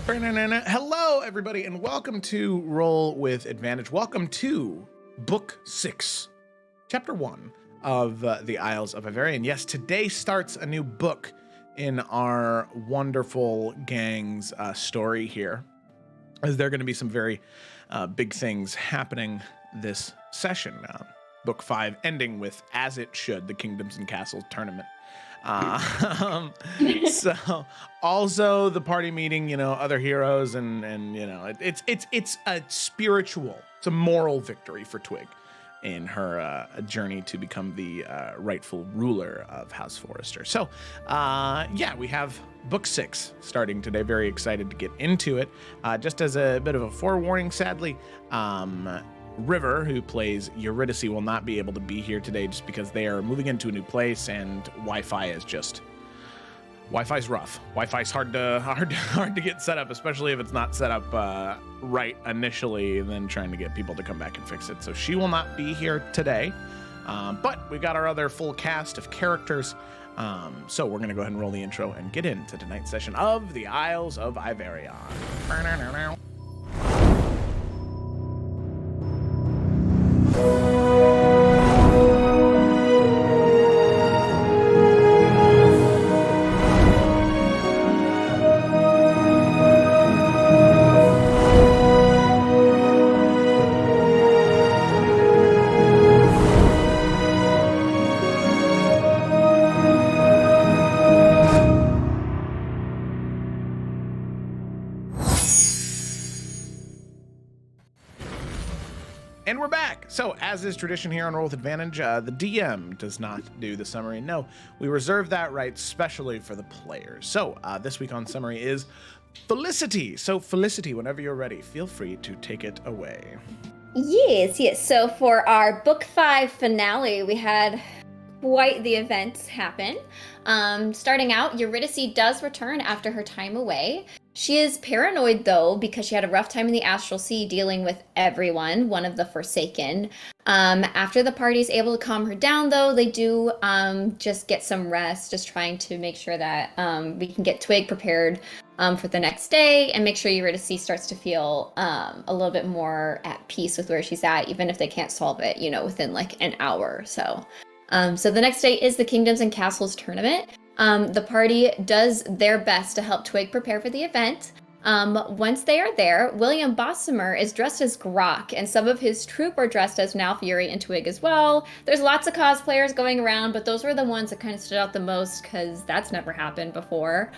Hello, everybody, and welcome to Roll with Advantage. Welcome to Book 6, Chapter 1 of the Isles of Iverion. Yes, today starts a new book in our wonderful gang's story here, as there are going to be some very big things happening this session. Book 5 ending with, as it should, the Kingdoms and Castles tournament. So also the party meeting, other heroes and it's a spiritual, it's a moral victory for Twig in her journey to become the rightful ruler of House Forrester. So we have book 6 starting today. Very excited to get into it. Just as a bit of a forewarning, sadly, River, who plays Eurydice, will not be able to be here today just because they are moving into a new place and Wi-Fi's rough. Wi-Fi's hard to get set up, especially if it's not set up right initially, and then trying to get people to come back and fix it. So she will not be here today, but we got our other full cast of characters. So we're going to go ahead and roll the intro and get into tonight's session of the Isles of Iverion. And we're back. So, as is tradition here on Roll with Advantage, the DM does not do the summary. No, we reserve that right specially for the players. So, this week on summary is Felicity. So, Felicity, whenever you're ready, feel free to take it away. Yes. So, for our Book 5 finale, we had quite the events happen. Starting out, Eurydice does return after her time away. She is paranoid, though, because she had a rough time in the Astral Sea dealing with everyone, one of the Forsaken. After the party is able to calm her down, though, they do just get some rest, just trying to make sure that we can get Twig prepared for the next day and make sure Eurydice starts to feel a little bit more at peace with where she's at, even if they can't solve it, within like an hour or so. So the next day is the Kingdoms and Castles tournament. The party does their best to help Twig prepare for the event. Once they are there, William Bossamer is dressed as Grok, and some of his troop are dressed as Malfury and Twig as well. There's lots of cosplayers going around, but those were the ones that kind of stood out the most because that's never happened before.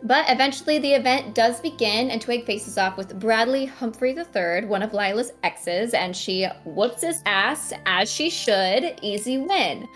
But eventually the event does begin, and Twig faces off with Bradley Humphrey III, one of Lila's exes, and she whoops his ass, as she should. Easy win.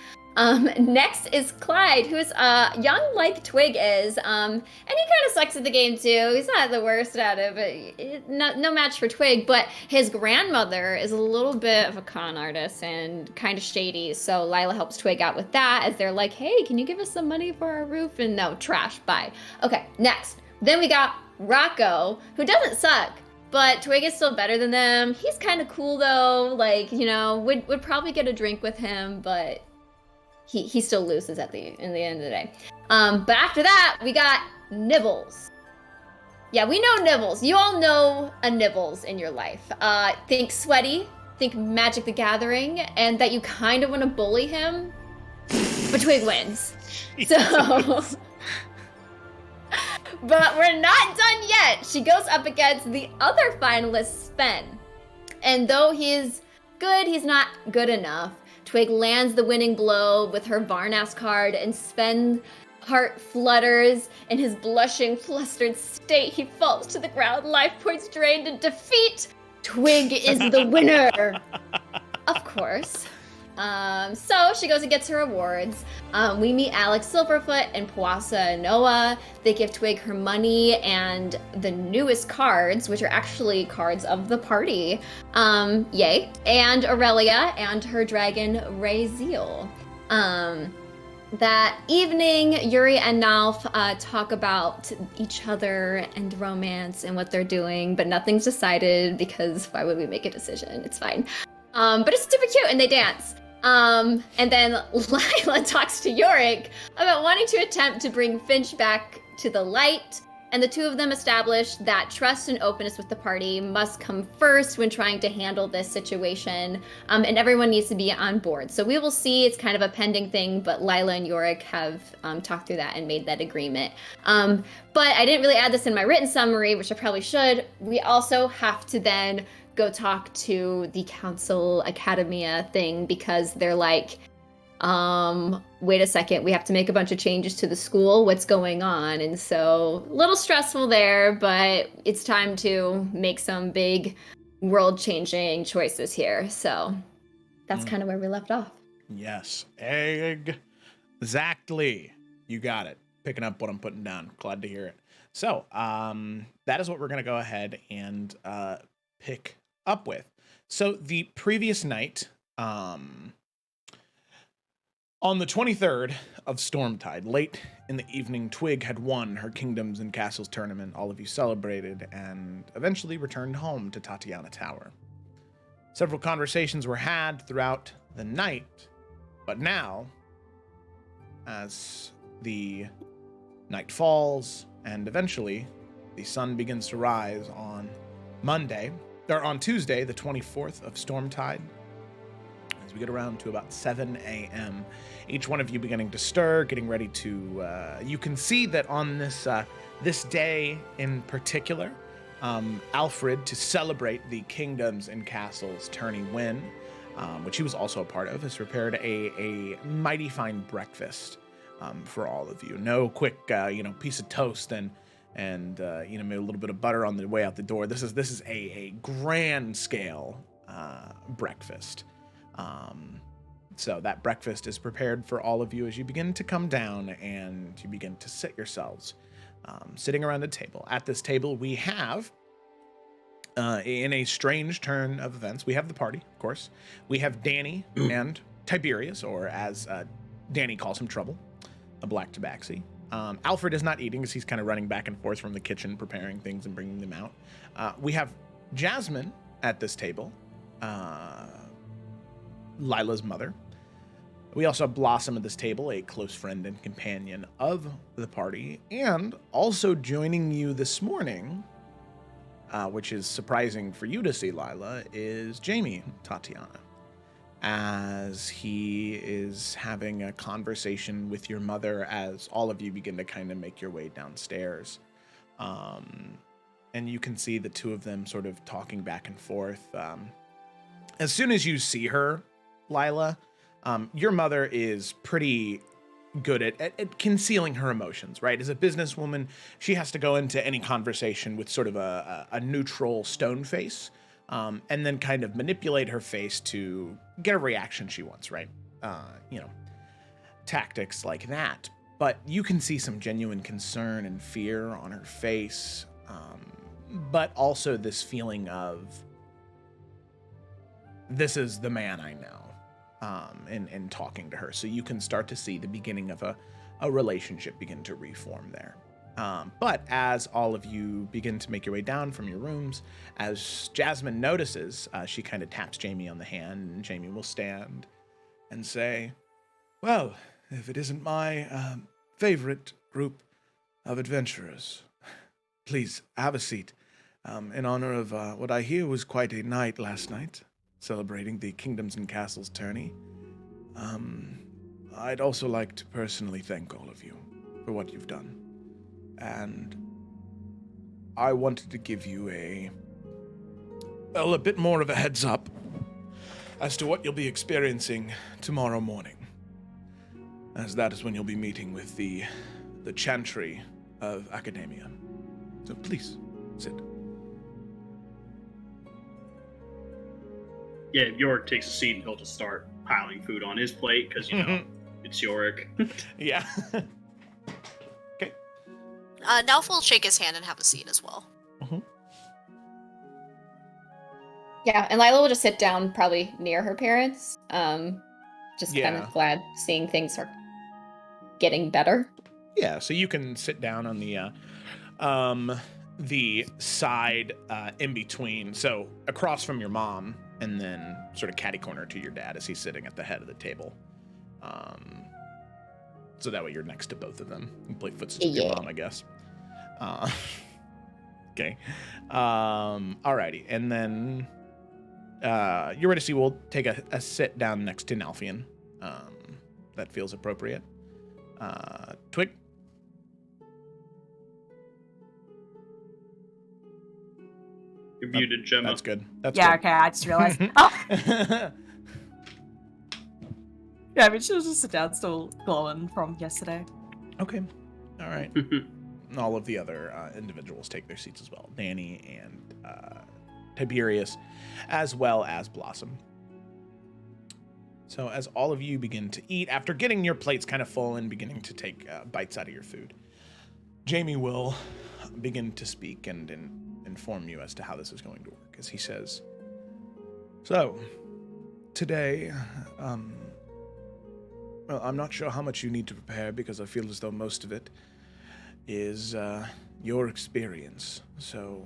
Next is Clyde, who is young like Twig is, and he kind of sucks at the game too. He's not the worst at it, but no match for Twig. But his grandmother is a little bit of a con artist and kind of shady, so Lila helps Twig out with that, as they're like, hey, can you give us some money for our roof? And no, trash, bye. Okay, next. Then we got Rocco, who doesn't suck, but Twig is still better than them. He's kind of cool though, like, would probably get a drink with him, but he still loses in the end of the day. But after that, we got Nibbles. Yeah, we know Nibbles. You all know a Nibbles in your life. Think sweaty, think Magic the Gathering, and that you kind of want to bully him, but Twig wins. So, but we're not done yet. She goes up against the other finalist, Sven. And though he's good, he's not good enough. Twig lands the winning blow with her Varnas card, and Sven's heart flutters. In his blushing, flustered state, he falls to the ground, life points drained in defeat. Twig is the winner. Of course. So she goes and gets her awards. We meet Alex Silverfoot and Pawasa Noah. They give Twig her money and the newest cards, which are actually cards of the party. Yay. And Aurelia and her dragon, Raziel. That evening, Yuri and Nalf talk about each other and romance and what they're doing, but nothing's decided because why would we make a decision? It's fine. But it's super cute and they dance. And then Lila talks to Yorick about wanting to attempt to bring Finch back to the light And the two of them established that trust and openness with the party must come first when trying to handle this situation, and everyone needs to be on board. So we will see. It's kind of a pending thing, but Lila and Yorick have talked through that and made that agreement. But I didn't really add this in my written summary, which I probably should. We also have to then go talk to the Council Academia thing because they're like, wait a second, we have to make a bunch of changes to the school. What's going on? And so a little stressful there, but it's time to make some big world-changing choices here. So that's kind of where we left off. Yes, exactly. You got it. Picking up what I'm putting down. Glad to hear it. So that is what we're going to go ahead and pick up with. So the previous night, on the 23rd of Stormtide, late in the evening, Twig had won her Kingdoms and Castles tournament. All of you celebrated and eventually returned home to Tatiana Tower. Several conversations were had throughout the night, but now, as the night falls and eventually the sun begins to rise on Tuesday, the 24th of Stormtide, as we get around to about 7 a.m., each one of you beginning to stir, getting ready to, you can see that on this day in particular, Alfred, to celebrate the Kingdoms and Castles tourney win, which he was also a part of, has prepared a mighty fine breakfast for all of you. No quick, piece of toast and maybe a little bit of butter on the way out the door. This is a grand scale breakfast. So that breakfast is prepared for all of you as you begin to come down and you begin to sit yourselves, sitting around a table. At this table, we have, in a strange turn of events, we have the party, of course. We have Danny and Tiberius, or as Danny calls him, Trouble, a black tabaxi. Alfred is not eating as he's kind of running back and forth from the kitchen, preparing things and bringing them out. We have Jasmine at this table, Lila's mother. We also have Blossom at this table, a close friend and companion of the party. And also joining you this morning, which is surprising for you to see, Lila, is Jamie Tatiana, as he is having a conversation with your mother as all of you begin to kind of make your way downstairs. And you can see the two of them sort of talking back and forth. As soon as you see her, Lila, your mother is pretty good at concealing her emotions, right? As a businesswoman, she has to go into any conversation with sort of a neutral stone face, and then kind of manipulate her face to get a reaction she wants, right? Tactics like that. But you can see some genuine concern and fear on her face, but also this feeling of, this is the man I know. In talking to her. So you can start to see the beginning of a relationship begin to reform there. But as all of you begin to make your way down from your rooms, as Jasmine notices, she kind of taps Jamie on the hand, and Jamie will stand and say, well, if it isn't my favorite group of adventurers, please have a seat. In honor of what I hear was quite a night last night, celebrating the Kingdoms and Castles tourney. I'd also like to personally thank all of you for what you've done. And I wanted to give you a bit more of a heads up as to what you'll be experiencing tomorrow morning, as that is when you'll be meeting with the Chantry of Academia. So please, sit. Yeah, Yorick takes a seat and he'll just start piling food on his plate because, it's Yorick. Yeah. Okay. Nelf will shake his hand and have a seat as well. Mm-hmm. Yeah, and Lila will just sit down probably near her parents. Just kind of glad seeing things are getting better. Yeah, so you can sit down on the side in between, so across from your mom, and then sort of catty corner to your dad as he's sitting at the head of the table. So that way you're next to both of them. You play footsie with your mom, I guess. Okay. Alrighty. And then Eurydice will take a sit down next to Nalfian. That feels appropriate. Twig? You're muted, Gemma. That's good. That's Yeah, good. okay, I just realized. Oh! Yeah, I mean, she'll just sit down, still glowing from yesterday. Okay. All right. All of the other individuals take their seats as well. Danny and Tiberius, as well as Blossom. So as all of you begin to eat, after getting your plates kind of full and beginning to take bites out of your food, Jamie will begin to speak and inform you as to how this is going to work. As he says, so, today, well, I'm not sure how much you need to prepare because I feel as though most of it is your experience. So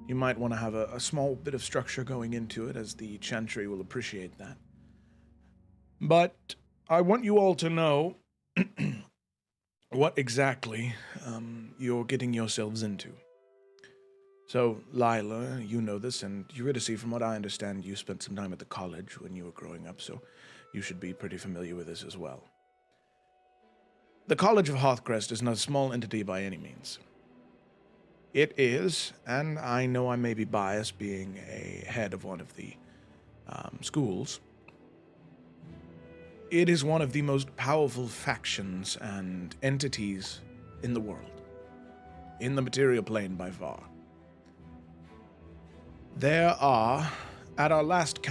you might want to have a small bit of structure going into it, as the Chantry will appreciate that. But I want you all to know what exactly you're getting yourselves into. So, Lila, you know this, and Eurydice, from what I understand, you spent some time at the college when you were growing up, so you should be pretty familiar with this as well. The College of Hearthcrest is not a small entity by any means. It is, and I know I may be biased being a head of one of the schools, it is one of the most powerful factions and entities in the world, in the material plane by far. There are, at our last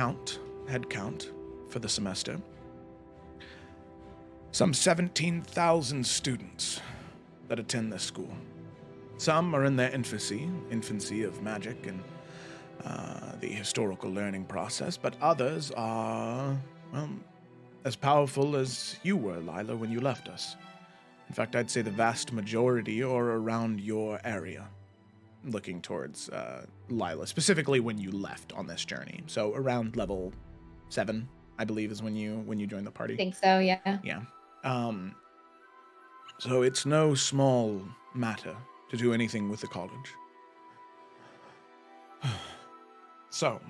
head count for the semester, some 17,000 students that attend this school. Some are in their infancy of magic and the historical learning process, but others are, well, as powerful as you were, Lila, when you left us. In fact, I'd say the vast majority are around your area, looking towards Lila, specifically when you left on this journey. So around level 7, I believe, is when you joined the party. I think so, yeah. Yeah. So it's no small matter to do anything with the college. So,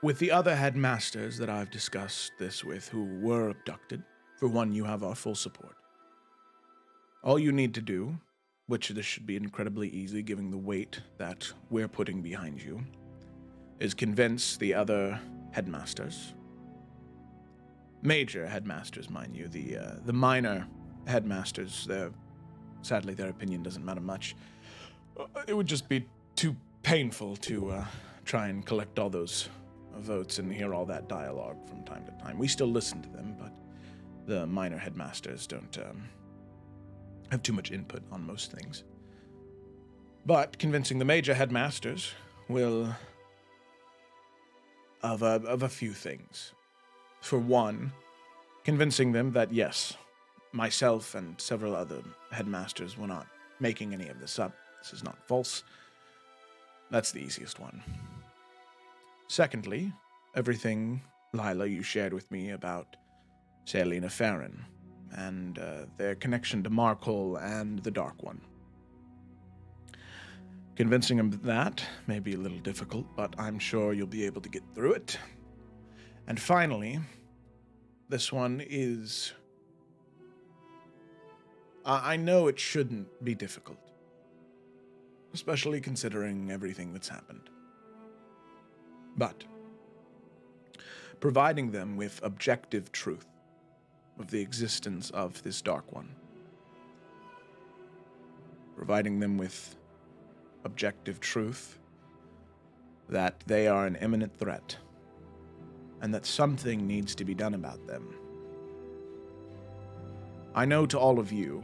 with the other headmasters that I've discussed this with who were abducted, for one, you have our full support. All you need to do, which this should be incredibly easy given the weight that we're putting behind you, is convince the other headmasters. Major headmasters, mind you. The minor headmasters, sadly their opinion doesn't matter much. It would just be too painful to try and collect all those votes and hear all that dialogue from time to time. We still listen to them, but the minor headmasters don't have too much input on most things. But convincing the major headmasters will of a few things. For one, convincing them that yes, myself and several other headmasters were not making any of this up. This is not false. That's the easiest one. Secondly, everything, Lila, you shared with me about Selena Farron and their connection to Markle and the Dark One. Convincing them of that may be a little difficult, but I'm sure you'll be able to get through it. And finally, this one is... I know it shouldn't be difficult, especially considering everything that's happened. But providing them with objective truth of the existence of this Dark One. Providing them with objective truth that they are an imminent threat and that something needs to be done about them. I know to all of you,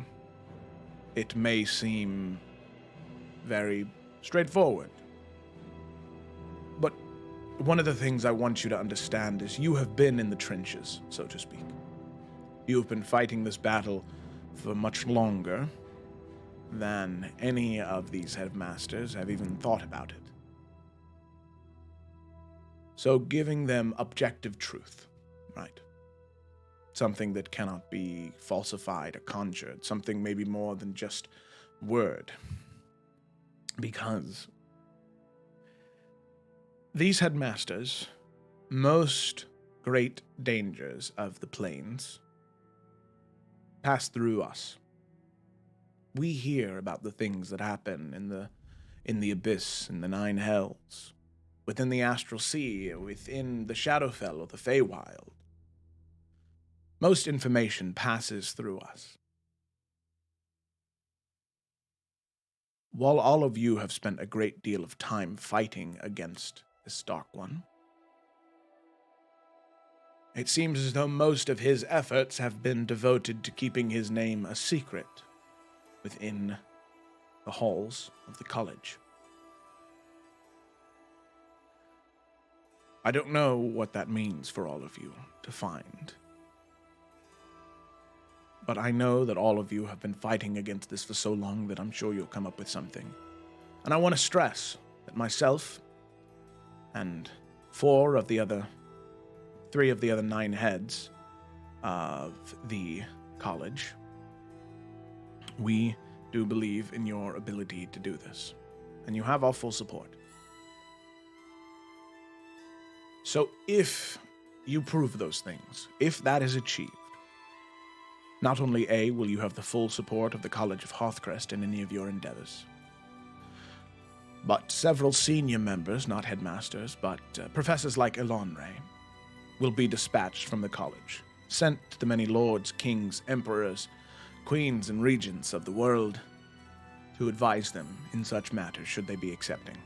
it may seem very straightforward, but one of the things I want you to understand is you have been in the trenches, so to speak. You have been fighting this battle for much longer than any of these headmasters have even thought about it. So giving them objective truth, right? something that cannot be falsified or conjured, something maybe more than just word. Because these headmasters, most great dangers of the plains, pass through us. We hear about the things that happen in the abyss, in the nine hells, within the astral sea, within the Shadowfell or the Feywild. Most information passes through us. While all of you have spent a great deal of time fighting against this Dark One, it seems as though most of his efforts have been devoted to keeping his name a secret within the halls of the college. I don't know what that means for all of you to find, but I know that all of you have been fighting against this for so long that I'm sure you'll come up with something. And I want to stress that myself and three of the other 9 heads of the college, we do believe in your ability to do this, and you have our full support. So if you prove those things, if that is achieved, not only A, will you have the full support of the College of Hearthcrest in any of your endeavors, but several senior members, not headmasters, but professors like Elanre, will be dispatched from the college, sent to the many lords, kings, emperors, queens, and regents of the world to advise them in such matters should they be accepting.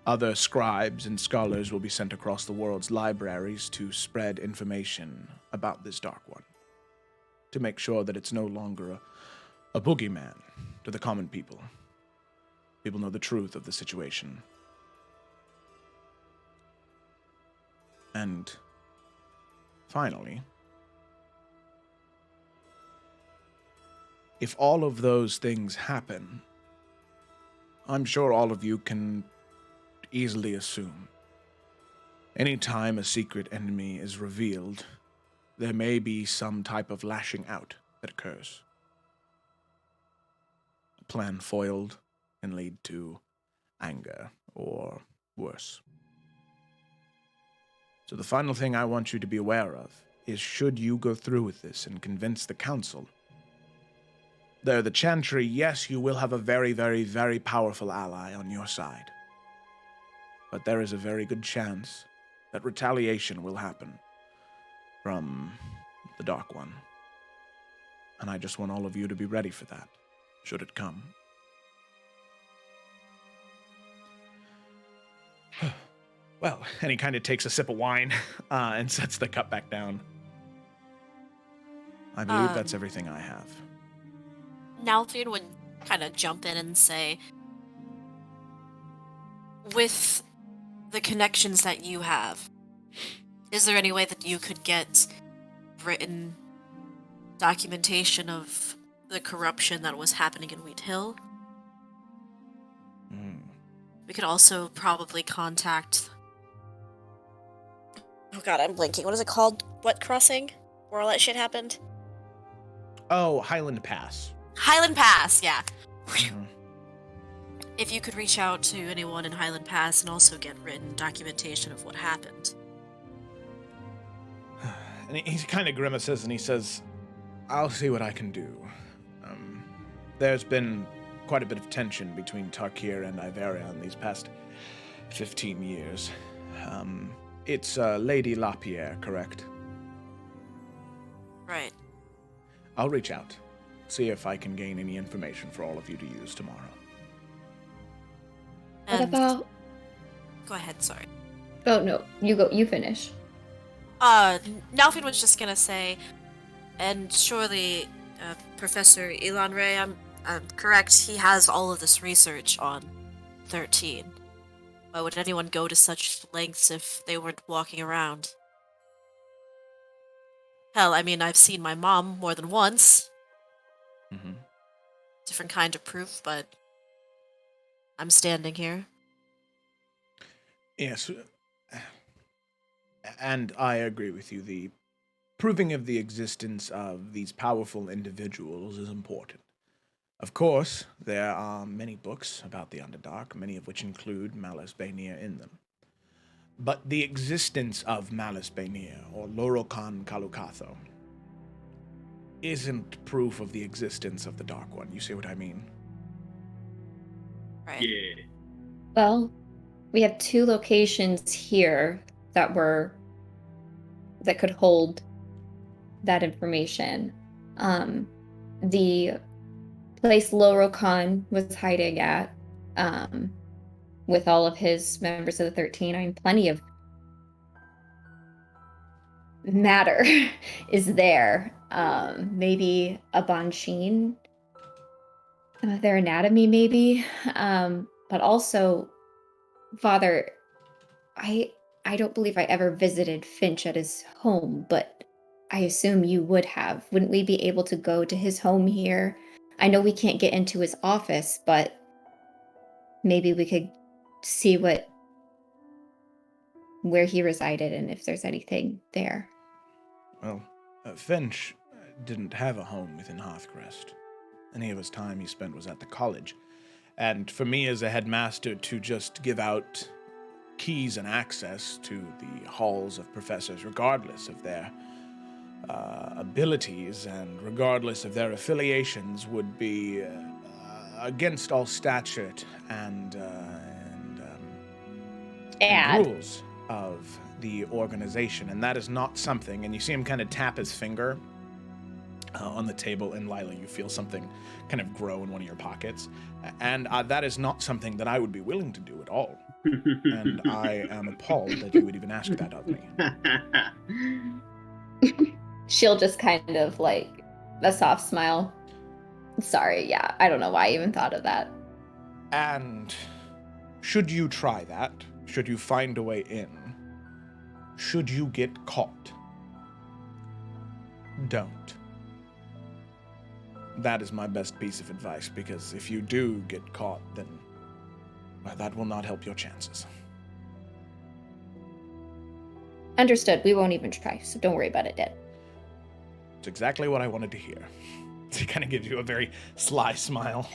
Other scribes and scholars will be sent across the world's libraries to spread information about this Dark One, to make sure that it's no longer a boogeyman to the common people. People know the truth of the situation. And finally, if all of those things happen, I'm sure all of you can easily assume anytime a secret enemy is revealed, there may be some type of lashing out that occurs. A plan foiled can lead to anger or worse. So the final thing I want you to be aware of is, should you go through with this and convince the council, the Chantry, yes, you will have a very, very, very powerful ally on your side. But there is a very good chance that retaliation will happen from the Dark One. And I just want all of you to be ready for that, should it come. Well, and he kind of takes a sip of wine and sets the cup back down. I believe that's everything I have. Nalthian would kind of jump in and say, with the connections that you have, is there any way that you could get written documentation of the corruption that was happening in Wheat Hill? We could also probably contact... Oh god, I'm blinking. What is it called? What crossing? Where all that shit happened? Oh, Highland Pass. Highland Pass, yeah. If you could reach out to anyone in Highland Pass and also get written documentation of what happened. And he kind of grimaces and he says, I'll see what I can do. There's been quite a bit of tension between Tarkir and Iverion these past 15 years. It's Lady Lapierre, correct? Right. I'll reach out, see if I can gain any information for all of you to use tomorrow. What And... about... Go ahead, sorry. Oh, no. You go. You finish. Nalfin was just gonna say, and surely, Professor Elanre, I'm correct, he has all of this research on 13. Why would anyone go to such lengths if they weren't walking around? Hell, I mean, I've seen my mom more than once. Different kind of proof, but I'm standing here. Yes. And I agree with you. The proving of the existence of these powerful individuals is important. Of course, there are many books about the Underdark, many of which include Malus Bania in them. But the existence of Malus Bania, or Lorokan Kalukatho, isn't proof of the existence of the Dark One. You see what I mean? Right. Yeah. Well, we have 2 locations here that could hold that information. The place Lorokan was hiding at, with all of his members of the 13, I mean, plenty of matter is there. Maybe a Banshin, their anatomy, maybe. But also, Father, I I don't believe I ever visited Finch at his home, but I assume you would have. Wouldn't we be able to go to his home here? I know we can't get into his office, but maybe we could see where he resided and if there's anything there. Well, Finch didn't have a home within Hearthcrest. Any of his time he spent was at the college. And for me as a headmaster to just give out keys and access to the halls of professors, regardless of their abilities and regardless of their affiliations, would be against all statute and rules of the organization. And that is not something, and you see him kind of tap his finger on the table, and Lila, you feel something kind of grow in one of your pockets. And that is not something that I would be willing to do at all. And I am appalled that you would even ask that of me. She'll just kind of like a soft smile. Sorry, yeah, I don't know why I even thought of that. And should you try that, should you find a way in, should you get caught, don't. That is my best piece of advice, because if you do get caught, then that will not help your chances. Understood. We won't even try, so don't worry about it, Dad. It's exactly what I wanted to hear. He kind of gives you a very sly smile.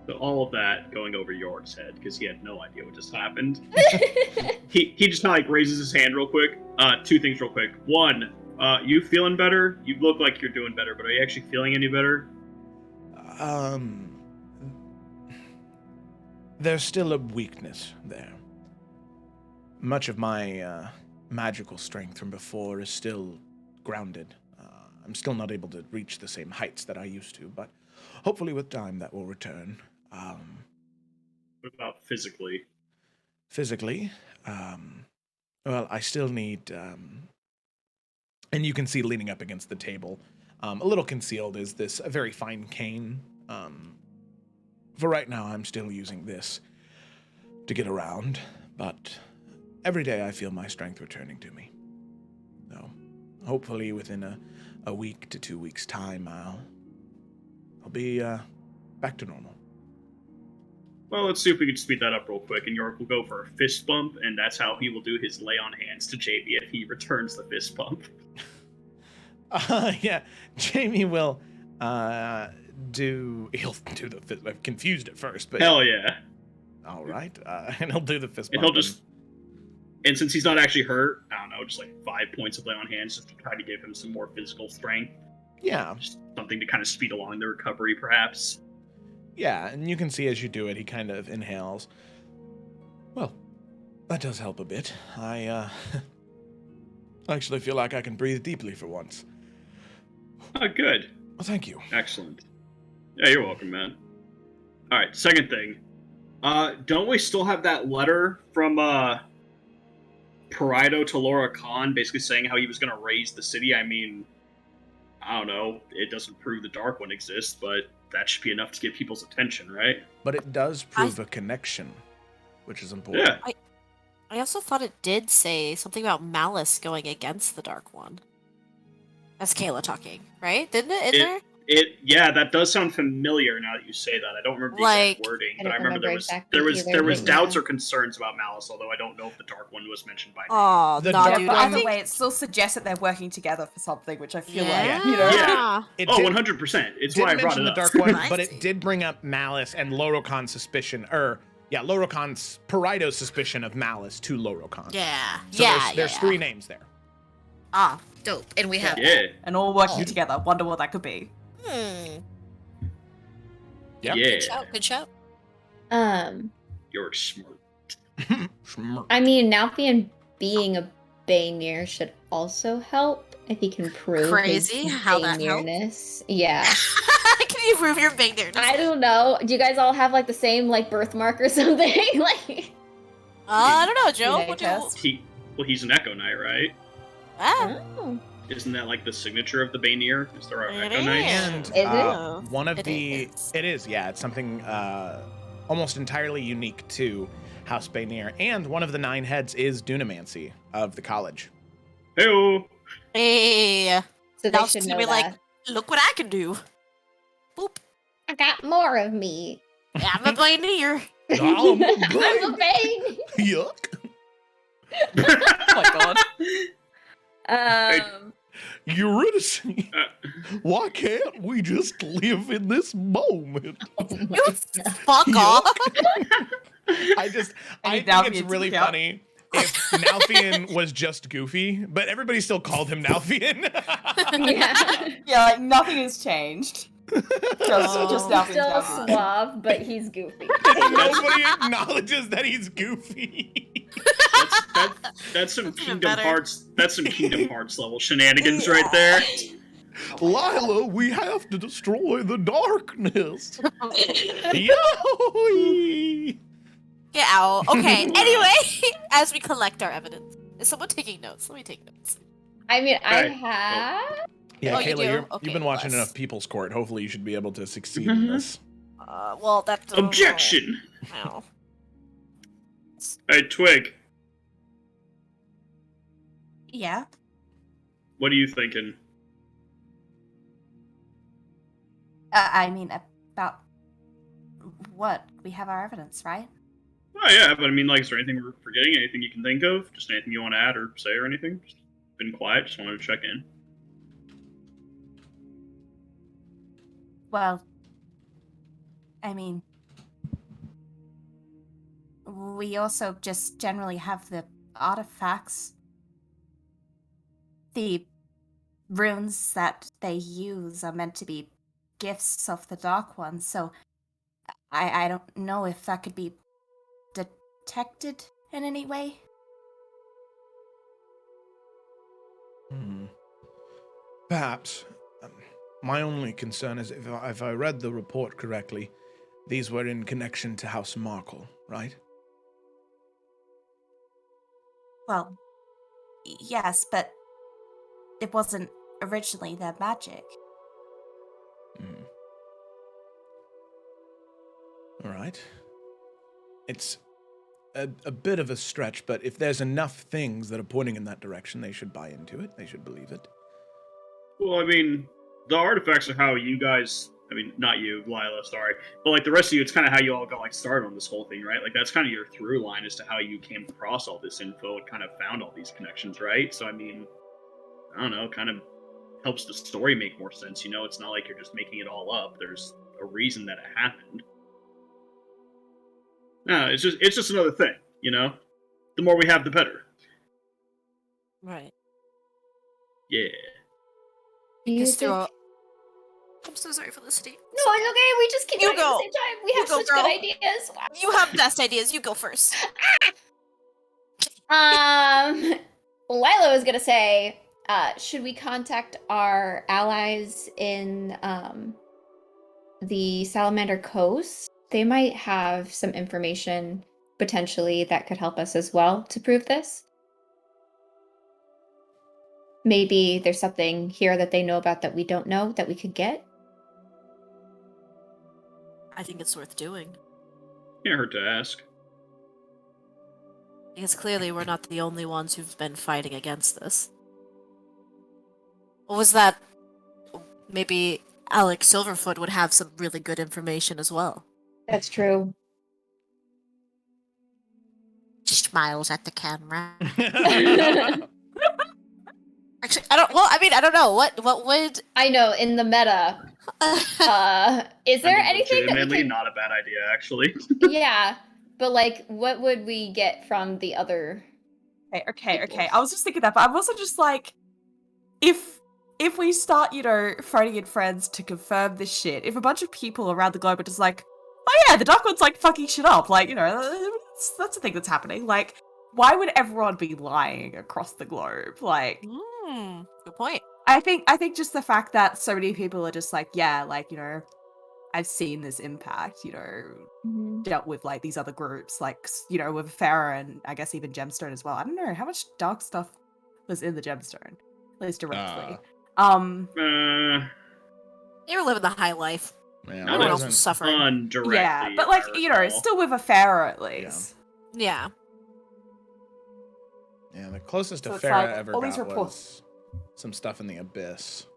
So all of that going over York's head because he had no idea what just happened. He just kind of like raises his hand real quick. 2 things real quick. 1, you feeling better? You look like you're doing better, but are you actually feeling any better? There's still a weakness there. Much of my magical strength from before is still grounded. I'm still not able to reach the same heights that I used to, but hopefully with time that will return. What about physically? Physically, well, I still need, and you can see leaning up against the table, a little concealed is this a very fine cane. For right now, I'm still using this to get around, but every day I feel my strength returning to me. So, hopefully within a week to 2 weeks' time, I'll be back to normal. Well, let's see if we can speed that up real quick, and York will go for a fist bump, and that's how he will do his lay on hands to JB if he returns the fist bump. Yeah, Jamie will he'll do the fist. I'm confused at first, but Hell yeah. all right, and he'll do the fist And bump. he'll just, and since he's not actually hurt, I don't know, just like 5 points of lay on hands just to try to give him some more physical strength. Yeah. Just something to kind of speed along the recovery, perhaps. Yeah, and you can see as you do it, he kind of inhales. Well, that does help a bit. I actually feel like I can breathe deeply for once. Oh, good. Well, thank you. Excellent. Yeah, you're welcome, man. All right, second thing. Don't we still have that letter from Paraido to Laura Khan basically saying how he was going to raise the city? I mean, I don't know. It doesn't prove the Dark One exists, but that should be enough to get people's attention, right? But it does prove a connection, which is important. Yeah. I also thought it did say something about Malice going against the Dark One. That's Kayla talking, right? Didn't it? In there? That does sound familiar now that you say that. I don't remember the exact wording, I but don't I remember exactly there was but doubts yeah. or concerns about Malice, although I don't know if the Dark One was mentioned by name. Oh, The nah, dark dude. But I either think way, it still suggests that they're working together for something, which I feel Yeah. like, you know. Yeah. It Oh, did- 100%. It's Didn't why I brought mention it the up. Dark One, I but it see. did bring up Malice and Lorocon's suspicion, Lorocon's Parido's suspicion of Malice to Lorocon. Yeah. So yeah. there's yeah. 3 names there. Ah, dope. And we have. Yeah. And all working Oh. together. Wonder what that could be. Yep. Yeah. Good shout. Good shout. You're smart. I mean, Nalfian being a Baynir should also help if he can prove Crazy his how that helps. Baynirness. Yeah. Can you prove your bang there? I don't know. Do you guys all have like the same like birthmark or something? Like I don't know, Joe. DNA What do you... test? He's an Echo Knight, right? Ah, oh. Isn't that like the signature of the Baynir? Is there It Echo Knight? And Is it? one of It the is. it is, yeah, it's something almost entirely unique to House Baynir. And one of the 9 heads is Dunamancy of the college. Hey-oh. hey. So they Now should it's know gonna be that. like, look what I can do. Boop. I got more of me. I'm a pioneer. Oh, I'm a Bane. Yuck. Oh my god. Eurydice, Uh, why can't we just live in this moment? Oh my You God. fuck off. I think it's Nalfian really took out. funny if Nalfian was just Goofy, but everybody still called him Nalfian. Yeah. Yeah, like nothing has changed. Just now. He's still suave, but he's goofy. Nobody acknowledges that he's Goofy. that's some That's even Kingdom better. Hearts. That's some Kingdom Hearts level shenanigans right there. Lila, we have to destroy the darkness. Yowie! Get out. Okay, anyway, as we collect our evidence. Is someone taking notes? Let me take notes. I mean, I Right. have. Yeah, Oh, you Kayla, do? you've been watching bless. enough People's Court. Hopefully, you should be able to succeed in this. Well, that's... Objection. Ow. Hey, Twig. Yeah. What are you thinking? I mean, about what? We have our evidence, right? Oh yeah, but I mean, like, is there anything we're forgetting? Anything you can think of? Just anything you want to add or say or anything? Just been quiet. Just wanted to check in. Well, I mean, we also just generally have the artifacts, the runes that they use are meant to be gifts of the Dark One, so I don't know if that could be detected in any way. Perhaps. My only concern is if I read the report correctly, these were in connection to House Markle, right? Well, yes, but it wasn't originally their magic. All right. It's a bit of a stretch, but if there's enough things that are pointing in that direction, they should buy into it. They should believe it. Well, I mean, the artifacts are how you guys. I mean, not you, Lila. Sorry, but like the rest of you, it's kind of how you all got like started on this whole thing, right? Like that's kind of your through line as to how you came across all this info and kind of found all these connections, right? So I mean, I don't know, kind of helps the story make more sense. You know, it's not like you're just making it all up. There's a reason that it happened. No, it's just another thing, you know? The more we have, the better. Right. Yeah. Do you Because think... through all... I'm so sorry for listening. No, it's okay. We just keep You talking at go. the same time. We You have go, such girl. good ideas. Wow. You have best ideas. You go first. Lila was gonna say, should we contact our allies in the Salamander Coast? They might have some information potentially that could help us as well to prove this. Maybe there's something here that they know about that we don't know that we could get. I think it's worth doing. Can't hurt to ask. Because clearly we're not the only ones who've been fighting against this. What was that? Maybe Alec Silverfoot would have some really good information as well. That's true. Smiles at the camera. Actually, I don't know. What would... I know, in the meta, is there anything that we legitimately can... not a bad idea, actually. Yeah, but like, what would we get from the other... Okay. I was just thinking that, but I'm also just like, if we start, phoning in friends to confirm this shit, if a bunch of people around the globe are just like, oh yeah, the Dark One's like fucking shit up, like, that's the thing that's happening. Like, why would everyone be lying across the globe? Like, good point. I think just the fact that so many people are just like, yeah, like, I've seen this impact, dealt with like these other groups, like, with Farah and I guess even Gemstone as well. I don't know how much dark stuff was in the Gemstone, at least directly. They were living the high life. Yeah, Everyone else was suffering. Directly, yeah, but like, still with a Farah at least. Yeah. Yeah, the closest to So it's Farah like, ever all got these reports. was some stuff in the Abyss.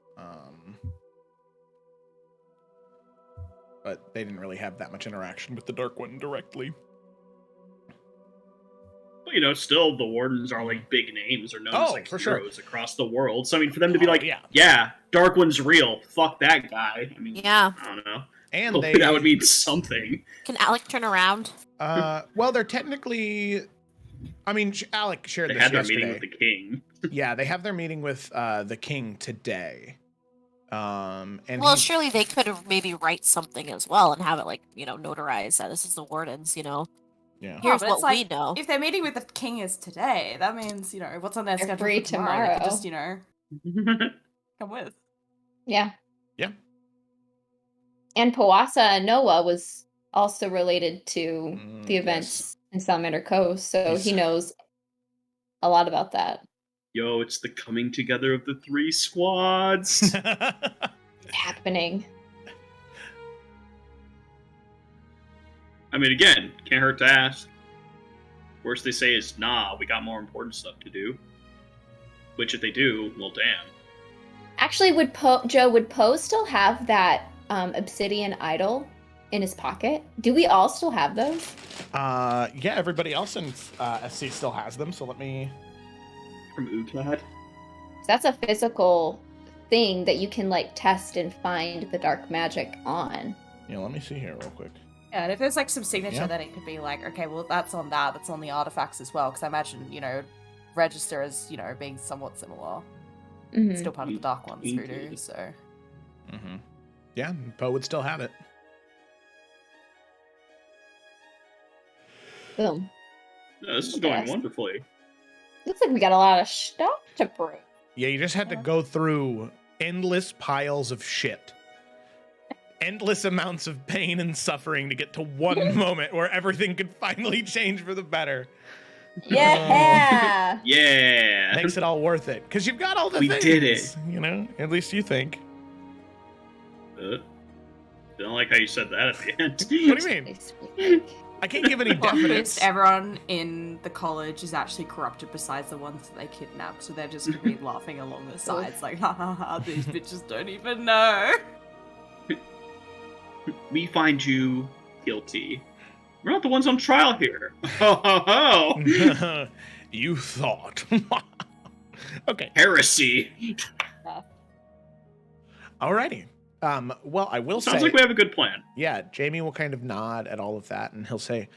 But they didn't really have that much interaction with the Dark One directly. Well, still the Wardens are like big names, or known as like for heroes across the world. So I mean, for them to be like, yeah. yeah, Dark One's real. Fuck that guy. I mean, Yeah. I don't know. And Hopefully that would mean something. Can Alec turn around? Well, they're technically. I mean, Alec shared They this had their yesterday. meeting with the king. Yeah, they have their meeting with the king today. And Well, surely they could have maybe write something as well and have it like, notarized that this is the Wardens, Yeah. Here's but what it's like, we know. if their meeting with the king is today, that means, what's on their They're schedule free for tomorrow. They could tomorrow. just, come with. Yeah. Yeah. And Powassa and Noah was also related to the yes. events in Salamander Coast, so He's- he knows a lot about that. Yo, it's the coming together of the 3 squads. It's happening. I mean, again, can't hurt to ask. Worst they say is, nah, we got more important stuff to do. Which, if they do, well, damn. Actually, would Poe still have that obsidian idol in his pocket? Do we all still have those? Yeah, everybody else in SC still has them, so let me... From Uklad? That's a physical thing that you can like test and find the dark magic on. Yeah, let me see here real quick. Yeah, and if there's like some signature, Yeah. then it could be like, okay, well, that's on the artifacts as well, because I imagine, register as, being somewhat similar. Mhm. It's still part of the Dark One's voodoo, Indeed. so. Mm-hmm. Yeah, Poe would still have it. Boom. No, this is going wonderfully. Looks like we got a lot of stuff to prove. Yeah, you just had to go through endless piles of shit. Endless amounts of pain and suffering to get to one moment where everything could finally change for the better. Yeah. Yeah! Makes it all worth it. Because you've got all the We things. did it. At least you think. Don't like how you said that at the end. What do you mean? I can't give any Well, definites. everyone in the college is actually corrupted besides the ones that they kidnapped, so they're just gonna be laughing along the sides, like, ha ha ha, these bitches don't even know. We find you guilty. We're not the ones on trial here. Ho ho ho! You thought. Okay. Heresy! Alrighty. Well, I will Sounds say, like we have a good plan. yeah, Jamie will kind of nod at all of that, and he'll say,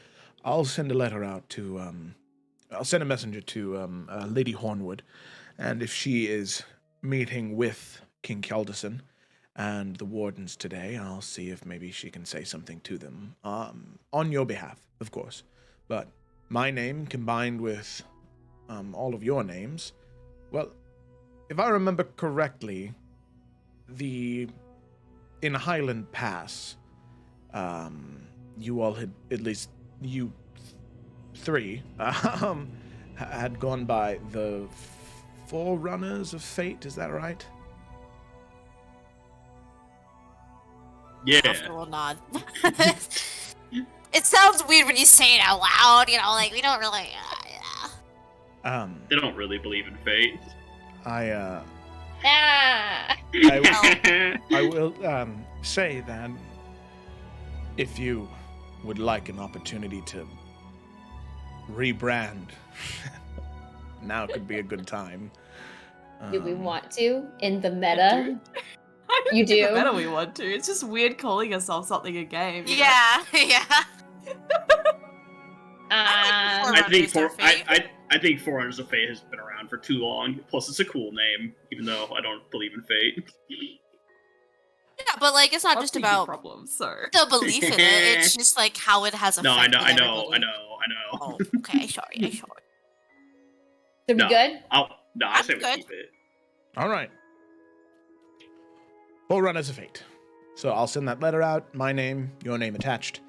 I'll send a letter out to, I'll send a messenger to Lady Hornwood, and if she is meeting with King Kjeldison and the wardens today, I'll see if maybe she can say something to them, on your behalf, of course. But my name combined with all of your names, well, if I remember correctly, in Highland Pass, you all had, at least you three, had gone by the Forerunners of Fate, is that right? Yeah. After a nod. It sounds weird when you say it out loud, like we don't really. Yeah. They don't really believe in fate. I Ah. I will say that if you would like an opportunity to rebrand, now could be a good time. Do we want to in the I meta? don't You think do? the better we want to. It's just weird calling yourself something a game. you know? Yeah, yeah. I think Forerunners are fate. I think Forerunners of Fate has been around for too long. Plus, it's a cool name, even though I don't believe in fate. Yeah, but like it's not That's just a big about problem, so. the belief in it. It's just like how it has No, affected I know. everybody. Oh, okay, sorry. So we No, good? I I'm say we good. keep it. All right. Forerunners of Fate. So I'll send that letter out, my name, your name attached,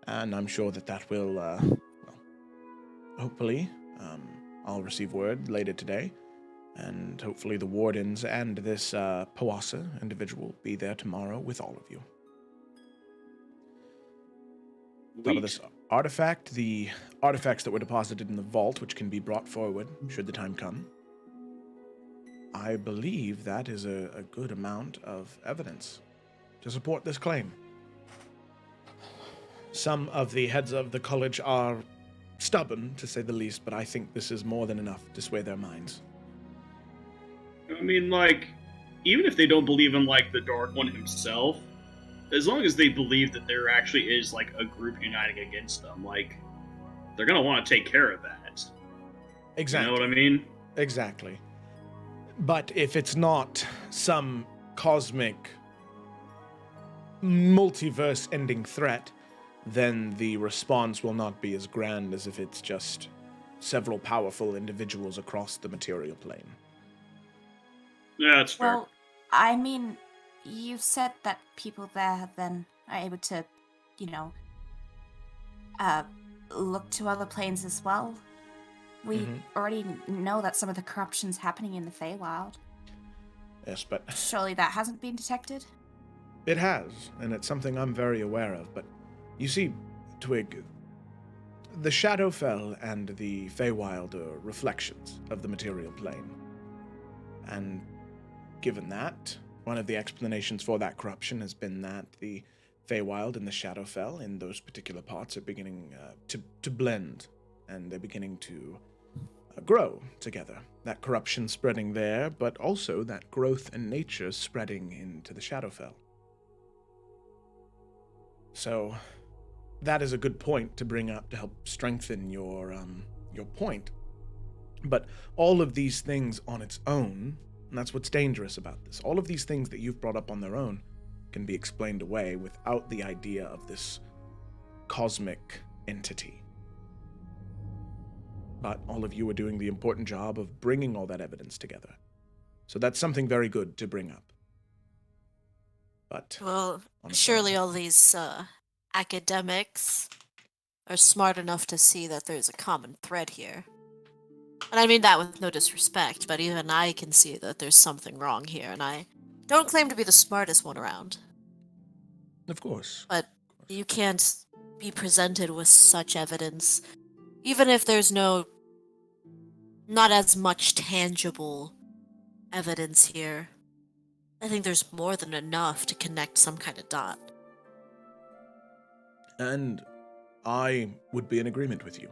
and I'm sure that will, hopefully, I'll receive word later today, and hopefully the wardens and this Pawasa individual will be there tomorrow with all of you. Top of this artifact, the artifacts that were deposited in the vault, which can be brought forward should the time come. I believe that is a good amount of evidence to support this claim. Some of the heads of the college are stubborn, to say the least, but I think this is more than enough to sway their minds. I mean, like, even if they don't believe in like the Dark One himself, as long as they believe that there actually is like a group uniting against them, like they're gonna want to take care of that. Exactly. You know what I mean? Exactly. But if it's not some cosmic, multiverse-ending threat, then the response will not be as grand as if it's just several powerful individuals across the material plane. Yeah, that's fair. Well, I mean, you said that people there then are able to, look to other planes as well. We already know that some of the corruption's happening in the Feywild. Yes, but Surely that hasn't been detected? it has, and it's something I'm very aware of. But you see, Twig, the Shadowfell and the Feywild are reflections of the material plane. And given that, one of the explanations for that corruption has been that the Feywild and the Shadowfell in those particular parts are beginning to blend, and they're beginning to grow together. That corruption spreading there, but also that growth in nature spreading into the Shadowfell. So, that is a good point to bring up to help strengthen your point. But all of these things on its own, and that's what's dangerous about this, all of these things that you've brought up on their own can be explained away without the idea of this cosmic entity. But all of you are doing the important job of bringing all that evidence together. So that's something very good to bring up. But Well, on its surely own- all these academics are smart enough to see that there's a common thread here. And I mean that with no disrespect, but even I can see that there's something wrong here, and I don't claim to be the smartest one around. Of course. But you can't be presented with such evidence, even if there's not as much tangible evidence here. I think there's more than enough to connect some kind of dot. And I would be in agreement with you.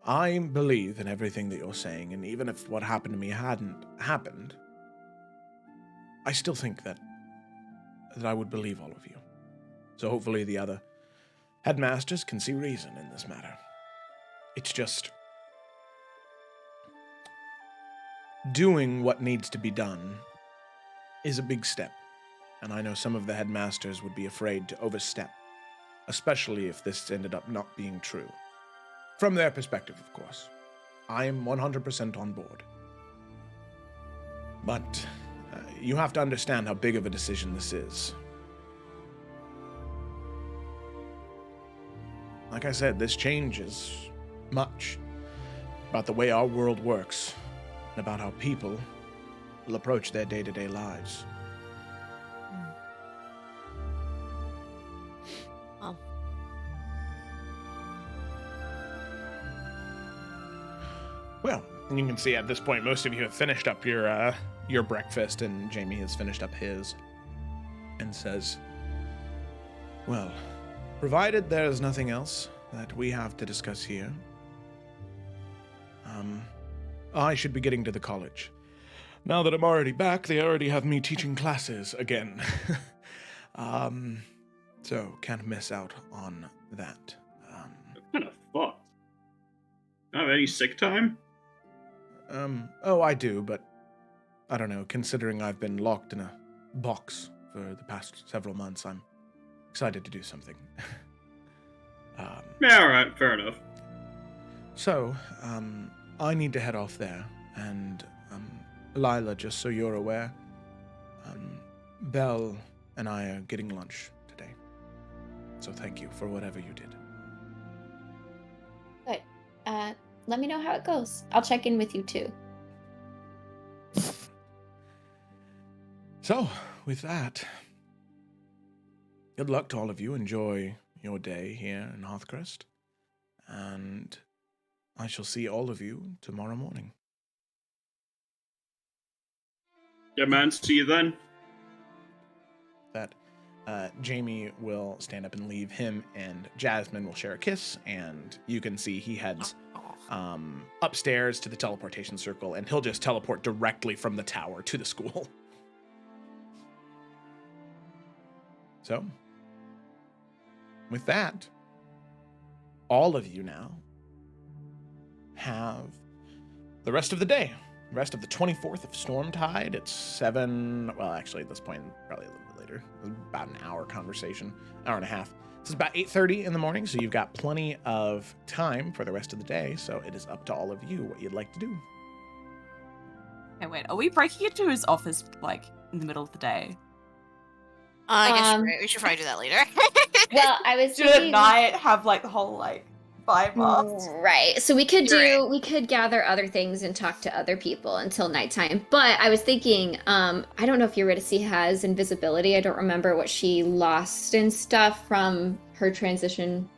I believe in everything that you're saying, and even if what happened to me hadn't happened, I still think that I would believe all of you. So hopefully the other headmasters can see reason in this matter. It's just doing what needs to be done is a big step, and I know some of the headmasters would be afraid to overstep, especially if this ended up not being true. From their perspective, of course. I am 100% on board. But you have to understand how big of a decision this is. Like I said, this changes much about the way our world works and about how people will approach their day-to-day lives. Well, Well, And you can see at this point, most of you have finished up your breakfast, and Jamie has finished up his, and says, "Well, provided there is nothing else that we have to discuss here, I should be getting to the college. Now that I'm already back, they already have me teaching classes again. So can't miss out on that. Kind of fucked. Have any sick time? Oh, I do, but I don't know, considering I've been locked in a box for the past several months, I'm excited to do something. Yeah, alright, fair enough. So, I need to head off there, and, Lila, just so you're aware, Belle and I are getting lunch today. So thank you for whatever you did. Good. Let me know how it goes. I'll check in with you too. So, with that, good luck to all of you. Enjoy your day here in Hearthcrest, and I shall see all of you tomorrow morning. Yeah, man, see you then. That Jamie will stand up and leave. Him and Jasmine will share a kiss, and you can see he heads upstairs to the teleportation circle, and he'll just teleport directly from the tower to the school. So, with that, all of you now have the rest of the day. The rest of the 24th of Stormtide. It's 7, well, actually, at this point, probably a little bit later. It was about an hour conversation, hour and a half. This is about 8:30 in the morning, so you've got plenty of time for the rest of the day, so it is up to all of you what you'd like to do. Okay, wait, are we breaking into his office, like, in the middle of the day? I guess you're right. We should probably do that later. Well, I was Do it at thinking... night, have, like, the whole, like, vibe mask. Right. So we could You're we could gather other things and talk to other people until nighttime. But I was thinking, I don't know if Eurydice has invisibility. I don't remember what she lost and stuff from her transition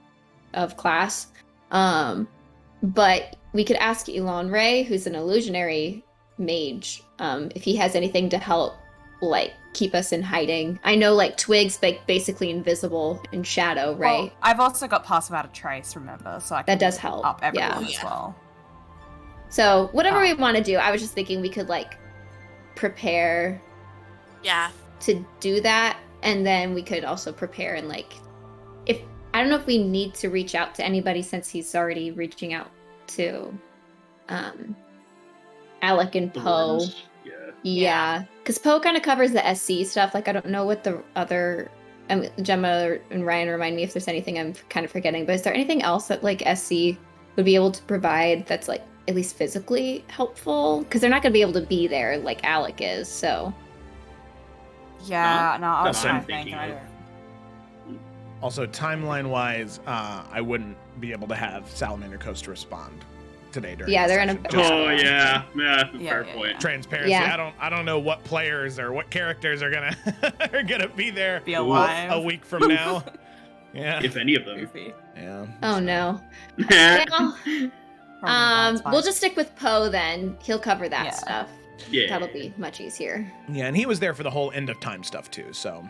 of class. But we could ask Elon Ray, who's an illusionary mage, if he has anything to help, like, keep us in hiding. I know, like, Twig's like basically invisible in shadow, right? Well, I've also got Pass Without a Trace, remember? So I can That does help, up everyone yeah. as well. So whatever we want to do, I was just thinking we could, like, prepare Yeah. to do that, and then we could also prepare and, like, if I don't know if we need to reach out to anybody since he's already reaching out to Alec and The Poe. wardens. Yeah. Yeah, because Poe kind of covers the SC stuff. Like, I don't know what the other Gemma and Ryan remind me if there's anything I'm kind of forgetting. But is there anything else that, like, SC would be able to provide that's, like, at least physically helpful? Because they're not going to be able to be there like Alec is. So Yeah, no, I was That's what trying I'm to think. thinking I of. don't... Also, timeline-wise, I wouldn't be able to have Salamander Coast respond today during Yeah, the they're in a- session. Just Oh yeah, Yeah, fair yeah, point. yeah. transparency. Yeah. I don't know what players or what characters are gonna are gonna be there Be alive. a week from now. Yeah. If any of them. Goofy. Yeah. oh so- no. yeah. Well, Probably fine. we'll just stick with Poe then. He'll cover that Yeah. stuff. That'll be much easier. Yeah, and he was there for the whole end of time stuff too. So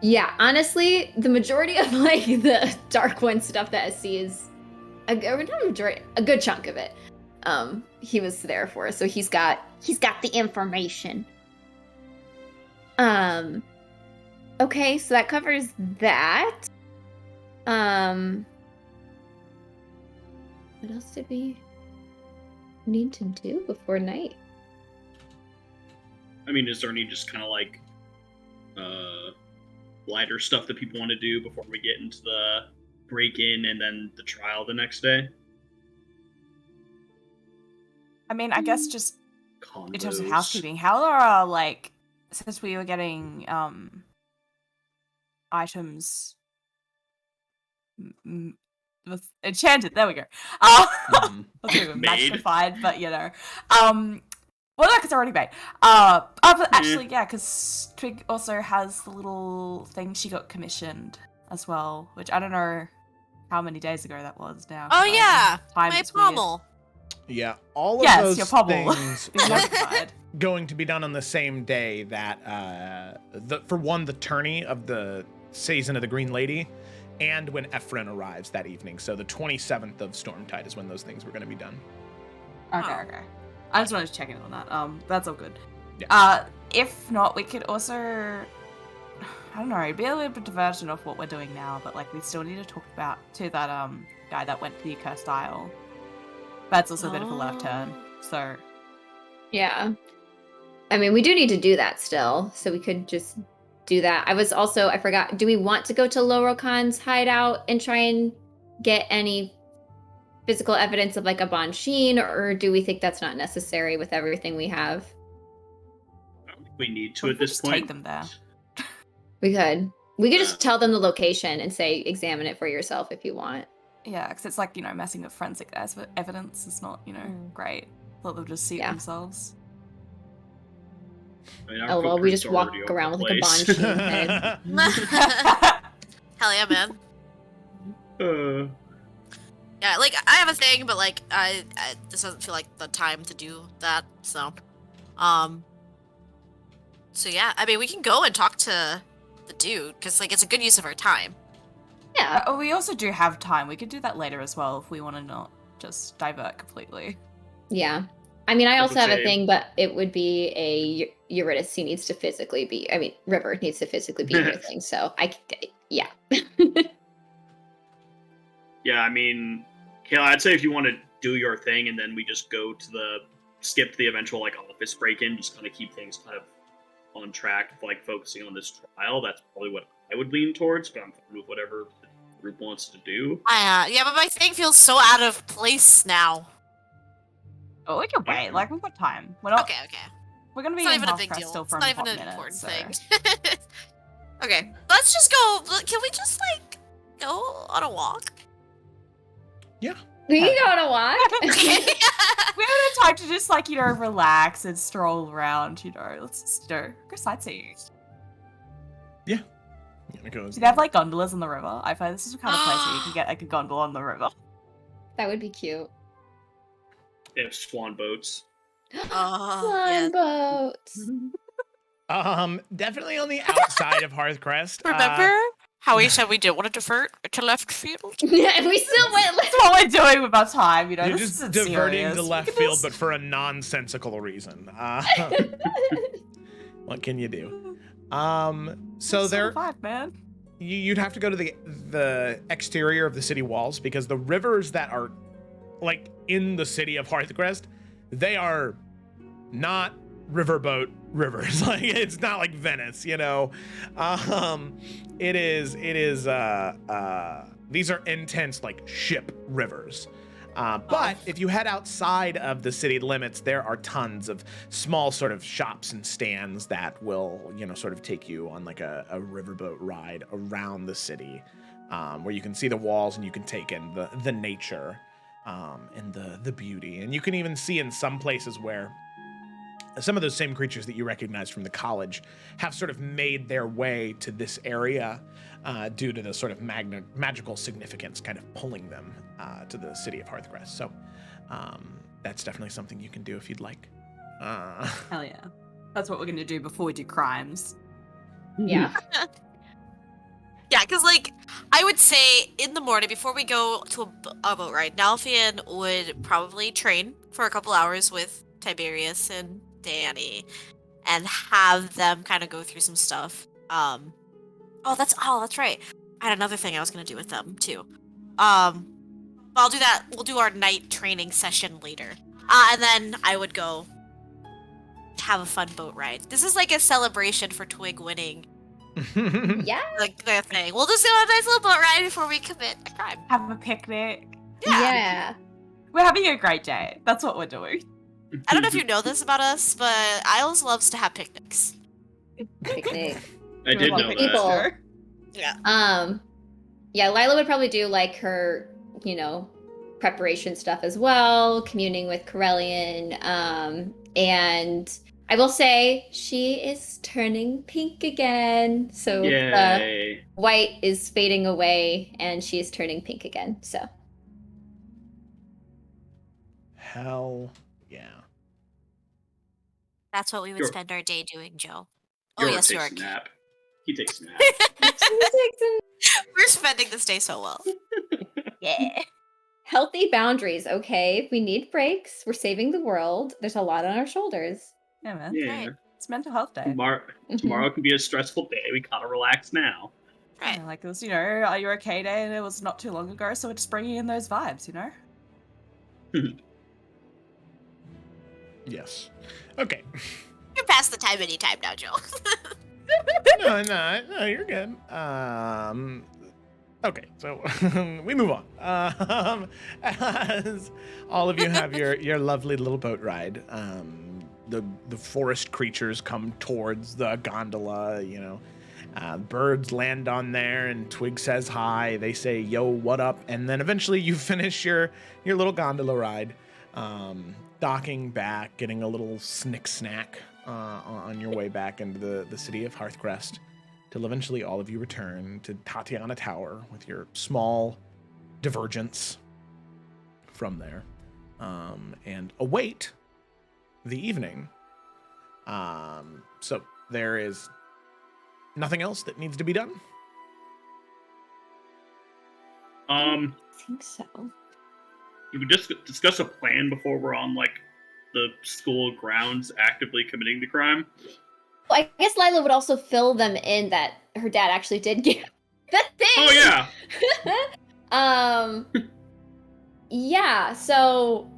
Yeah, honestly, the majority of, like, the Dark One stuff that SC is a good chunk of it. He was there for, so he's got the information. Okay, so that covers that. What else did we need to do before night? I mean, is there any just kind of like lighter stuff that people want to do before we get into the break-in and then the trial the next day? I mean, I guess just Convos. in terms of housekeeping, how are, like, since we were getting items with enchanted, there we go. Mhm. That's a bit Made. magnified, but you know. Well, no, because already made. But actually, yeah, because Twig also has the little thing she got commissioned as well, which I don't know how many days ago that was now. Oh but yeah, time my is weird. pommel. Yeah, all of Yes, those your pobble. things Being are notified. going to be done on the same day that, the tourney of the season of the Green Lady, and when Ephron arrives that evening. So the 27th of Stormtide is when those things were going to be done. Okay. I just wanted to check in on that. That's all good. Yeah. If not, we could also, I don't know, be a little bit divergent of what we're doing now, but like we still need to talk to that guy that went to the Cursed Isle. That's also a bit of a left turn. So Yeah. I mean, we do need to do that still, so we could just do that. I forgot, do we want to go to Lorokan's hideout and try and get any physical evidence of like a Bansheen, or do we think that's not necessary with everything we have? I don't think we need to what at if we this just point. take them there? We could just tell them the location and say, examine it for yourself if you want. Yeah, because it's like, messing with forensic evidence is not, great. Thought they'll just see it themselves. I mean, our Oh, well, we footprints just are walk already over around the with like a place. Bansheen head. Hell yeah, man. Uh, Yeah, like I have a thing, but like I this doesn't feel like the time to do that. So yeah, I mean we can go and talk to the dude because like it's a good use of our time. Yeah. We also do have time. We could do that later as well if we want to not just divert completely. Yeah. I mean, I I also would have a say- thing, but it would be a Eurydice needs to physically be, I mean, River needs to physically be her thing. So yeah. yeah, I mean, Kayla, I'd say if you want to do your thing and then we just go to skip the eventual like office break-in, just kind of keep things kind of on track, like focusing on this trial. That's probably what I would lean towards, but I'm fine with whatever the group wants to do. Yeah, but my thing feels so out of place now. Oh, we can wait. Like, we've got time. We're not. Okay. We're gonna be It's not in even a House big Press deal. still It's for not a even hot an minute, important so. thing. Okay, let's just go. Can we just like go on a walk? Yeah. We can go on a walk. Okay. We have time to just like relax and stroll around. Let's just go sightseeing. Because Do they have like gondolas on the river? I find this is the kind of place where you can get like a gondola on the river. That would be cute. They have swan boats. Fun boats. definitely on the outside of Hearthcrest. Remember how we said we didn't want to divert to left field? Yeah, we still went. That's what we're doing with our time. You're This just isn't diverting serious. to Look left at field, this. but for a nonsensical reason. What can you do? So It's there, 5, man. you'd have to go to the exterior of the city walls because the rivers that are like in the city of Hearthcrest, they are not riverboat rivers. Like it's not like Venice, it is these are intense like ship rivers. But if you head outside of the city limits, there are tons of small sort of shops and stands that will, sort of take you on like a riverboat ride around the city, where you can see the walls and you can take in the nature and the beauty. And you can even see in some places where some of those same creatures that you recognize from the college have sort of made their way to this area due to the sort of magical significance kind of pulling them to the city of Hearthcrest. So that's definitely something you can do if you'd like. Hell yeah. That's what we're gonna do before we do crimes. Yeah. Yeah, because like I would say in the morning before we go to a boat ride, Nalfian would probably train for a couple hours with Tiberius and Danny, and have them kind of go through some stuff. That's right. I had another thing I was gonna do with them too. I'll do that. We'll do our night training session later, and then I would go have a fun boat ride. This is like a celebration for Twig winning. Yeah. Like their thing. We'll just do a nice little boat ride before we commit a crime. Have a picnic. Yeah. We're having a great day. That's what we're doing. I don't know if you know this about us, but Isles loves to have picnics. Picnic. I did know People. that. Yeah. Yeah, Lila would probably do like her, preparation stuff as well, communing with Corellian. And I will say she is turning pink again. So the Yay. white is fading away and she is turning pink again. So hell yeah. That's what we would Sure. spend our day doing, Joe. Oh, York yes, takes York. a nap. He takes a nap. We're spending this day so well. Yeah. Healthy boundaries, okay? We need breaks. We're saving the world. There's a lot on our shoulders. Yeah, man. Yeah. Right. It's mental health day. Tomorrow can be a stressful day. We gotta relax now. Right. Yeah, like it was, are you okay day, and it was not too long ago, so we're just bringing in those vibes, Yes. Okay. You're past the time anytime now, Joe. No, you're good. Okay, so we move on. As all of you have your lovely little boat ride, the forest creatures come towards the gondola. Birds land on there, and Twig says hi. They say, "Yo, what up?" And then eventually you finish your little gondola ride, docking back, getting a little snack on your way back into the city of Hearthcrest, till eventually all of you return to Tatiana Tower with your small divergence from there, and await the evening. So there is nothing else that needs to be done. I think so. We would just discuss a plan before we're on the school grounds actively committing the crime. Well, I guess Lila would also fill them in that her dad actually did give the thing. Oh yeah. Yeah, so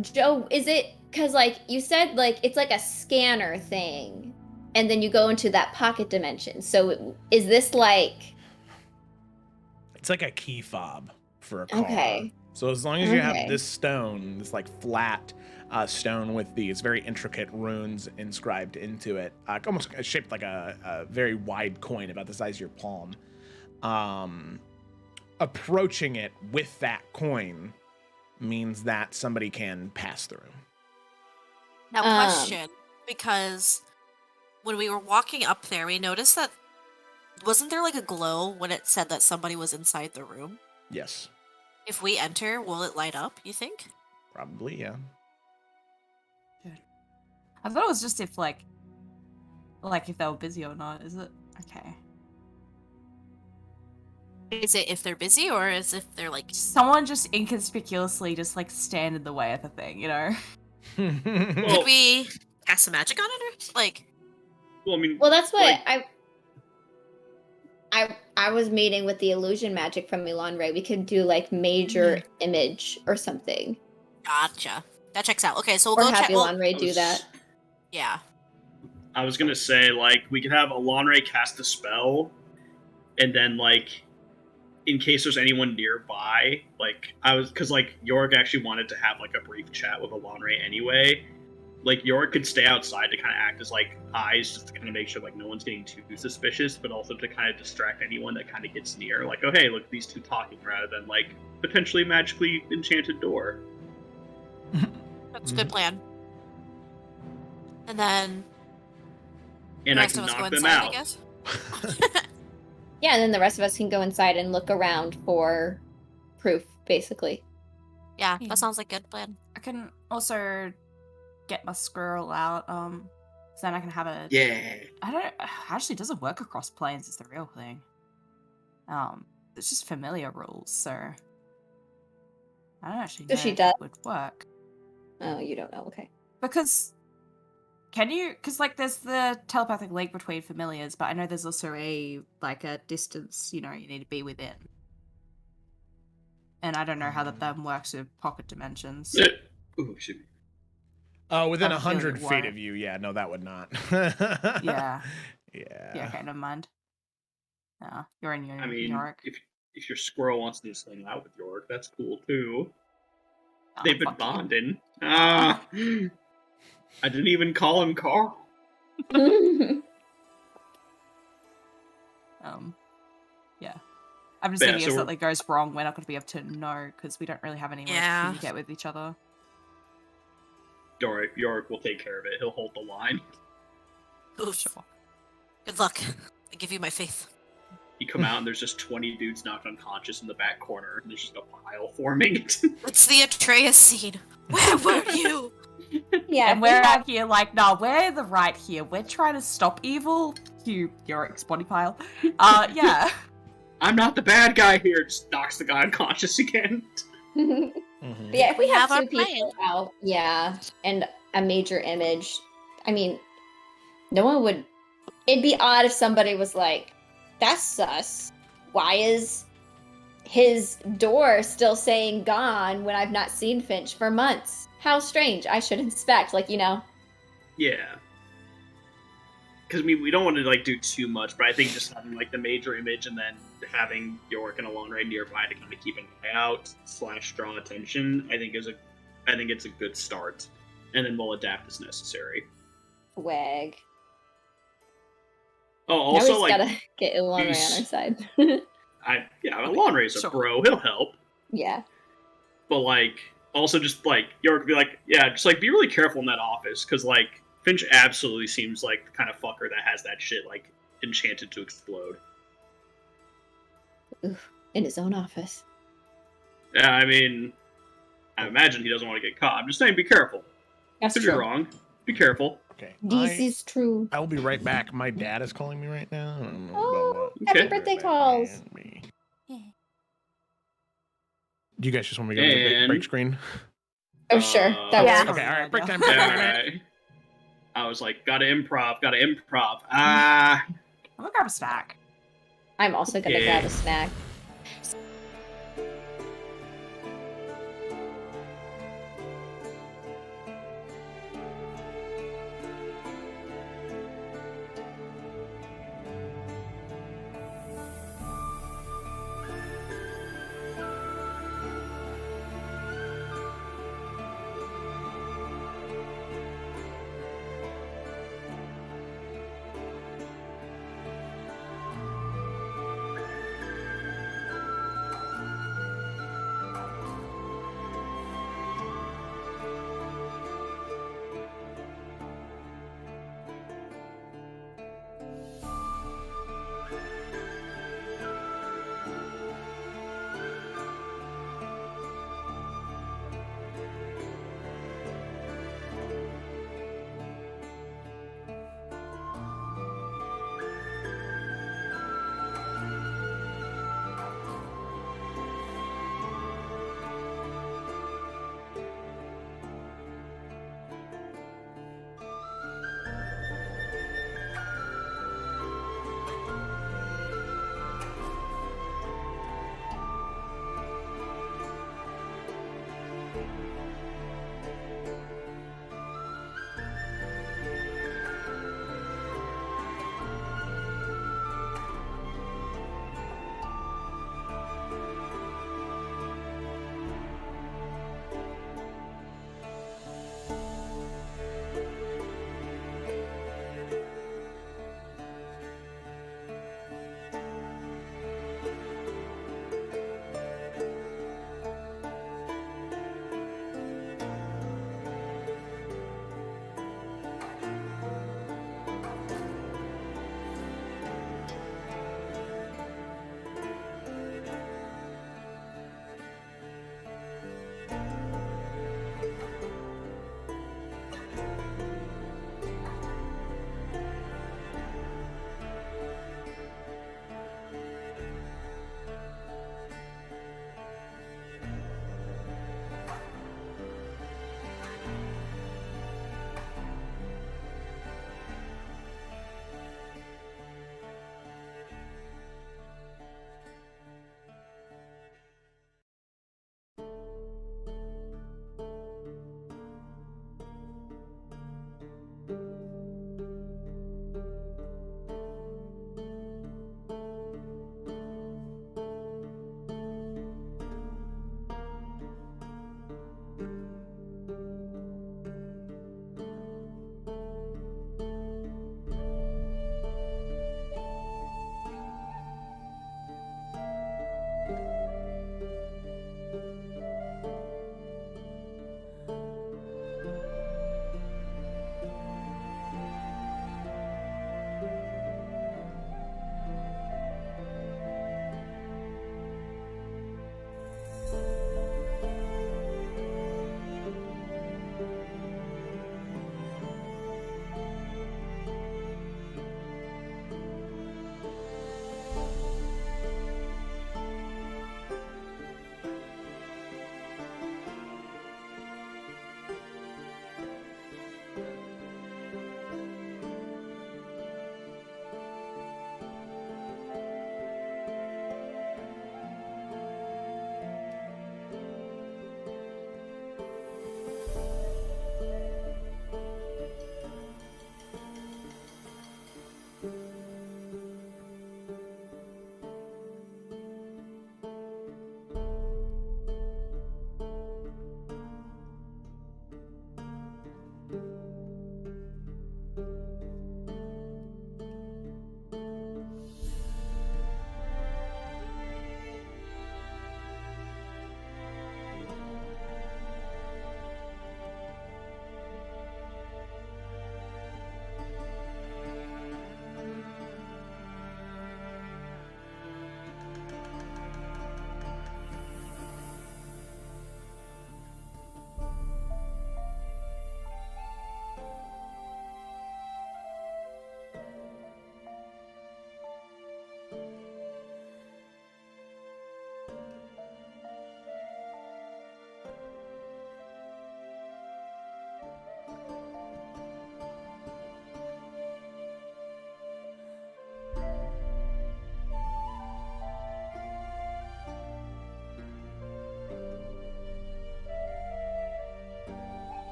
Joe, is it because you said it's like a scanner thing, and then you go into that pocket dimension. So is this It's like a key fob for a car. Okay. So as long as you have Okay. this stone, this flat stone with these very intricate runes inscribed into it, almost shaped like a very wide coin about the size of your palm, approaching it with that coin means that somebody can pass through. Now, question, because when we were walking up there, we noticed that wasn't there a glow when it said that somebody was inside the room? Yes. If we enter, will it light up, you think? Probably, yeah. I thought it was just if if they were busy or not, is it? Okay. Is it if they're busy, or is if they're Someone just inconspicuously just stand in the way of the thing, Could we cast some magic on it, or Well, I mean. Well, that's what I was meeting with the illusion magic from Milan Ray. We could do major image or something. Gotcha. That checks out. Okay, so we'll Or go have check. Milan Ray do that. Yeah. I was gonna say we could have Alonre cast a spell, and then in case there's anyone nearby, because Yorick actually wanted to have a brief chat with Alonre anyway. Yorick could stay outside to kind of act as eyes, just to kind of make sure no one's getting too suspicious, but also to kind of distract anyone that kind of gets near. Oh hey, look, these two talking, rather than potentially magically enchanted door. That's a good plan. And then And the I rest can of us go knock them inside, I out. guess. Yeah, and then the rest of us can go inside and look around for proof, basically. Yeah, Yeah. that sounds like a good plan. I can also get my scroll out, so then I can have a... Yeah. Actually, it doesn't work across planes, is the real thing. It's just familiar rules, so... I don't actually know So she if does? it would work. Oh, you don't know. Okay. Because... Because, there's the telepathic link between familiars, but I know there's also a distance, you need to be within. And I don't know how that then works with pocket dimensions. Ooh, shoot. Within I have a feeling 100 it feet won't. of you, yeah, no, that would not. Yeah. Yeah. Yeah, okay, never mind. Yeah, you're in I mean, Yorick. if your squirrel wants to just hang out with Yorick, that's cool too. Oh, They've been fuck you. bonding. I didn't even call him Carl. Yeah. I'm just Yeah, thinking so if we're- something goes wrong, we're not going to be able to know because we don't really have any way to Yeah. communicate with each other. Yorick will take care of it. He'll hold the line. Oof. Sure. Good luck. I give you my faith. He come out and there's just 20 dudes knocked unconscious in the back corner, and there's just a pile forming. It's the Atreus scene. Where were you? Yeah, And we're out here like, nah, we're the right here. We're trying to stop evil. You, Yorick's body pile. Yeah. I'm not the bad guy here. Just knocks the guy unconscious again. Mhm. But yeah, if we have Have our two people out, yeah, and a major image, I mean, no one would. It'd be odd if somebody was like, "That's sus. Why is his door still saying gone when I've not seen Finch for months? How strange. I should inspect." Like, Yeah. Because, I mean, we don't want to, like, do too much, but I think just having, like, the major image and then having York and Alonre nearby to kind of keep an eye out / draw attention, I think it's a good start. And then we'll adapt as necessary. Swag. Oh, Now we also, just like, gotta get Ilonre on our side. Alonre's a bro. He'll help. Yeah. But, like, also just, like, York would be like, yeah, just, like, be really careful in that office, because, like, Finch absolutely seems like the kind of fucker that has that shit, like, enchanted to explode. Oof. In his own office. Yeah, I mean, I imagine he doesn't want to get caught. I'm just saying, be careful. That's If true. you're wrong, be careful. Okay. This is true. I will be right back. My dad is calling me right now. I don't know Oh, about what. happy Okay. birthday Right back, calls. man. Me. Yeah. Do you guys just want me to go to the And- break screen? Oh, sure. That Yeah. works. Okay, all right. Break time. Alright. I was like, gotta improv. Ah. I'm gonna grab a snack. I'm also gonna Okay. grab a snack.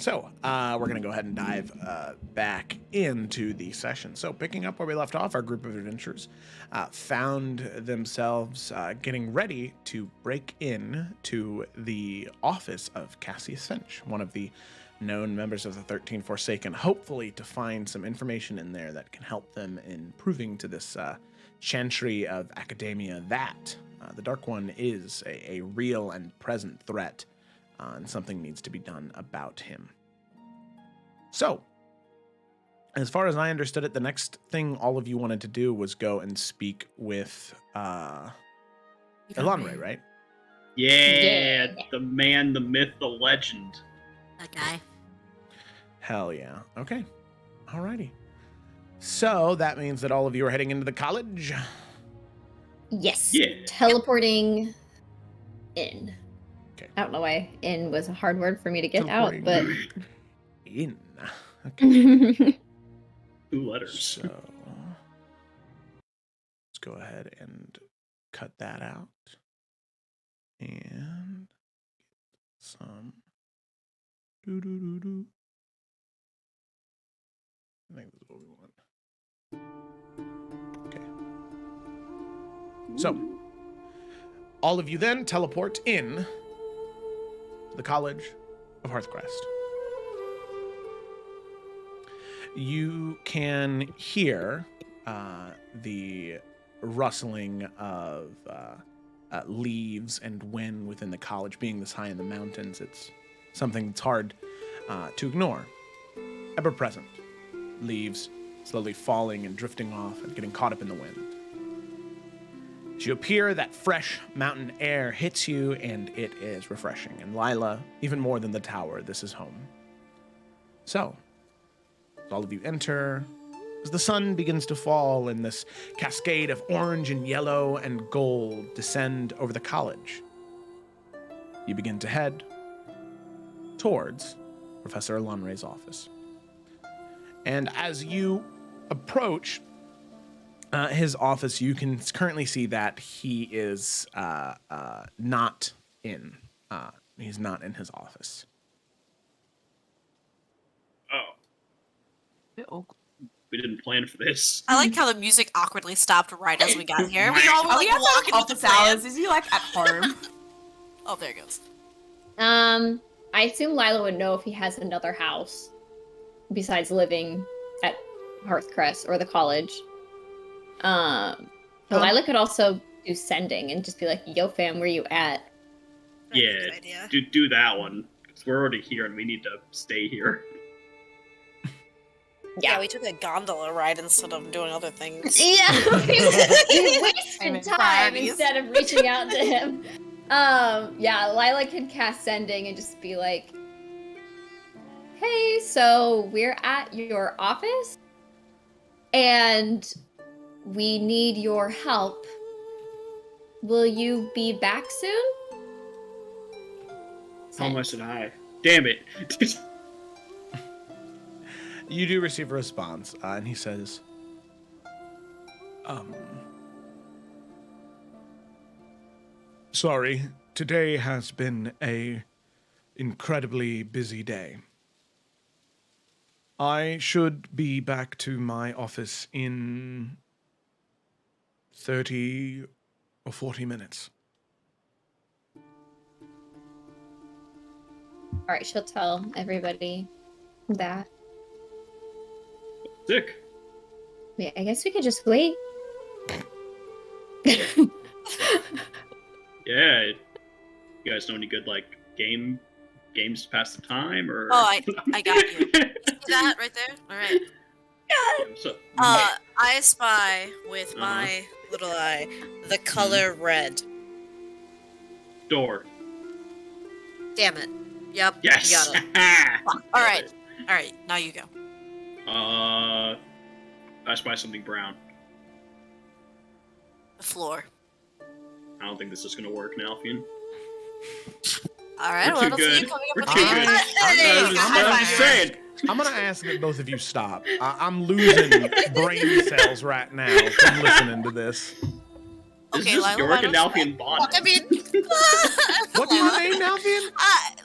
So, we're going to go ahead and dive back into the session. So, picking up where we left off, our group of adventurers found themselves getting ready to break in to the office of Cassius Finch, one of the known members of the 13 Forsaken, hopefully to find some information in there that can help them in proving to this Chantry of academia that the Dark One is a real and present threat. And something needs to be done about him. So, as far as I understood it, the next thing all of you wanted to do was go and speak with Elanre, right? Yeah, the man, the myth, the legend. That guy. Hell yeah. Okay. Alrighty. So, that means that all of you are heading into the college? Yes. Yeah. Teleporting in. Okay. I don't know why in was a hard word for me to get out, but In. Okay. 2 letters. So, let's go ahead and cut that out. And some. Doo-doo-doo-doo. I think this is what we want. Okay. So, all of you then teleport in to the College of Hearthcrest. You can hear the rustling of leaves and wind within the college. Being this high in the mountains, it's something that's hard to ignore. Ever present. Leaves slowly falling and drifting off and getting caught up in the wind. As you appear, that fresh mountain air hits you, and it is refreshing. And Lila, even more than the tower, this is home. So, as all of you enter, as the sun begins to fall and this cascade of orange and yellow and gold descend over the college, you begin to head towards Professor Elanre's office. And as you approach his office, you can currently see that he is not in. He's not in his office. Oh. We didn't plan for this. I like how the music awkwardly stopped right as we got here. We all were Oh, like he has walking with the office plan. hours. Is he like at home? Oh, there it goes. I assume Lila would know if he has another house besides living at Hearthcrest or the college. But Lila could also do sending and just be like, "Yo, fam, where you at?" That's a Yeah, good idea. do that one. Because we're already here and we need to stay here. Yeah, we took a gondola ride instead of doing other things. Yeah, we wasted Payment time priorities. instead of reaching out to him. Yeah, Lila could cast sending and just be like, "Hey, so we're at your office, and we need your help. Will you be back soon?" How much did I? Damn it. You do receive a response, and he says, sorry, today has been a incredibly busy day. I should be back to my office in 30 or 40 minutes. All right, she'll tell everybody that. Sick. Yeah, I guess we could just wait. Yeah. You guys know any good, like, games to pass the time, or? Oh, I got you. See that right there? Alright. Yeah, so, I spy with my little eye the color red. door. Damn it. Yep. Yes! You got it. Fuck. Alright. Alright, now you go. I spy something brown. The floor. I don't think this is gonna work now, Alfian. Alright, We're well, too I don't see you good. coming up We're with too anything. good. Hey, I'm high just five. saying. I'm going to ask that both of you stop. I'm losing brain cells right now from listening to this. This Okay, is just Lila, York why and don't you- Alfian bonding. I mean, What's my name, Nalfian?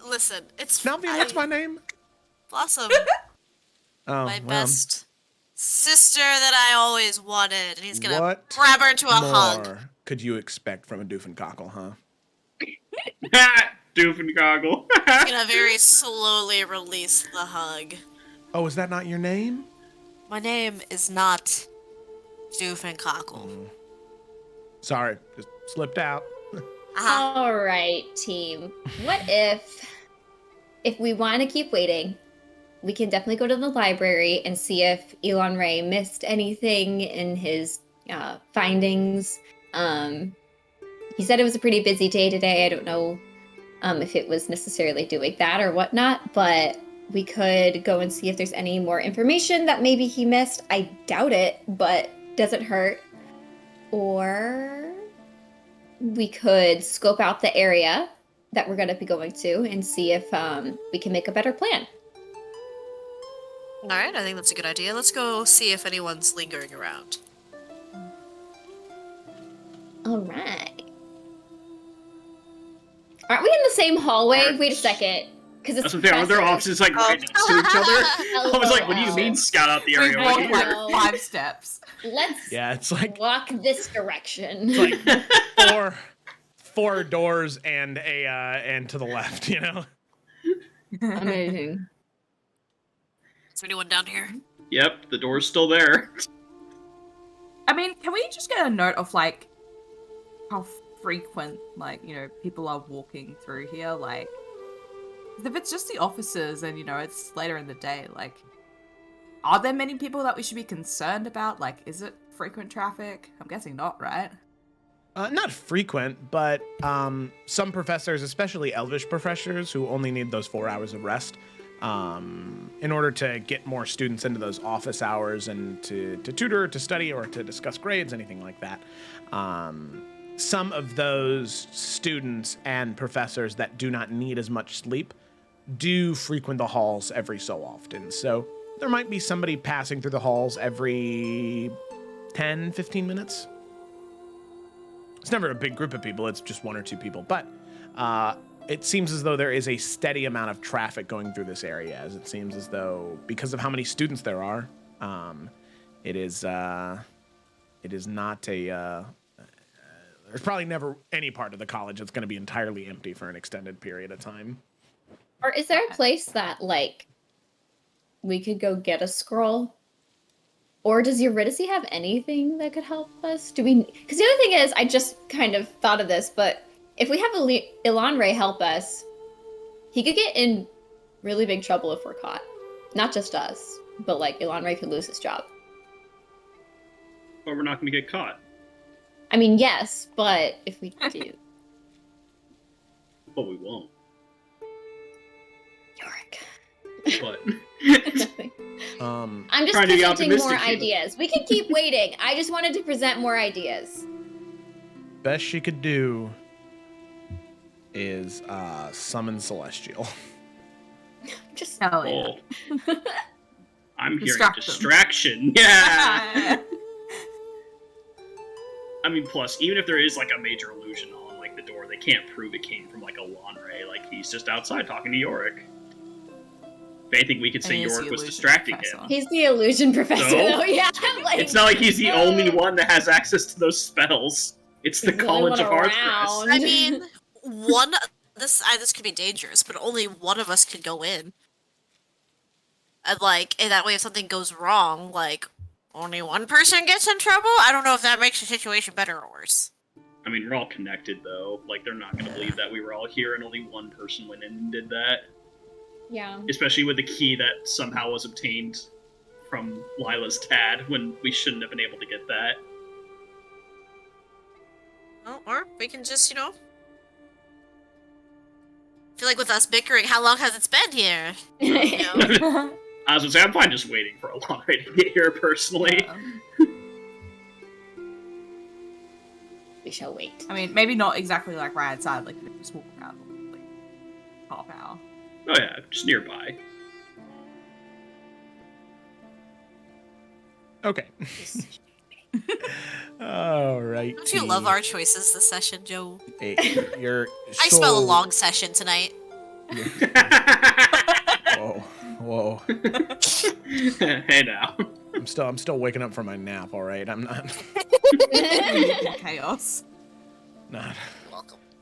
listen, it's Nalfian, what's my name? Blossom, Oh, my well, best sister that I always wanted. And he's gonna what grab her into a hug. more could you expect from a Doofencockle, huh? Doofencockle. He's gonna very slowly release the hug. Oh, is that not your name? My name is not Doofencockle. Sorry, just slipped out. Uh-huh. All right, team. What if we want to keep waiting, we can definitely go to the library and see if Elon Ray missed anything in his findings. He said it was a pretty busy day today. I don't know if it was necessarily doing that or whatnot, but we could go and see if there's any more information that maybe he missed. I doubt it, but doesn't hurt. Or we could scope out the area that we're going to be going to and see if we can make a better plan. All right, I think that's a good idea. Let's go see if anyone's lingering around. All right. Aren't we in the same hallway? Wait a second. Because it's That's what their offices like right next to each other. I was like, what do you mean scout out the We've area? walked Like, like 5 steps. Let's Yeah, it's like walk this direction. it's like four doors and and to the left, you know. Amazing. Is there anyone down here? Yep, the door's still there. I mean, can we just get a note of, like, how frequent, like, you know, people are walking through here? Like, if it's just the officers and, you know, it's later in the day, like, are there many people that we should be concerned about? Like, is it frequent traffic? I'm guessing not, right? Not frequent, but some professors, especially Elvish professors, who only need those 4 hours of rest, in order to get more students into those office hours and to tutor, to study, or to discuss grades, anything like that. Some of those students and professors that do not need as much sleep do frequent the halls every so often. So there might be somebody passing through the halls every 10, 15 minutes. It's never a big group of people, it's just 1 or 2 people. But it seems as though there is a steady amount of traffic going through this area, as it seems as though, because of how many students there are, it is not a... there's probably never any part of the college that's going to be entirely empty for an extended period of time. Or is there a place that, like, we could go get a scroll? Or does Eurydice have anything that could help us? Do we... Because the other thing is, I just kind of thought of this, but if we have Elon Ray help us, he could get in really big trouble if we're caught. Not just us, but, like, Elon Ray could lose his job. But we're not going to get caught. I mean, yes, but if we do... But we won't. Yorick. But Nothing. I'm just Trying to be presenting more optimistic here. ideas. We can keep waiting. I just wanted to present more ideas. Best she could do is summon Celestial. Just Hell yeah. oh. I'm hearing Distract them. distraction. Yeah. I mean, plus, even if there is like a major illusion on like the door, they can't prove it came from like a lawn ray. Like he's just outside talking to Yorick. If anything, we could say And he's the Yorick was illusion distracting professor. him. he's the illusion professor, No. though. Yeah, like It's not like he's the only one that has access to those spells. It's the He's the only College of one Arts. around. I mean, this could be dangerous, but only one of us could go in. And that way if something goes wrong, like, only one person gets in trouble? I don't know if that makes the situation better or worse. I mean, we're all connected though. Like they're not going to believe that we were all here and only one person went in and did that. Yeah. Especially with the key that somehow was obtained from Lila's Tad when we shouldn't have been able to get that. Well, or we can just, I feel like with us bickering, how long has it been here? You know? I was gonna say, I'm fine just waiting for a long way to get here personally. We shall wait. I mean, maybe not exactly like right outside, like you just walk around like half hour. Oh yeah, just nearby. Okay. All right. Don't you love our choices this session, Joe? You're I spell a long session tonight. Whoa. whoa. Hey now. I'm still waking up from my nap. All right, I'm not Chaos.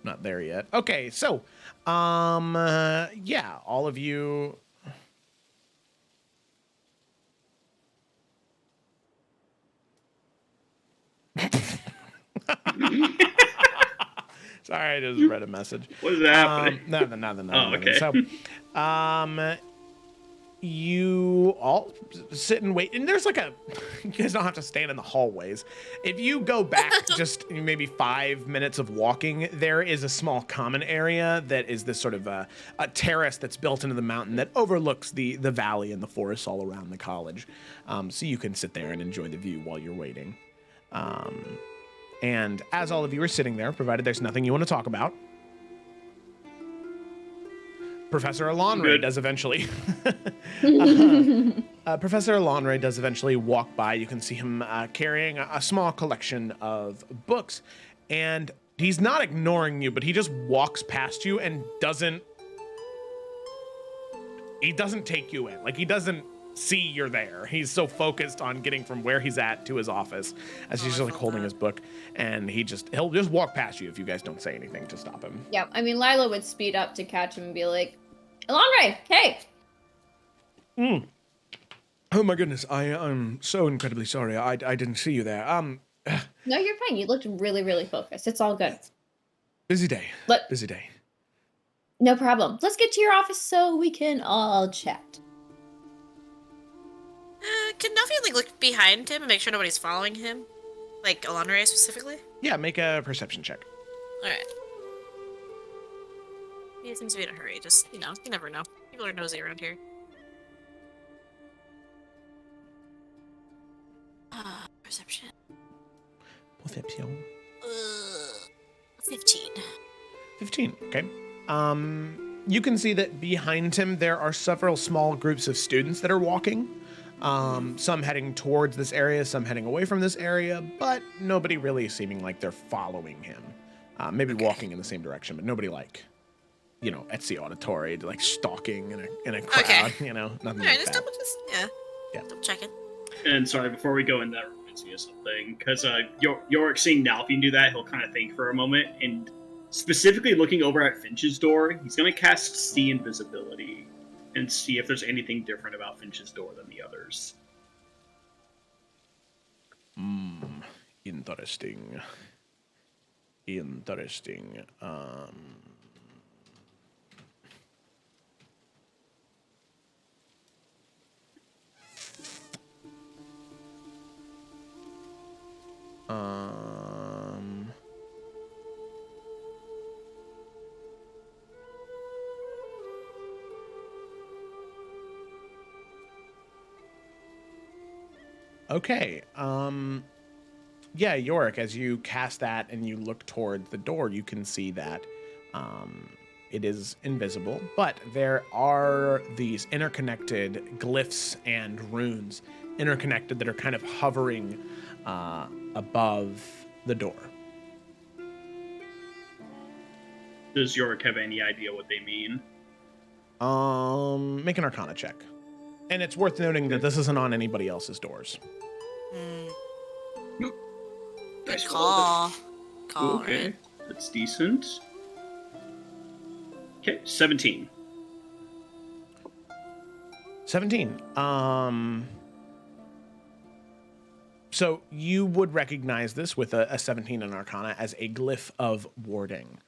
not there yet. Okay, so, yeah, all of you. Sorry, I just read a message. What is happening? Nothing. Oh, okay. So, you all sit and wait, and there's like you guys don't have to stand in the hallways. If you go back just maybe 5 minutes of walking, there is a small common area that is this sort of a terrace that's built into the mountain that overlooks the valley and the forests all around the college. So you can sit there and enjoy the view while you're waiting. And as all of you are sitting there, provided there's nothing you want to talk about, Professor Alonray does eventually. Professor Alonray does eventually walk by. You can see him carrying a small collection of books, and he's not ignoring you, but he just walks past you and doesn't take you in. Like, he doesn't see you're there. He's so focused on getting from where he's at to his office as he's just like holding his book, and he'll just walk past you if you guys don't say anything to stop him. Yeah, I mean, Lila would speed up to catch him and be like, Alonray, hey! Oh my goodness, I'm so incredibly sorry. I didn't see you there. No, you're fine. You looked really, really focused. It's all good. Busy day. Busy day. No problem. Let's get to your office so we can all chat. Can Nelfian look behind him and make sure nobody's following him? Like Alonray specifically? Yeah, make a perception check. Alright. He seems to be in a hurry, just, you never know. People are nosy around here. Perception. 15. 15, okay. You can see that behind him there are several small groups of students that are walking. Some heading towards this area, some heading away from this area, but nobody really seeming like they're following him. Maybe walking in the same direction, but nobody Etsy auditory, like stalking in a crowd, nothing All right, like just that. double checking. And sorry, before we go in, that reminds me of something. Because Yorick seeing Nalfian do that, he'll kind of think for a moment, and specifically looking over at Finch's door, he's going to cast See Invisibility and see if there's anything different about Finch's door than the others. Interesting. Okay. Yeah, Yorick, as you cast that and you look toward the door, you can see that it is invisible, but there are these interconnected glyphs and runes interconnected that are kind of hovering above the door. Does Yorick have any idea what they mean? Make an Arcana check. And it's worth noting that this isn't on anybody else's doors. Good call. Okay, Right? that's decent. Okay, 17. 17. So you would recognize this with a 17 in Arcana as a glyph of warding,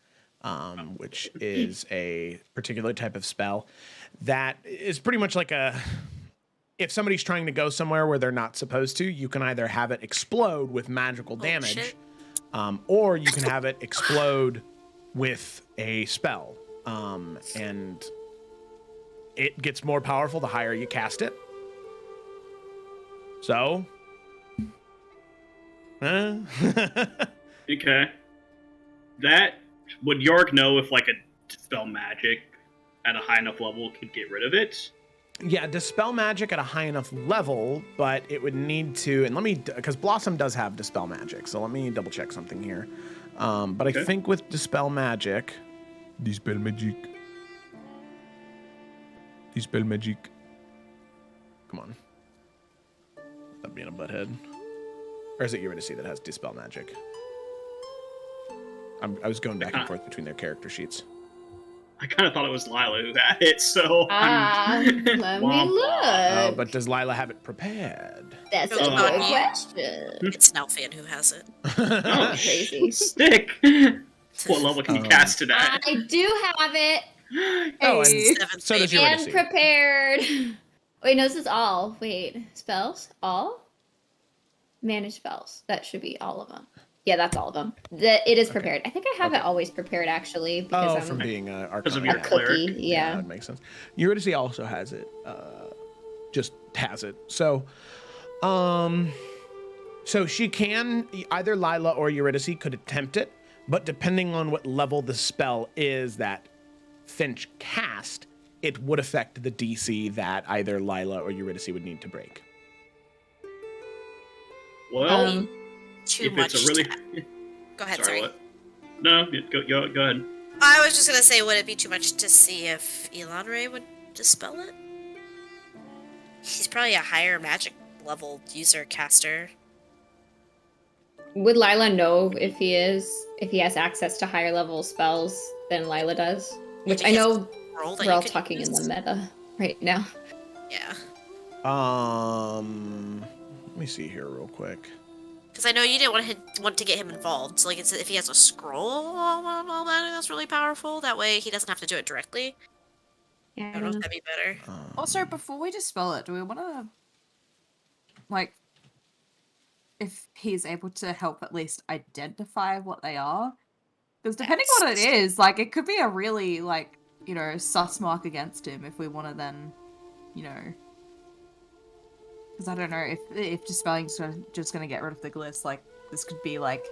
which is a particular type of spell that is pretty much like if somebody's trying to go somewhere where they're not supposed to, you can either have it explode with magical damage, or you can have it explode with a spell. And it gets more powerful the higher you cast it. So... Okay. Would Yorick know if, a Dispel Magic at a high enough level could get rid of it? Yeah, Dispel Magic at a high enough level, but it would need to, and because Blossom does have Dispel Magic, so let me double check something here. But okay. I think with Dispel Magic, Come on. Stop being a butthead. Or is it Eurydice that has Dispel Magic? I was going back and forth between their character sheets. I kind of thought it was Lila who had it, so let me look. Oh, but does Lila have it prepared? That's a Oh, good yeah. question. It's Nelfian who has it. Oh, Crazy. Stick! What level can you cast it at? I do have it Oh, and Hey. so does and Eurydice. prepared. Wait, no, this is all. Wait, spells? All? Manage spells. That should be all of them. Yeah, that's all of them. It is prepared. I think I have it always prepared, actually, because I'm from being Because of Arcana. your a cleric. cookie. Yeah. That makes sense. Eurydice also has it. Just has it. So, so she can, either Lila or Eurydice could attempt it, but depending on what level the spell is that Finch cast, it would affect the DC that either Lila or Eurydice would need to break. Well, Too if much. it's a really... Go ahead, Sorry, sorry. what? No, go ahead. I was just gonna say, would it be too much to see if Elon Ray would dispel it? He's probably a higher magic level user caster. Would Lila know if he has access to higher level spells than Lila does? Which I know Roll that we're you all could talking in the use. meta right now. Yeah. Let me see here real quick. Because I know you didn't want to get him involved. So, like, if he has a scroll and all that, that's really powerful. That way, he doesn't have to do it directly. Yeah, I don't know if that'd be better. Also, before we dispel it, do we want to, like, if he's able to help at least identify what they are? Because depending on what it is, like, it could be a really, like, you know, sus mark against him if we want to then, you know... Because I don't know, if dispelling's just going to get rid of the glyphs, like, this could be, like,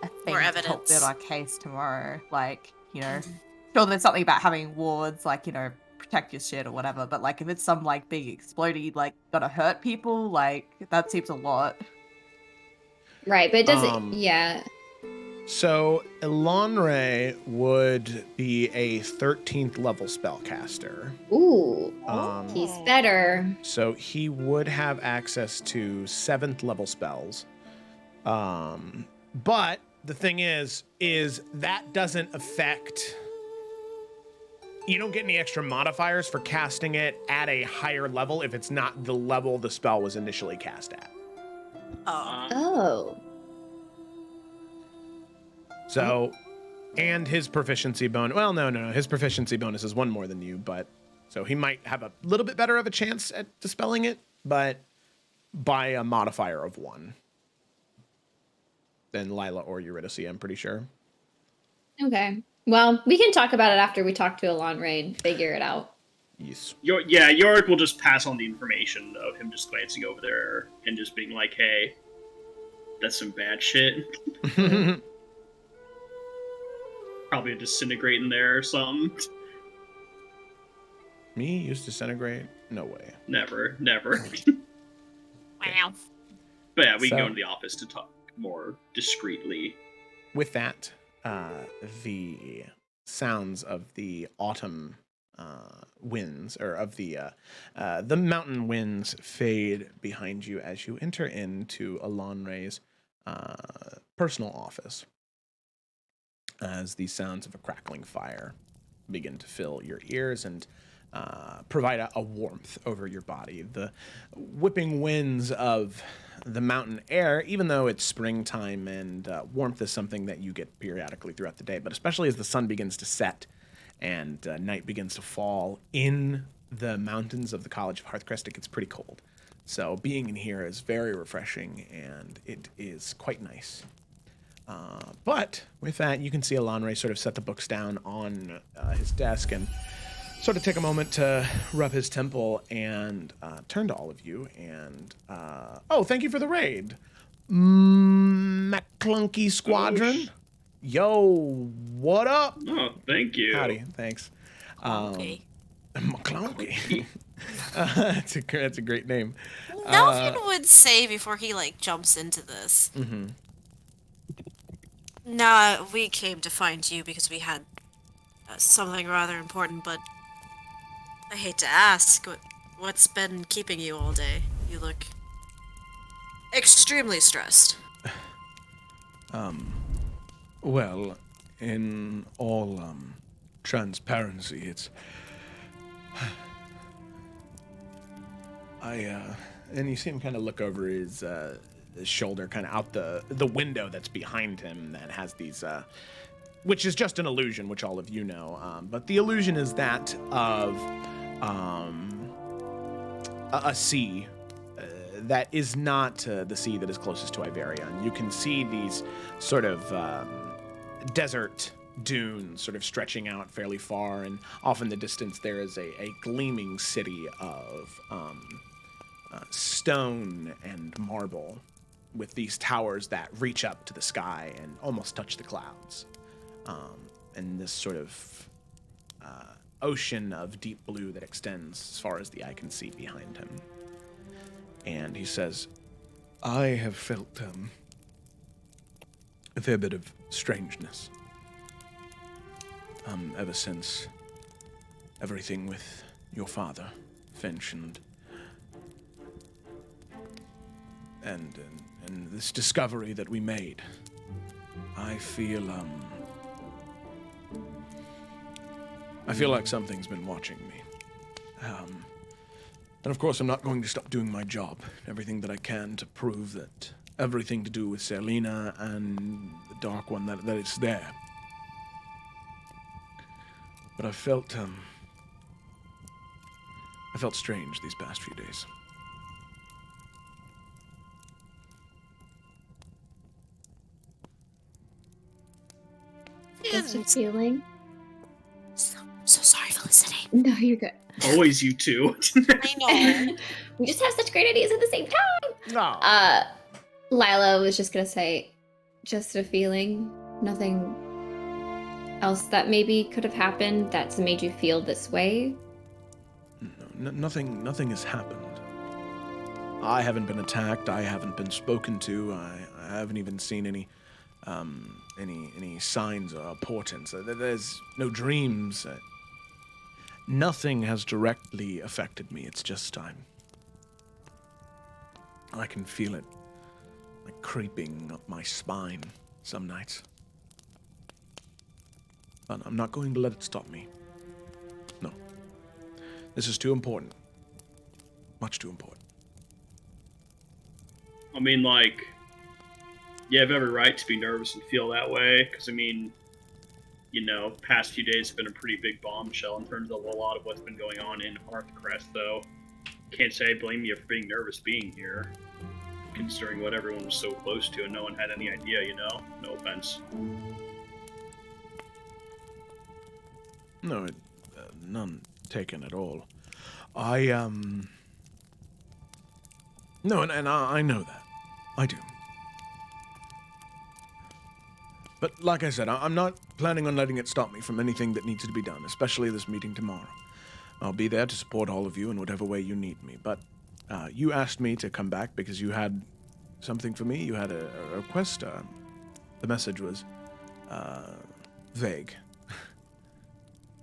a thing More to help evidence. build our case tomorrow. Like, you know, sure, there's something about having wards, like, you know, protect your shit or whatever, but, like, if it's some, like, big explodey, like, gonna hurt people, like, that seems a lot. Right, but it doesn't. Yeah. So Elanre would be a 13th level spellcaster. Ooh, Um, he's better. So he would have access to 7th level spells. But the thing is that doesn't affect... You don't get any extra modifiers for casting it at a higher level if it's not the level the spell was initially cast at. Oh. Oh. So, and his proficiency bonus... Well, no. His proficiency bonus is one more than you, but... So he might have a little bit better of a chance at dispelling it, but by a modifier of 1 than Lila or Eurydice, I'm pretty sure. Okay. Well, we can talk about it after we talk to Elon Ray and figure it out. Yes. Yorick will just pass on the information of him just glancing over there and just being like, hey, that's some bad shit. Probably a disintegrate in there or something. Me use disintegrate? No way. Never. Wow. But yeah, we can So- go into the office to talk more discreetly. With that, the sounds of the autumn winds, or of the mountain winds, fade behind you as you enter into Alon Ray's personal office, as the sounds of a crackling fire begin to fill your ears and provide a warmth over your body. The whipping winds of the mountain air, even though it's springtime and warmth is something that you get periodically throughout the day, but especially as the sun begins to set and night begins to fall in the mountains of the College of Hearthcrest, it gets pretty cold. So being in here is very refreshing, and it is quite nice. But with that, you can see Alon Ray sort of set the books down on his desk and sort of take a moment to rub his temple and turn to all of you and, oh, thank you for the raid. McClunky Squadron. Yo, what up? Oh, thank you. Howdy, thanks. Okay. McClunky. That's a great name. Nelfian would say before he, like, jumps into this. Mm-hmm. Nah, we came to find you because we had something rather important, but I hate to ask, What's been keeping you all day? You look extremely stressed. Well, in all, transparency, it's... And you see him kind of look over his shoulder, kind of out the window that's behind him that has these, which is just an illusion, which all of you know. But the illusion is that of a sea that is not the sea that is closest to Iverion. You can see these sort of desert dunes sort of stretching out fairly far, and off in the distance there is a gleaming city of stone and marble with these towers that reach up to the sky and almost touch the clouds. And this sort of ocean of deep blue that extends as far as the eye can see behind him. And he says, I have felt, a fair bit of strangeness. Ever since everything with your father, Finch, and this discovery that we made. I feel like something's been watching me. And of course, I'm not going to stop doing my job, everything that I can to prove that everything to do with Selena and the Dark One, that it's there. But I felt strange these past few days. Just a feeling. So sorry for listening. No, you're good. Always you two. I know. We just have such great ideas at the same time. "No." Lila was just gonna say, just a feeling. Nothing else that maybe could have happened that's made you feel this way. No, nothing has happened. I haven't been attacked. I haven't been spoken to. I haven't even seen any signs or portents. There's no dreams. Nothing has directly affected me. It's just I can feel it, like creeping up my spine some nights. But I'm not going to let it stop me. No. This is too important. Much too important. I mean, like, you have every right to be nervous and feel that way, because, I mean, you know, past few days have been a pretty big bombshell in terms of a lot of what's been going on in Hearthcrest, though. Can't say I blame you for being nervous being here, considering what everyone was so close to and no one had any idea, you know? No offense. No, none taken at all. No, and I know that. I do. But like I said, I'm not planning on letting it stop me from anything that needs to be done, especially this meeting tomorrow. I'll be there to support all of you in whatever way you need me. But you asked me to come back because you had something for me. You had a request. The message was vague.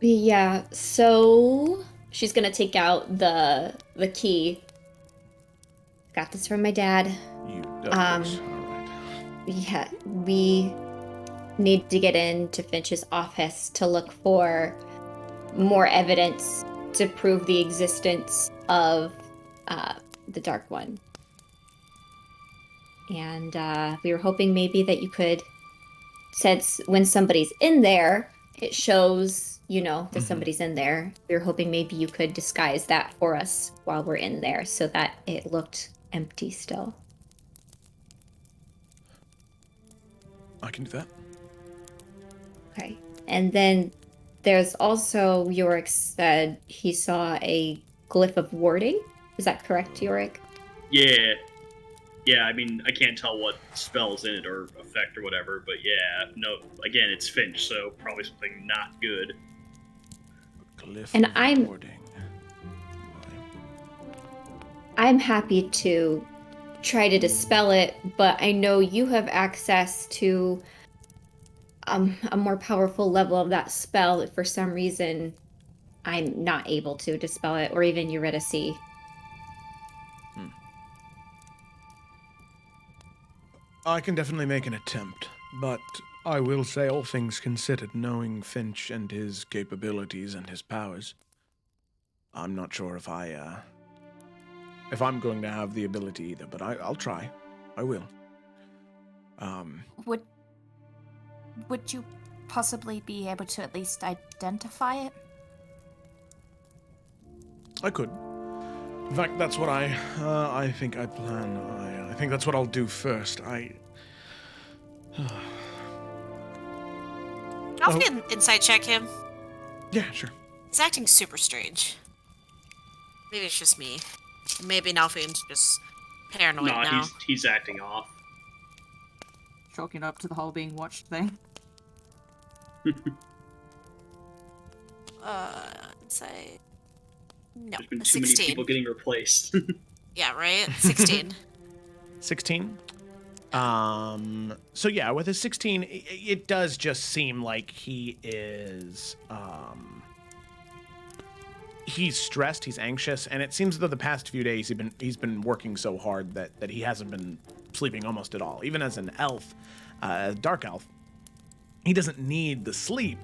Yeah, so she's gonna take out the key. Got this from my dad. Of course. All right. Yeah, we need to get into Finch's office to look for more evidence to prove the existence of the Dark One. And we were hoping maybe that you could, since when somebody's in there, it shows, you know, that somebody's in there. We were hoping maybe you could disguise that for us while we're in there so that it looked empty still. I can do that. Okay. And then there's also, Yorick said he saw a glyph of warding. Is that correct, Yorick? Yeah. Yeah, I mean, I can't tell what spell's in it or effect or whatever, but yeah, no, again, it's Finch, so probably something not good. Glyph And of I'm- warding. I'm happy to try to dispel it, but I know you have access to a more powerful level of that spell. If for some reason I'm not able to dispel it, or even Eurydice. I can definitely make an attempt, but I will say, all things considered, knowing Finch and his capabilities and his powers, I'm not sure if I'm going to have the ability either, but I'll try. I will. Would you possibly be able to at least identify it? I could. In fact, that's what I think I plan. I think that's what I'll do first. I'll insight check him. Yeah, sure. He's acting super strange. Maybe it's just me. Maybe Nalfine's just paranoid now. He's acting off. Chalking up to the whole being watched thing. Insight. No, There's been too 16. many people getting replaced. Yeah, right? 16. 16. So yeah, with a 16, it does just seem like he is, he's stressed, he's anxious, and it seems as though the past few days he's been working so hard that he hasn't been sleeping almost at all. Even as an elf, a dark elf, he doesn't need the sleep,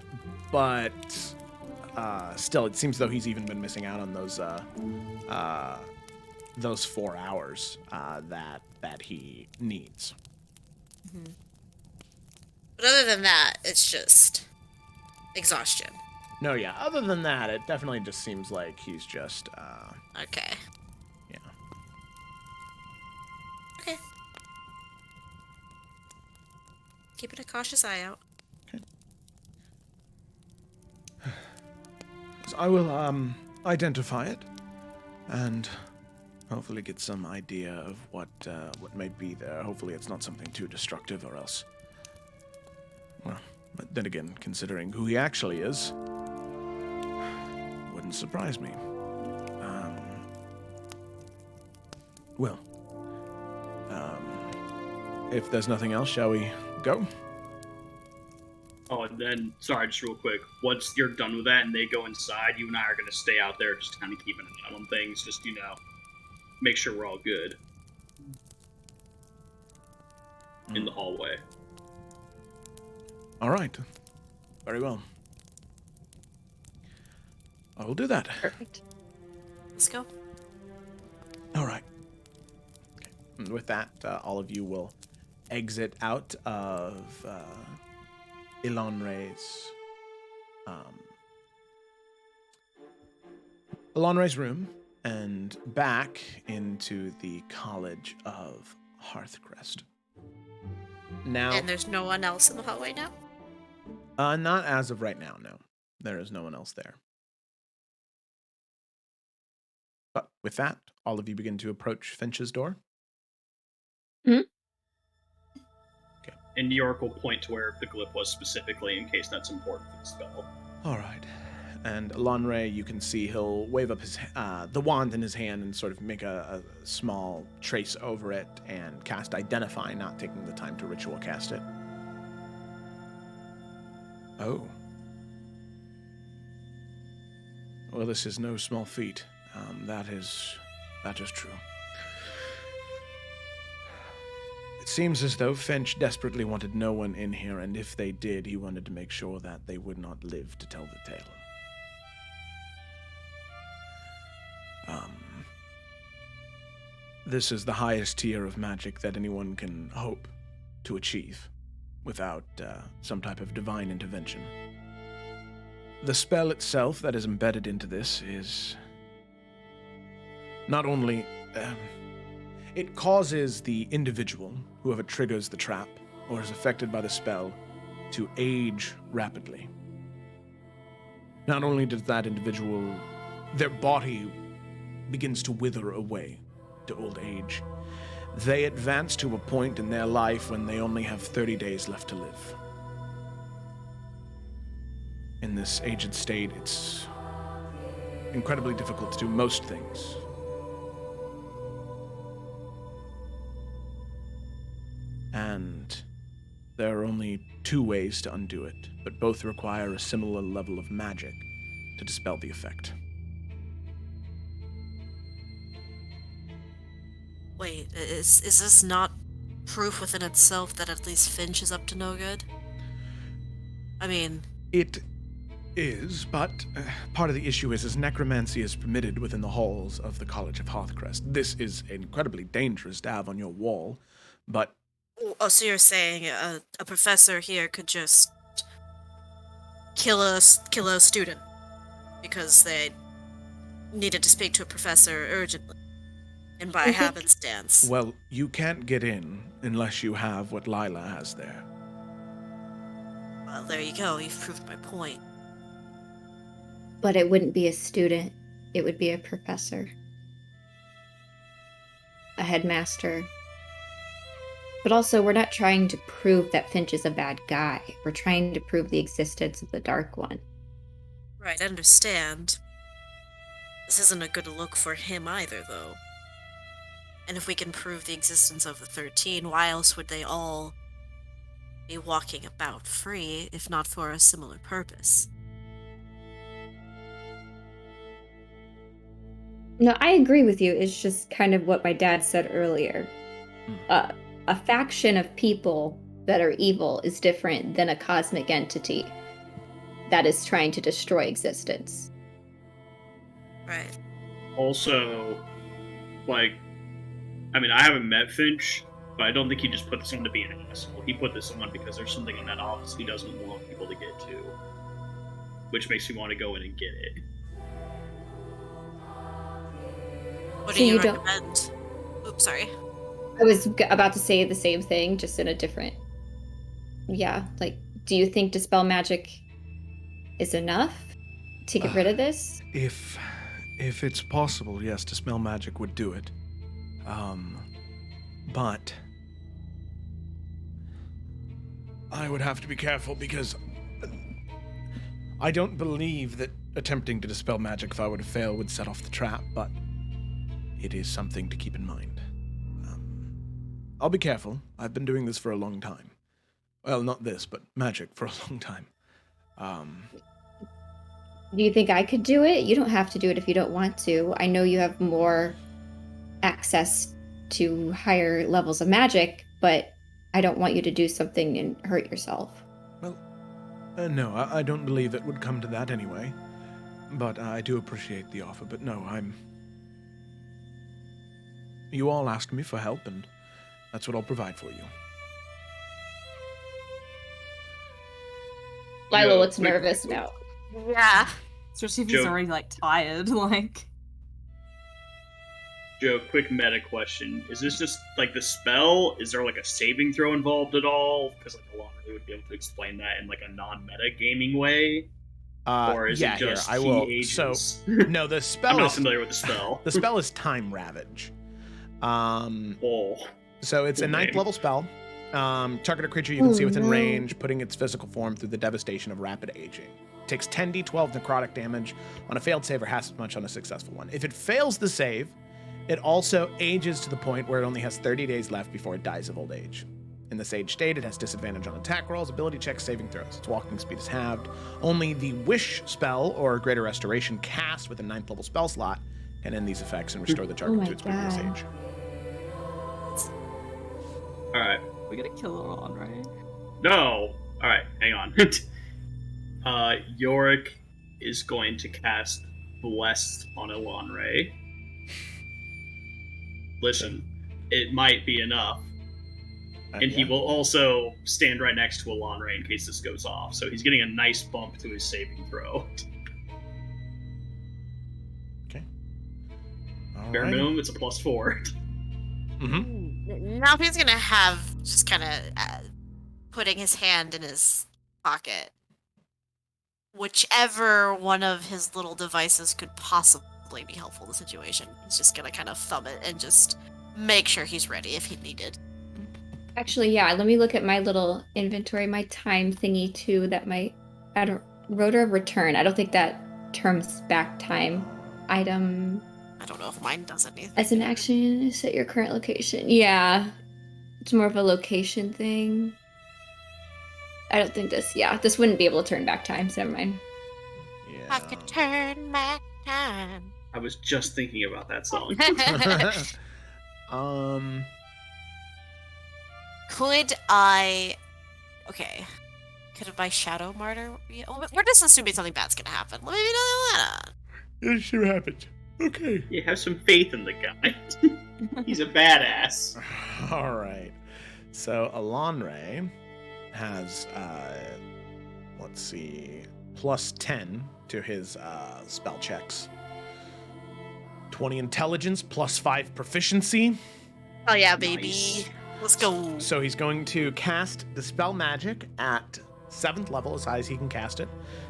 but still, it seems as though he's even been missing out on those 4 hours that he needs. Mm-hmm. But other than that, it's just exhaustion. No, yeah. Other than that, it definitely just seems like he's just, Okay. yeah. Okay. Keeping a cautious eye out. So I will identify it, and hopefully get some idea of what might be there. Hopefully it's not something too destructive, or else. Well, but then again, considering who he actually is, wouldn't surprise me. Well, if there's nothing else, shall we go? Oh, and then, sorry, just real quick. Once you're done with that and they go inside, you and I are going to stay out there just kind of keeping an eye on things, just, make sure we're all good. In the hallway. All right. Very well. I will do that. Perfect. Let's go. All right. Okay. And with that, all of you will exit out of Elanre's room and back into the College of Hearthcrest. Now, And there's no one else in the hallway now? not as of right now, no. There is no one else there. But with that, all of you begin to approach Finch's door. And York will point to where the glyph was specifically in case that's important for the spell. All right. And Elanre, you can see he'll wave up his the wand in his hand and sort of make a small trace over it and cast Identify, not taking the time to ritual cast it. Oh. Well, this is no small feat. That is true. It seems as though Finch desperately wanted no one in here, and if they did, he wanted to make sure that they would not live to tell the tale. This is the highest tier of magic that anyone can hope to achieve without some type of divine intervention. The spell itself that is embedded into this is not only... it causes the individual, whoever triggers the trap or is affected by the spell, to age rapidly. Not only does that individual, their body begins to wither away to old age, they advance to a point in their life when they only have 30 days left to live. In this aged state, it's incredibly difficult to do most things. And there are only 2 ways to undo it, but both require a similar level of magic to dispel the effect. Wait, is this not proof within itself that at least Finch is up to no good? I mean... It is, but part of the issue is necromancy is permitted within the halls of the College of Hearthcrest. This is incredibly dangerous to have on your wall, but... Oh, so you're saying a professor here could just kill a student because they needed to speak to a professor urgently, and by happenstance. Well, you can't get in unless you have what Lila has there. Well, there you go. You've proved my point. But it wouldn't be a student. It would be a professor. A headmaster. But also, we're not trying to prove that Finch is a bad guy. We're trying to prove the existence of the Dark One. Right, I understand. This isn't a good look for him either, though. And if we can prove the existence of the 13, why else would they all be walking about free, if not for a similar purpose? No, I agree with you. It's just kind of what my dad said earlier. A faction of people that are evil is different than a cosmic entity that is trying to destroy existence. Right. Also, like, I mean, I haven't met Finch, but I don't think he just put this on to be an asshole. He put this on because there's something in that office he doesn't want people to get to, which makes me want to go in and get it. What So do you you don't- recommend? Oops, sorry. I was about to say the same thing, just in a different... Yeah, like, do you think Dispel Magic is enough to get rid of this? If it's possible, yes, Dispel Magic would do it. But I would have to be careful because I don't believe that attempting to Dispel Magic, if I were to fail, would set off the trap, but it is something to keep in mind. I'll be careful. I've been doing this for a long time. Well, not this, but magic for a long time. Do you think I could do it? You don't have to do it if you don't want to. I know you have more access to higher levels of magic, but I don't want you to do something and hurt yourself. Well, no, I don't believe it would come to that anyway. But I do appreciate the offer, but no, You all asked me for help, and that's what I'll provide for you. Lila Yo, looks quick- nervous now. Yeah. Especially if he's Joe. already like tired, like. Joe, quick meta question. Is this just, like, the spell? Is there, like, a saving throw involved at all? Because, like, Alana really would be able to explain that in, like, a non-meta gaming way? Or is yeah, it just here, I he will. ages? So, no, the spell I'm not is familiar with the spell. the spell is Time Ravage. Oh. So it's a Cool ninth name. level spell. Target a creature you can see within no. range, putting its physical form through the devastation of rapid aging. Takes 10d12 necrotic damage on a failed save or half as much on a successful one. If it fails the save, it also ages to the point where it only has 30 days left before it dies of old age. In the Sage state, it has disadvantage on attack rolls, ability checks, saving throws. Its walking speed is halved. Only the Wish spell or Greater Restoration cast with a 9th level spell slot can end these effects and restore the target my to its previous God. age. Alright. We're gonna kill her on, right? No! Alright, hang on. Yorick is going to cast Blessed on Elanre. Listen, it might be enough. And he Yeah. will also stand right next to Elanre in case this goes off. So he's getting a nice bump to his saving throw. Bare Alrighty. minimum, it's a +4. Mm-hmm. Now he's gonna have just kind of putting his hand in his pocket. Whichever one of his little devices could possibly be helpful in the situation. He's just gonna kind of thumb it and just make sure he's ready if he needed. Actually, yeah, let me look at my little inventory, my time thingy too, that Rotor of Return. I don't think that terms back time. Item I don't know if mine does anything. as an action, set your current location. Yeah, it's more of a location thing. I don't think this wouldn't be able to turn back time, so never mind. I could turn back time. I was just thinking about that song. Could I... Okay. Could my shadow martyr... We're just assuming something bad's gonna happen. Maybe not. It sure happens. Okay. You have some faith in the guy. He's a badass. All right. So Elanre has, let's see, plus 10 to his spell checks. 20 intelligence, plus 5 proficiency. Oh yeah, baby. Nice. Let's go. So he's going to cast Dispel Magic at 7th level, as high as he can cast it.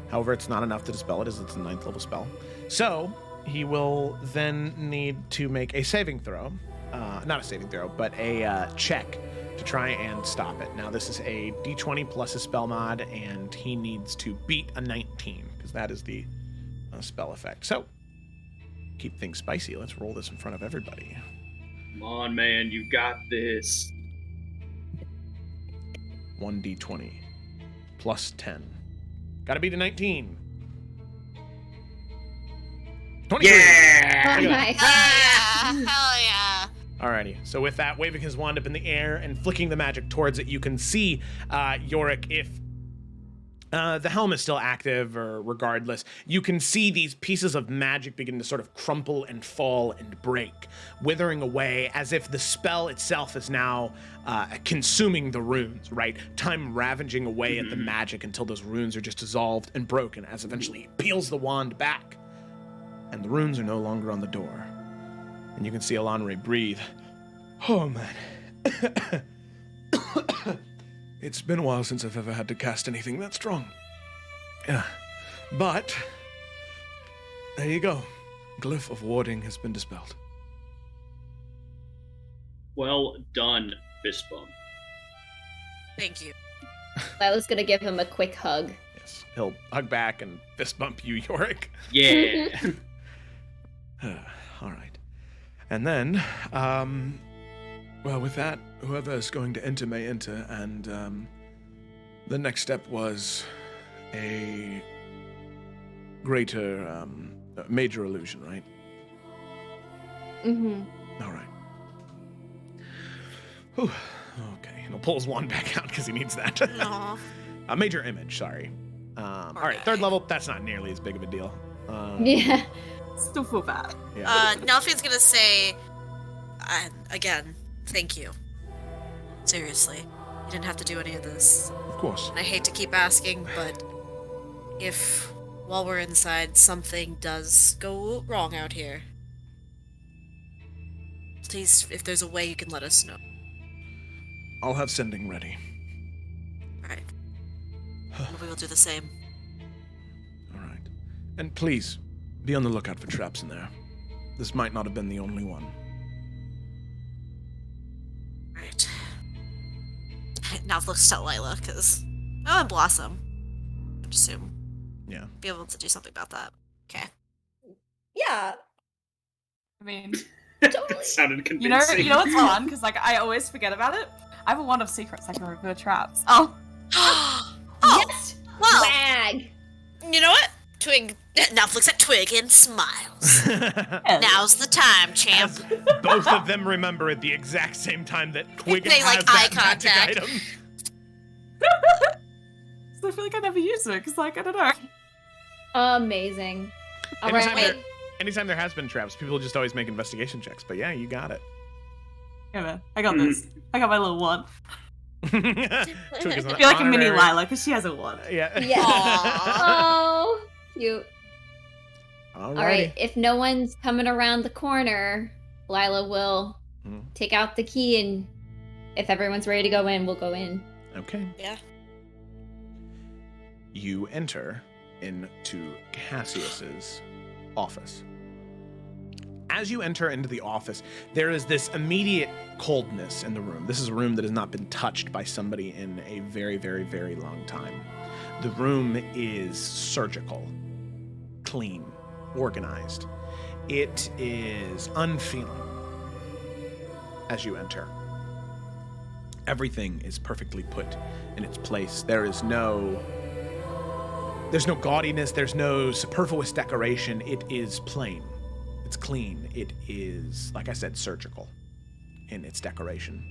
However, it's not enough to dispel it, as it's a 9th level spell. So he will then need to make a saving throw. Not a saving throw, but a check to try and stop it. Now, this is a d20 plus a spell mod, and he needs to beat a 19, because that is the spell effect. So, keep things spicy. Let's roll this in front of everybody. Come on, man. You got this. 1d20 plus 10. Gotta beat a 19. 23. Yeah! Oh, nice. Hell yeah. Alrighty, so with that, waving his wand up in the air and flicking the magic towards it, you can see, Yorick, if the helm is still active, or regardless, you can see these pieces of magic begin to sort of crumple and fall and break, withering away as if the spell itself is now consuming the runes, right? Time ravaging away at the magic until those runes are just dissolved and broken, as eventually he peels the wand back, and the runes are no longer on the door. And you can see Elanre breathe. Oh, man. It's been a while since I've ever had to cast anything that strong. Yeah. But, there you go. Glyph of warding has been dispelled. Well done, fist bump. Thank you. Lila's gonna give him a quick hug. Yes. He'll hug back and fist bump you, Yorick. Yeah. All right. And then, well, with that, whoever is going to enter may enter, and the next step was a greater, major illusion, right? Mm-hmm. All right. Whew. Okay, and he'll pull his wand back out because he needs that. Aw. A major image, sorry. All right, 3rd level, that's not nearly as big of a deal. Yeah. Still feel bad. Yeah. Nelfi's gonna say, again, thank you. Seriously. You didn't have to do any of this. Of course. I hate to keep asking, but if, while we're inside, something does go wrong out here, please, if there's a way, you can let us know. I'll have sending ready. Alright. We will do the same. All right. And please, be on the lookout for traps in there. This might not have been the only one. Right. Now let's tell Lila, because... Oh, and Blossom. I'd assume. Yeah. Be able to do something about that. Okay. Yeah. I mean, Totally. That sounded you know convincing. what's fun? Because like I always forget about it. I have a wand of secrets. I can reveal traps. Oh! Yes. Well, Wag. you know what? Twig now looks at Twig and smiles. Now's the time, champ. As both of them remember at the exact same time that Twig They, has like, that eye magic contact. item. So I feel like I never use it because like I don't know. Amazing. All right. Anytime, Wait. anytime there has been traps, people just always make investigation checks. But yeah, you got it. Yeah, man, I got this. I got my little wand. Twig is an I feel like a mini honorary- Lila because she has a wand. Yeah. Yeah. Oh, cute. All right. If no one's coming around the corner, Lila will Hmm. take out the key, and if everyone's ready to go in, we'll go in. Okay. Yeah. You enter into Cassius's office. As you enter into the office, there is this immediate coldness in the room. This is a room that has not been touched by somebody in a very, very, very long time. The room is surgical, clean, organized. It is unfeeling as you enter. Everything is perfectly put in its place. There's no gaudiness, there's no superfluous decoration. It is plain. It's clean. It is, like I said, surgical in its decoration.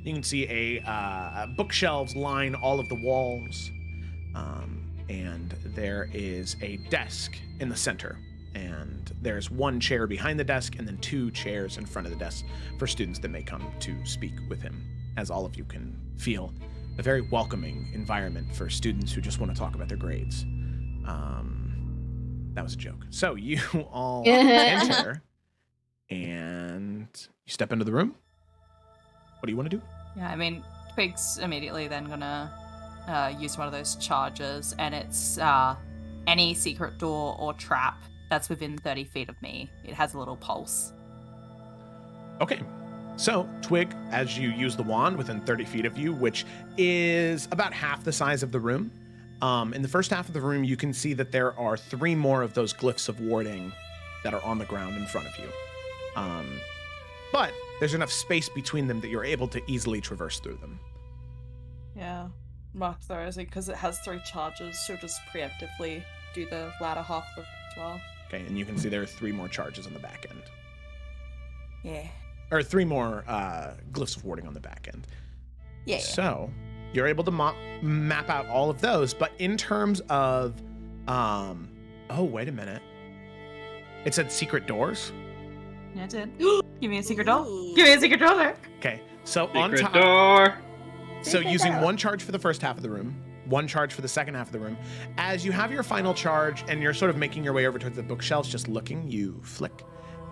You can see bookshelves line all of the walls, and there is a desk in the center. And there's one chair behind the desk and then 2 chairs in front of the desk for students that may come to speak with him, as all of you can feel a very welcoming environment for students who just want to talk about their grades. That was a joke. So you all enter and you step into the room. What do you want to do? Yeah, I mean, Twig's immediately then gonna use one of those charges, and it's any secret door or trap that's within 30 feet of me. It has a little pulse. Okay. So, Twig, as you use the wand within 30 feet of you, which is about half the size of the room, in the first half of the room, you can see that there are 3 more of those glyphs of warding that are on the ground in front of you. But there's enough space between them that you're able to easily traverse through them. Yeah, mark those because it has 3 charges. She'll just preemptively do the latter half of it as well. Okay, and you can see there are 3 more charges on the back end. Yeah. Or 3 more glyphs of warding on the back end. Yeah. So you're able to map out all of those, but in terms of, oh, wait a minute. It said secret doors. Yeah, it did. Give me a secret door. Give me a secret door there. Okay, so Secret on top. door. So using 1 charge for the first half of the room, 1 charge for the second half of the room. As you have your final charge and you're sort of making your way over towards the bookshelves, just looking, you flick,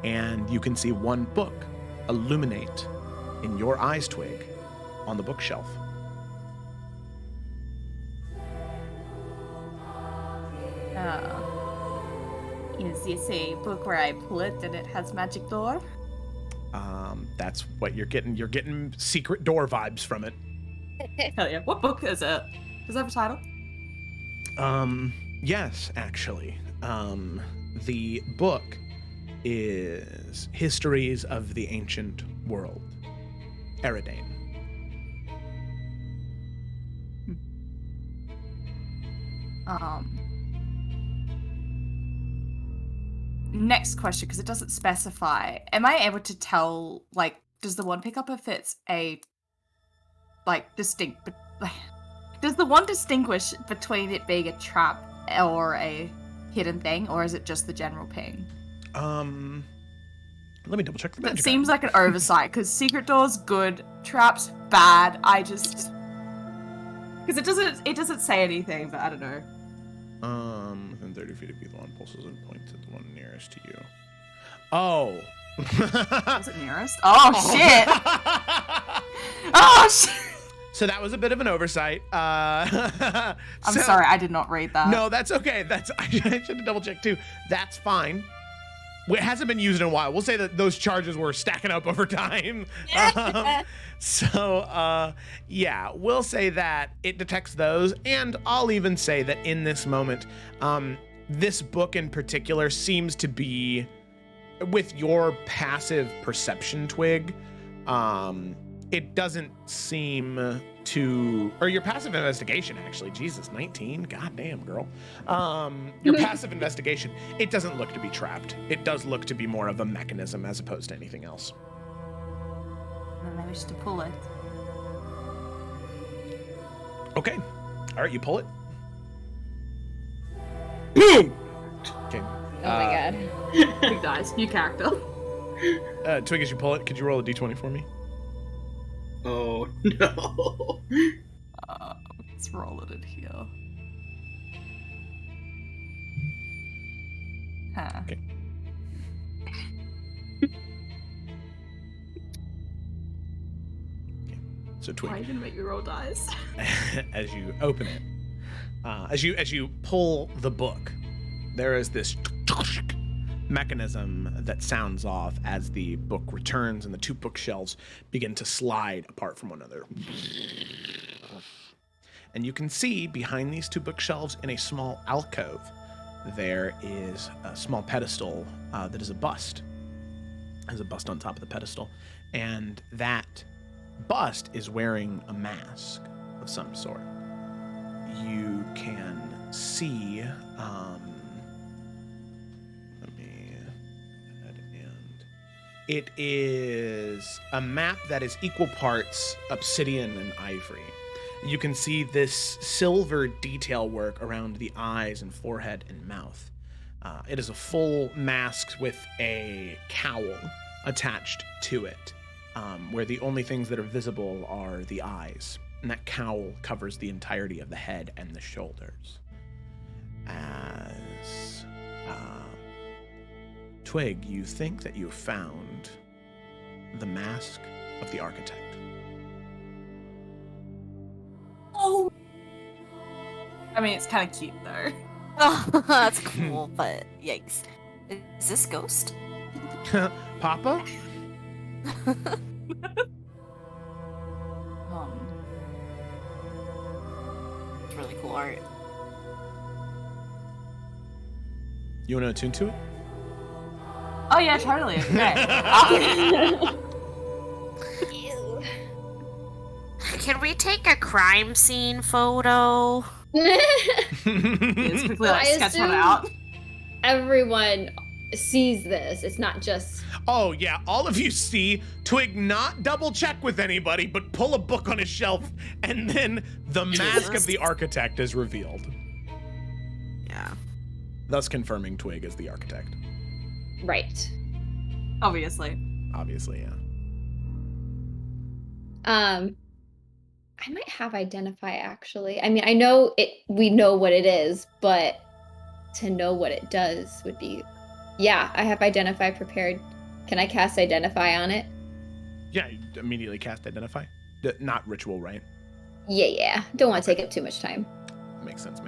and you can see 1 book illuminate in your eyes, Twig, on the bookshelf. Is this a book where I pull it and it has magic door? That's what you're getting. You're getting secret door vibes from it. Hell yeah. What book is it? Does it have a title? Yes, actually. The book is Histories of the Ancient World. Eridane. Next question, because it doesn't specify. Am I able to tell, like, does the one pick up if it's a, like, distinct, does the one distinguish between it being a trap or a hidden thing, or is it just the general ping? Let me double check the That magic seems item. like an oversight, because secret doors, good, traps, bad. I just, because it doesn't say anything, but I don't know. Within 30 feet of you, the one pulses and points at the one nearest to you. Oh. Is it nearest? Oh, shit! Oh, shit! So that was a bit of an oversight. I'm sorry, I did not read that. No, that's okay. I should have double checked too. That's fine. It hasn't been used in a while. We'll say that those charges were stacking up over time. Yeah, we'll say that it detects those. And I'll even say that in this moment, this book in particular seems to be, with your passive perception, Twig, it doesn't seem to, or your passive investigation, actually. Jesus, 19? Goddamn, girl. Your passive investigation, it doesn't look to be trapped. It does look to be more of a mechanism as opposed to anything else. And I wish to pull it. Okay. All right, you pull it. Boom! Okay. Oh my god. Big dice, new character. Twig, as you pull it, could you roll a d20 for me? Oh no. Let's roll it in here. Huh. Okay. So Twig, Why are you gonna make me roll dice? as you open it, as you pull the book, there is this mechanism that sounds off as the book returns and the 2 bookshelves begin to slide apart from one another. And you can see behind these 2 bookshelves in a small alcove, there is a small pedestal that is a bust. There's a bust on top of the pedestal. And that bust is wearing a mask of some sort. You can see, It is a map that is equal parts obsidian and ivory. You can see this silver detail work around the eyes and forehead and mouth. It is a full mask with a cowl attached to it, where the only things that are visible are the eyes. And that cowl covers the entirety of the head and the shoulders. As Twig, you think that you found the mask of the architect. Oh. I mean, it's kind of cute though. Oh, that's cool, but yikes. Is this Ghost? Papa? It's really cool art. You want to attune to it? Oh yeah, totally. Okay. Can we take a crime scene photo? It's quickly I sketch one assume- out. Everyone sees this. It's not just. Oh, yeah. All of you see Twig not double check with anybody, but pull a book on his shelf, and then the mask of the architect is revealed, Yeah. thus confirming Twig as the architect. Right. Obviously. Obviously, yeah. I might have identify actually. I mean, I know it. We know what it is, but to know what it does would be. Yeah, I have identify prepared. Can I cast identify on it? Yeah, you immediately cast Identify. Not ritual, right? Yeah. Don't want to take up too much time. Makes sense.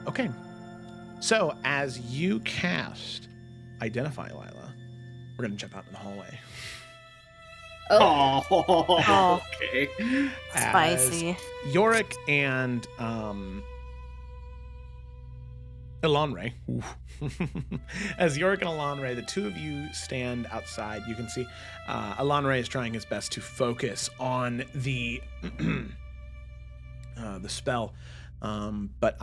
Okay. So, as you cast Identify, Lila, we're going to jump out in the hallway. Oh, Oh, okay. Spicy. As Yorick and Elanre. As Yorick and Elanre, the two of you stand outside. You can see Elanre is trying his best to focus on the the spell, but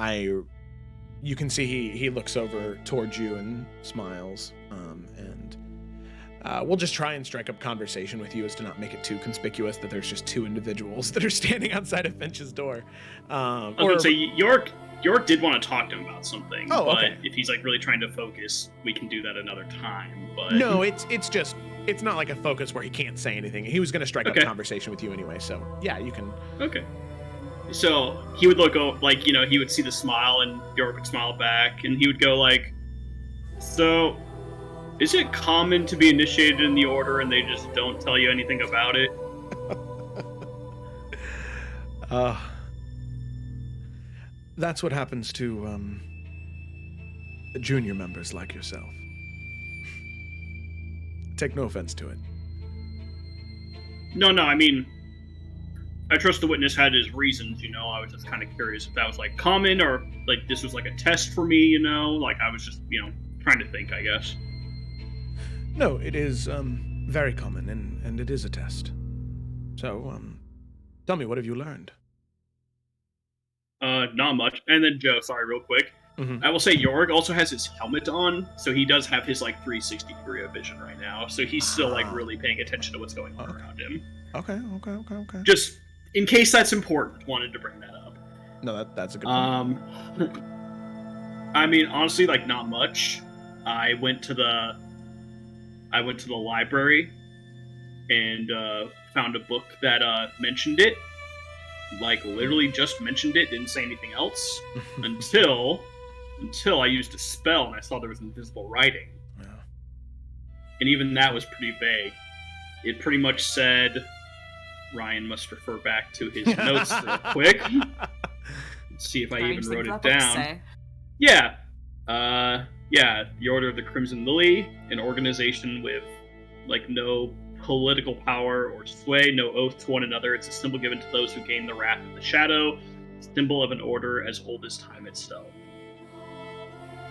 you can see he looks over towards you and smiles, and we'll just try and strike up conversation with you as to not make it too conspicuous that there's just two individuals that are standing outside of Finch's door. I was going to say, York did want to talk to him about something, Oh, but okay. if he's like really trying to focus, we can do that another time. But No, it's not like a focus where he can't say anything. He was going to strike up Okay. conversation with you anyway, so yeah, you can. Okay. So he would look like, he would see the smile, and York would smile back, and he would go like, "So, is it common to be initiated in the order and they just don't tell you anything about it?" That's what happens to junior members like yourself. Take no offense to it. No, I mean, I trust the witness had his reasons, I was just kind of curious if that was like common or like this was like a test for me, like I was just, trying to think, I guess. No, it is very common, and it is a test. So, tell me, what have you learned? Not much. And then Joe, sorry, real quick. Mhm. I will say York also has his helmet on, so he does have his like 360 degree of vision right now. So he's still like really paying attention to what's going on around him. Okay. Just in case that's important, wanted to bring that up. No, that's a good point. I mean, honestly, like not much. I went to the library and found a book that mentioned it. Like literally just mentioned it, didn't say anything else until I used a spell and I saw there was invisible writing. Yeah. And even that was pretty vague. It pretty much said, Ryan must refer back to his notes real quick. Let's see if I even wrote it down. Yeah. The Order of the Crimson Lily, an organization with like no political power or sway, no oath to one another. It's a symbol given to those who gain the wrath of the shadow, symbol of an order as old as time itself.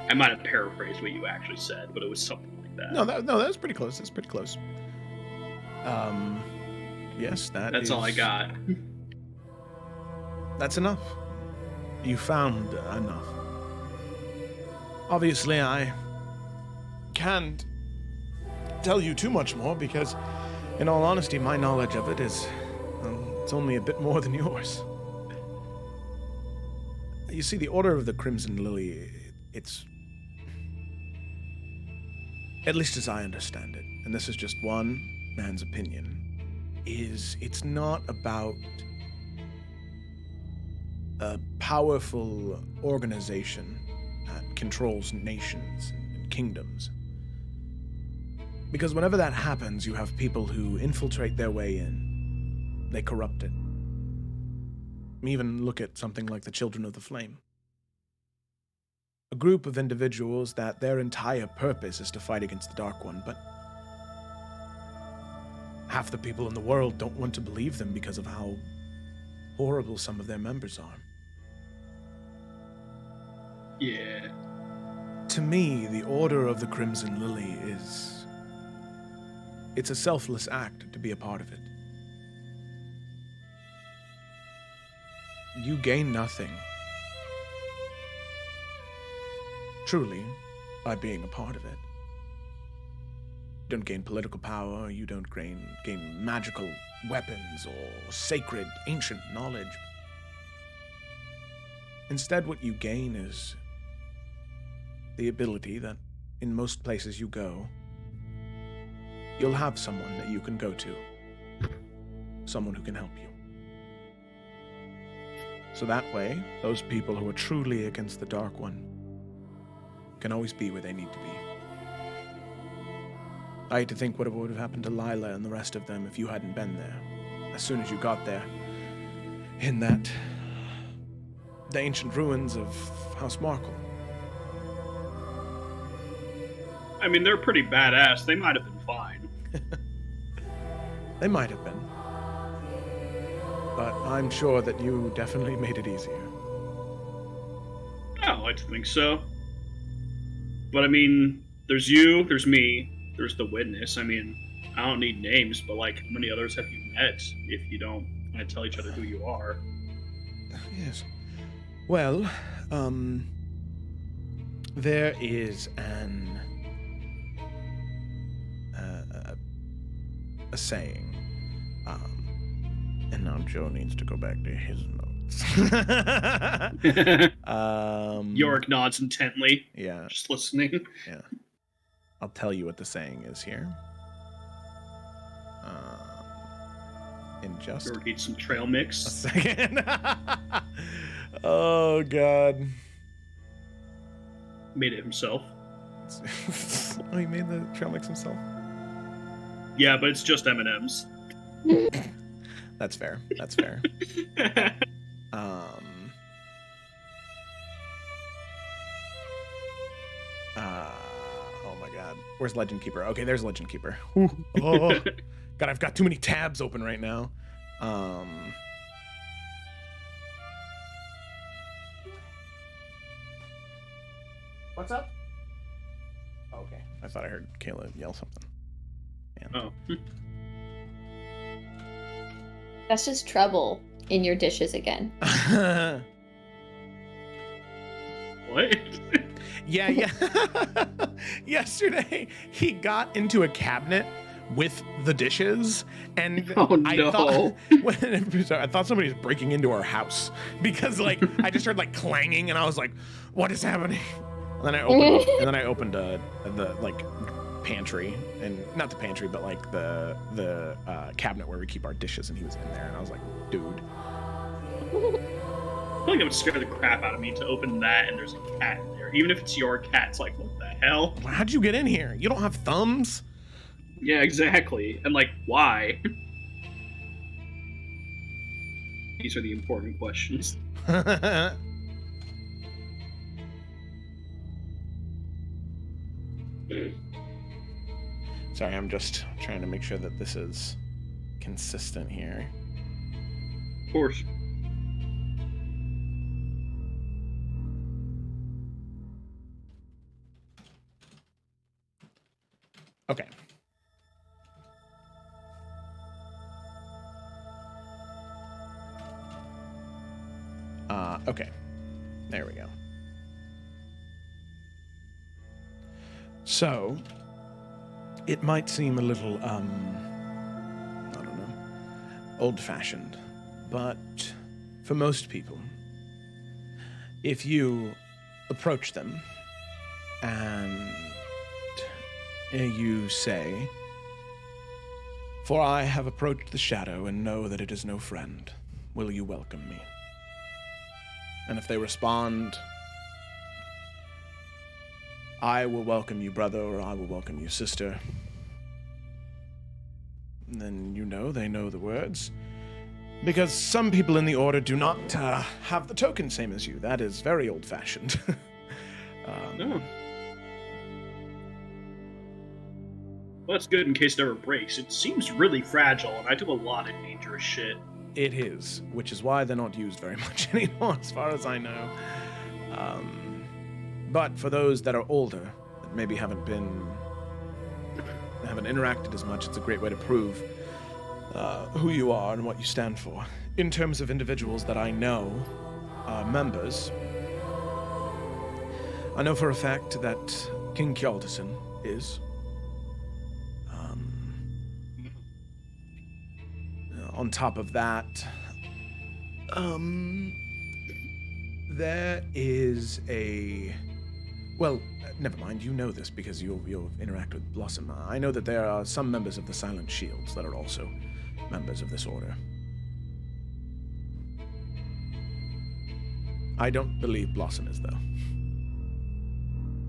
I might have paraphrased what you actually said, but it was something like that. No, that was pretty close. That's pretty close. Yes, That's all I got. That's enough. You found enough. Obviously, I can't tell you too much more because, in all honesty, my knowledge of it is, it's only a bit more than yours. You see, the Order of the Crimson Lily, it's, at least as I understand it, and this is just one man's opinion, it's not about a powerful organization that controls nations and kingdoms. Because whenever that happens, you have people who infiltrate their way in. They corrupt it. Even look at something like the Children of the Flame. A group of individuals that their entire purpose is to fight against the Dark One, but half the people in the world don't want to believe them because of how horrible some of their members are. Yeah. To me, the Order of the Crimson Lily it's a selfless act to be a part of it. You gain nothing, truly, by being a part of it. You don't gain political power, you don't gain magical weapons or sacred, ancient knowledge. Instead, what you gain is the ability that, in most places you go, you'll have someone that you can go to. Someone who can help you. So that way, those people who are truly against the Dark One can always be where they need to be. I hate to think what would have happened to Lila and the rest of them if you hadn't been there. As soon as you got there, in the ancient ruins of House Markle. I mean, they're pretty badass. They might have been fine. They might have been. But I'm sure that you definitely made it easier. I like to think so. But I mean, there's you, there's me, there's the witness. I mean, I don't need names, but like, how many others have you met if you don't kind of tell each other who you are? Yes. Well, there is a saying, and now Joe needs to go back to his notes. Yorick nods intently. Yeah. Just listening. Yeah. I'll tell you what the saying is here. In just Yorick eats some trail a mix. second. Oh, God. Made it himself. Oh, he made the trail mix himself? Yeah, but it's just M&M's. That's fair. That's fair. Oh my God. Where's Legend Keeper? Okay, there's Legend Keeper. Oh, God, I've got too many tabs open right now. What's up? Okay, I thought I heard Kayla yell something. Oh. That's just trouble in your dishes again. What? Yeah. Yesterday, he got into a cabinet with the dishes, and Oh, I no. thought somebody was breaking into our house because, like, I just heard like clanging, and I was like, "What is happening?" And then I opened the pantry, and not the pantry, but like the cabinet where we keep our dishes, and he was in there, and I was like, "Dude." I feel like it would scare the crap out of me to open that and there's a cat in there. Even if it's your cat, it's like, what the hell? How'd you get in here? You don't have thumbs? Yeah, exactly. And like, why? These are the important questions. Sorry, I'm just trying to make sure that this is consistent here. Of course. Okay. Okay. There we go. So, It might seem a little, I don't know, old-fashioned, but for most people, if you approach them and you say, "For I have approached the shadow and know that it is no friend, will you welcome me?" And if they respond, "I will welcome you, brother," or "I will welcome you, sister," then you know they know the words. Because some people in the Order do not have the token same as you. That is very old-fashioned. No. Well, that's good in case it ever breaks. It seems really fragile, and I do a lot of dangerous shit. It is, which is why they're not used very much anymore, as far as I know. But for those that are older, that maybe haven't interacted as much, it's a great way to prove who you are and what you stand for. In terms of individuals that I know are members, I know for a fact that King Kjaldison is. On top of that, there is a... Well, never mind, you know this because you'll interact with Blossom. I know that there are some members of the Silent Shields that are also members of this order. I don't believe Blossom is, though.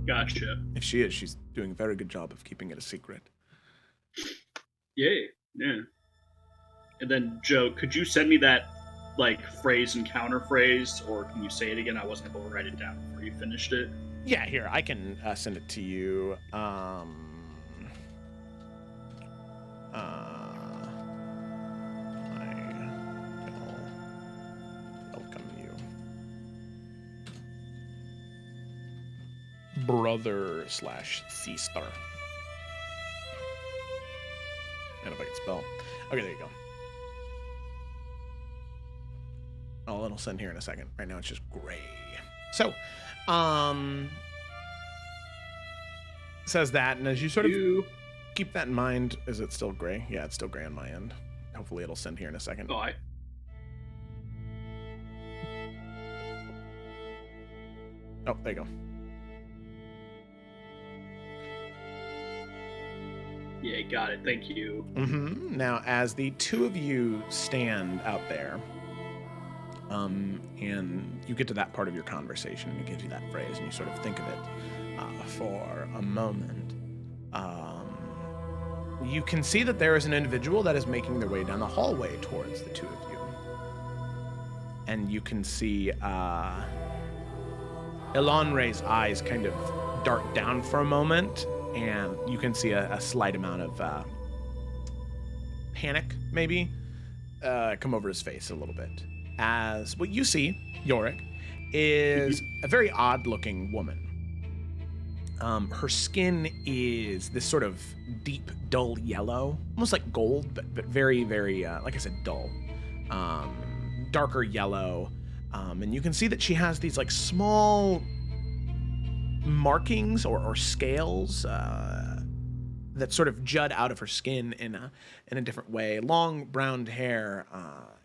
Gotcha. If she is, she's doing a very good job of keeping it a secret. Yay. Yeah. And then, Joe, could you send me that, phrase and counter phrase, or can you say it again? I wasn't able to write it down before you finished it. Yeah, here, I can send it to you. I will welcome you. Brother/sister. And if I can spell. Okay, there you go. Oh, it'll send here in a second. Right now it's just gray. So, says that, and as you sort of keep that in mind, is it still gray? Yeah, it's still gray on my end. Hopefully it'll send here in a second. Oh, Oh, there you go. Yeah, got it. Thank you. Mm-hmm. Now, as the two of you stand out there, and you get to that part of your conversation, and it gives you that phrase, and you sort of think of it for a moment, you can see that there is an individual that is making their way down the hallway towards the two of you. And you can see Elanre's eyes kind of dart down for a moment, and you can see a slight amount of panic, maybe, come over his face a little bit. As what you see, Yorick, is a very odd-looking woman. Her skin is this sort of deep, dull yellow, almost like gold, but very, very, like I said, dull. Darker yellow. And you can see that she has these, small markings or scales that sort of jut out of her skin in a different way. Long brown hair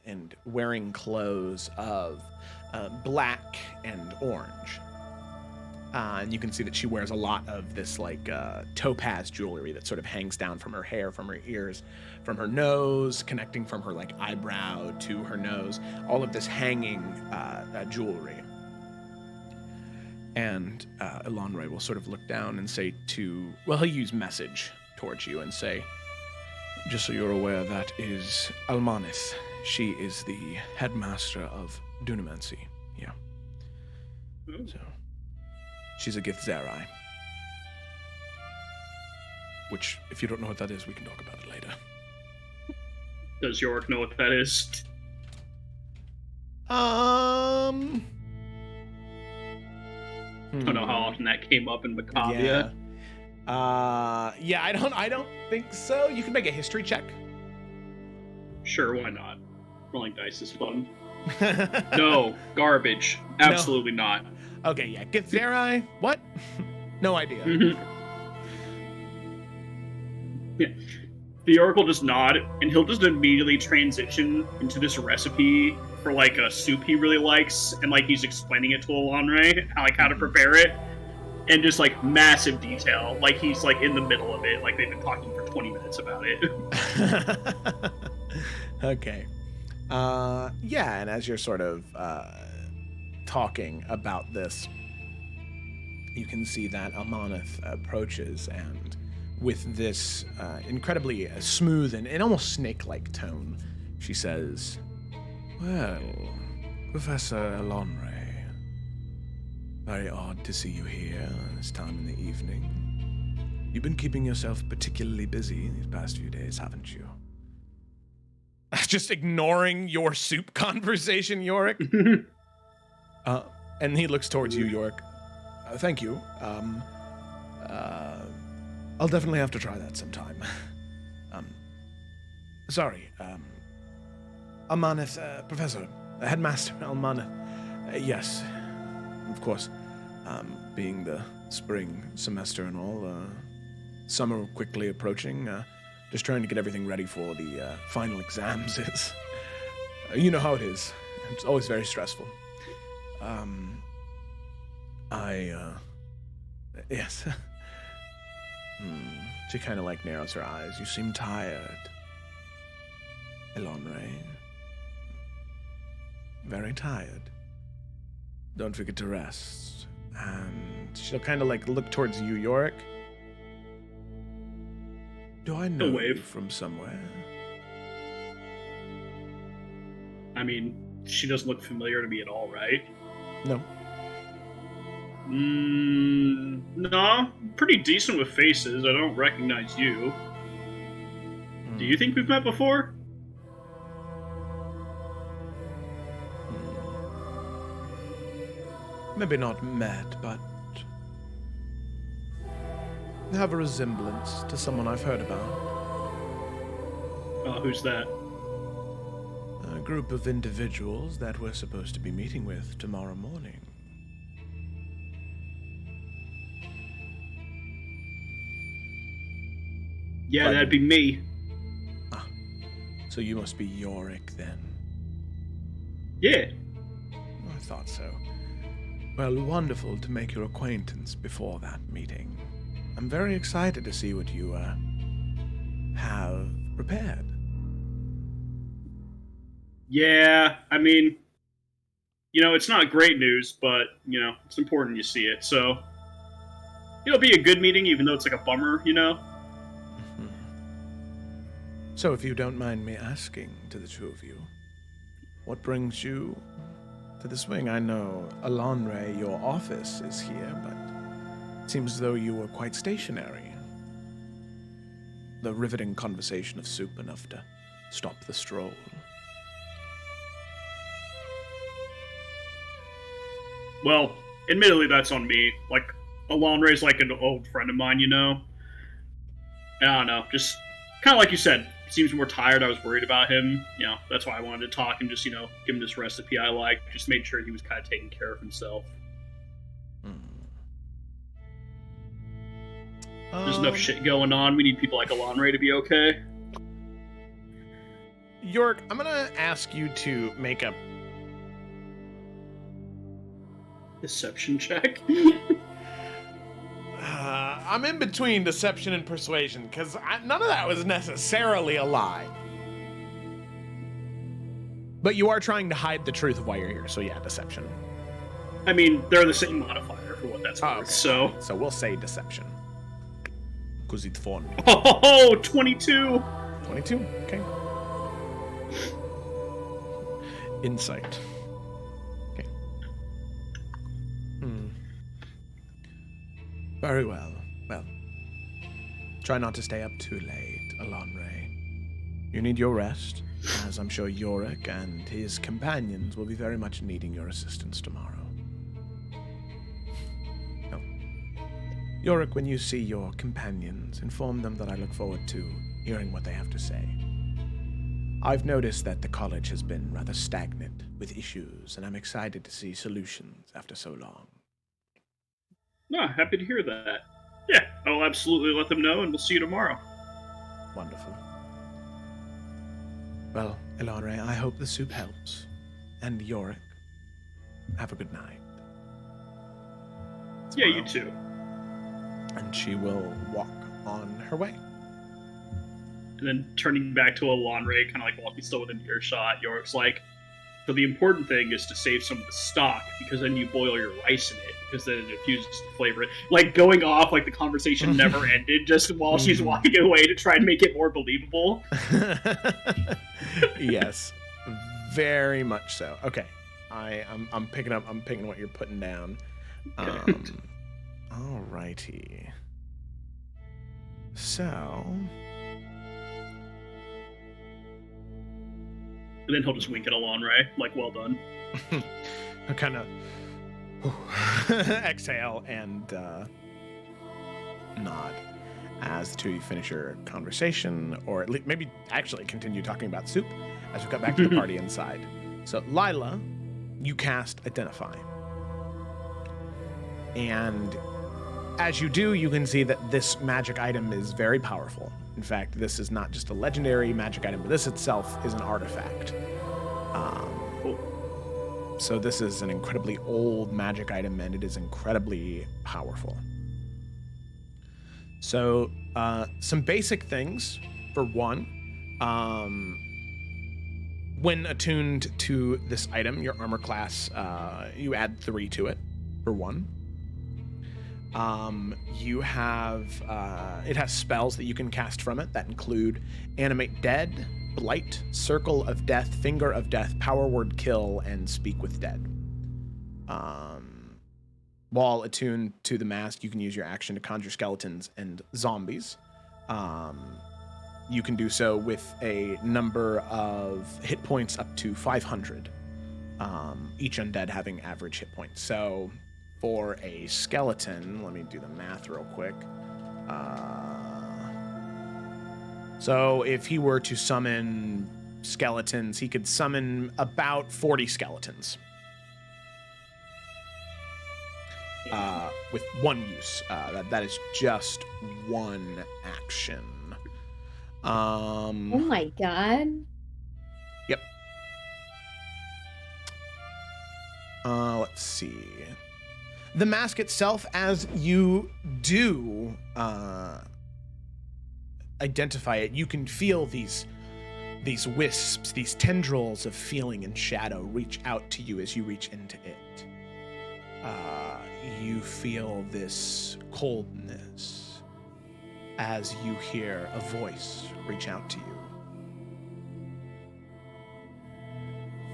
and wearing clothes of black and orange. And you can see that she wears a lot of this topaz jewelry that sort of hangs down from her hair, from her ears, from her nose, connecting from her eyebrow to her nose. All of this hanging jewelry. And Elanre will sort of look down and say he'll use message towards you and say, "Just so you're aware, that is Almanith. She is the headmaster of Dunamancy here. So, she's a Githzerai. Which, if you don't know what that is, we can talk about it later." Does Yorick know what that is? I don't know how often that came up in Macavia. Yeah, I don't think so. You can make a history check. Sure, why not? Rolling dice is fun. No, garbage. Absolutely not. Okay, yeah. Githzerai? What? No idea. The Oracle just nod, and he'll just immediately transition into this recipe for like a soup he really likes, and like he's explaining it to Elanre, how to prepare it, and just like massive detail, like he's like in the middle of it, like they've been talking for 20 minutes about it. Okay. Yeah, and as you're sort of talking about this, you can see that Amaneth approaches, and with this incredibly smooth and almost snake-like tone, she says, "Well, Professor Elanre, very odd to see you here this time in the evening. You've been keeping yourself particularly busy these past few days, haven't you?" Just ignoring your soup conversation, Yorick. And he looks towards you, Yorick. Thank you. I'll definitely have to try that sometime. Sorry. Almaneth, Professor, Headmaster Almaneth. Yes, of course. Being the spring semester and all, summer quickly approaching, just trying to get everything ready for the final exams. It's, you know how it is. It's always very stressful. Yes. She kind of like narrows her eyes. You seem tired, Elanre. Very tired. Don't forget to rest. And she'll kind of like look towards you, Yorick. Do I know you from somewhere? I mean, she doesn't look familiar to me at all, right? No. No. Pretty decent with faces. I don't recognize you. Do you think we've met before? Maybe not met, but have a resemblance to someone I've heard about. Who's that? A group of individuals that we're supposed to be meeting with tomorrow morning. Yeah, that'd be me. Ah, so you must be Yorick then. Yeah. I thought so. Well, wonderful to make your acquaintance before that meeting. I'm very excited to see what you have prepared. Yeah, I mean, it's not great news, but, it's important you see it, so it'll be a good meeting, even though it's like a bummer, So if you don't mind me asking to the two of you, what brings you to this wing? I know, Elanre, your office is here, but it seems as though you were quite stationary. The riveting conversation of soup enough to stop the stroll. Well, admittedly, that's on me. Like, Elanre's like an old friend of mine, I don't know, just kind of like you said, seems more tired. I was worried about him. That's why I wanted to talk and just, give him this recipe I like. Just made sure he was kind of taking care of himself. There's enough shit going on. We need people like Elanre to be okay. York, I'm gonna ask you to make a deception check. I'm in between deception and persuasion, because none of that was necessarily a lie. But you are trying to hide the truth of why you're here, so yeah, deception. I mean, they're the same modifier for what that's worth, okay. So... So we'll say deception. Because it's fun. Oh, 22! 22, okay. Insight. Okay. Very well. Well, try not to stay up too late, Elanre. You need your rest, as I'm sure Yorick and his companions will be very much needing your assistance tomorrow. Now, Yorick, when you see your companions, inform them that I look forward to hearing what they have to say. I've noticed that the college has been rather stagnant with issues, and I'm excited to see solutions after so long. No, happy to hear that. Yeah, I'll absolutely let them know, and we'll see you tomorrow. Wonderful. Well, Elanre, I hope the soup helps. And Yorick, have a good night. Yeah, you too. And she will walk on her way. And then turning back to Elanre, kind of like walking still within earshot, Yorick's like, so the important thing is to save some of the stock, because then you boil your rice in it, because then it infuses the flavor. Like, going off like the conversation never ended, just while she's walking away to try and make it more believable. Yes, very much so. Okay, I'm picking what you're putting down. Alrighty. So. And then he'll just wink at Elanre, like, well done. I kind of exhale and nod as the two of you finish your conversation, or at least maybe actually continue talking about soup as we got back to the party inside. So, Lila, you cast Identify. And as you do, you can see that this magic item is very powerful. In fact, this is not just a legendary magic item, but this itself is an artifact. So this is an incredibly old magic item, and it is incredibly powerful. So some basic things. For one, when attuned to this item, your armor class, you add 3 to it, for one. You have, it has spells that you can cast from it that include Animate Dead, Blight, Circle of Death, Finger of Death, Power Word Kill, and Speak with Dead. While attuned to the mask, you can use your action to conjure skeletons and zombies. You can do so with a number of hit points up to 500, each undead having average hit points. So for a skeleton, let me do the math real quick. So if he were to summon skeletons, he could summon about 40 skeletons. With one use. That is just one action. Oh my god. Yep. Let's see. The mask itself, as you do identify it, you can feel these wisps, these tendrils of feeling and shadow reach out to you as you reach into it. You feel this coldness as you hear a voice reach out to you.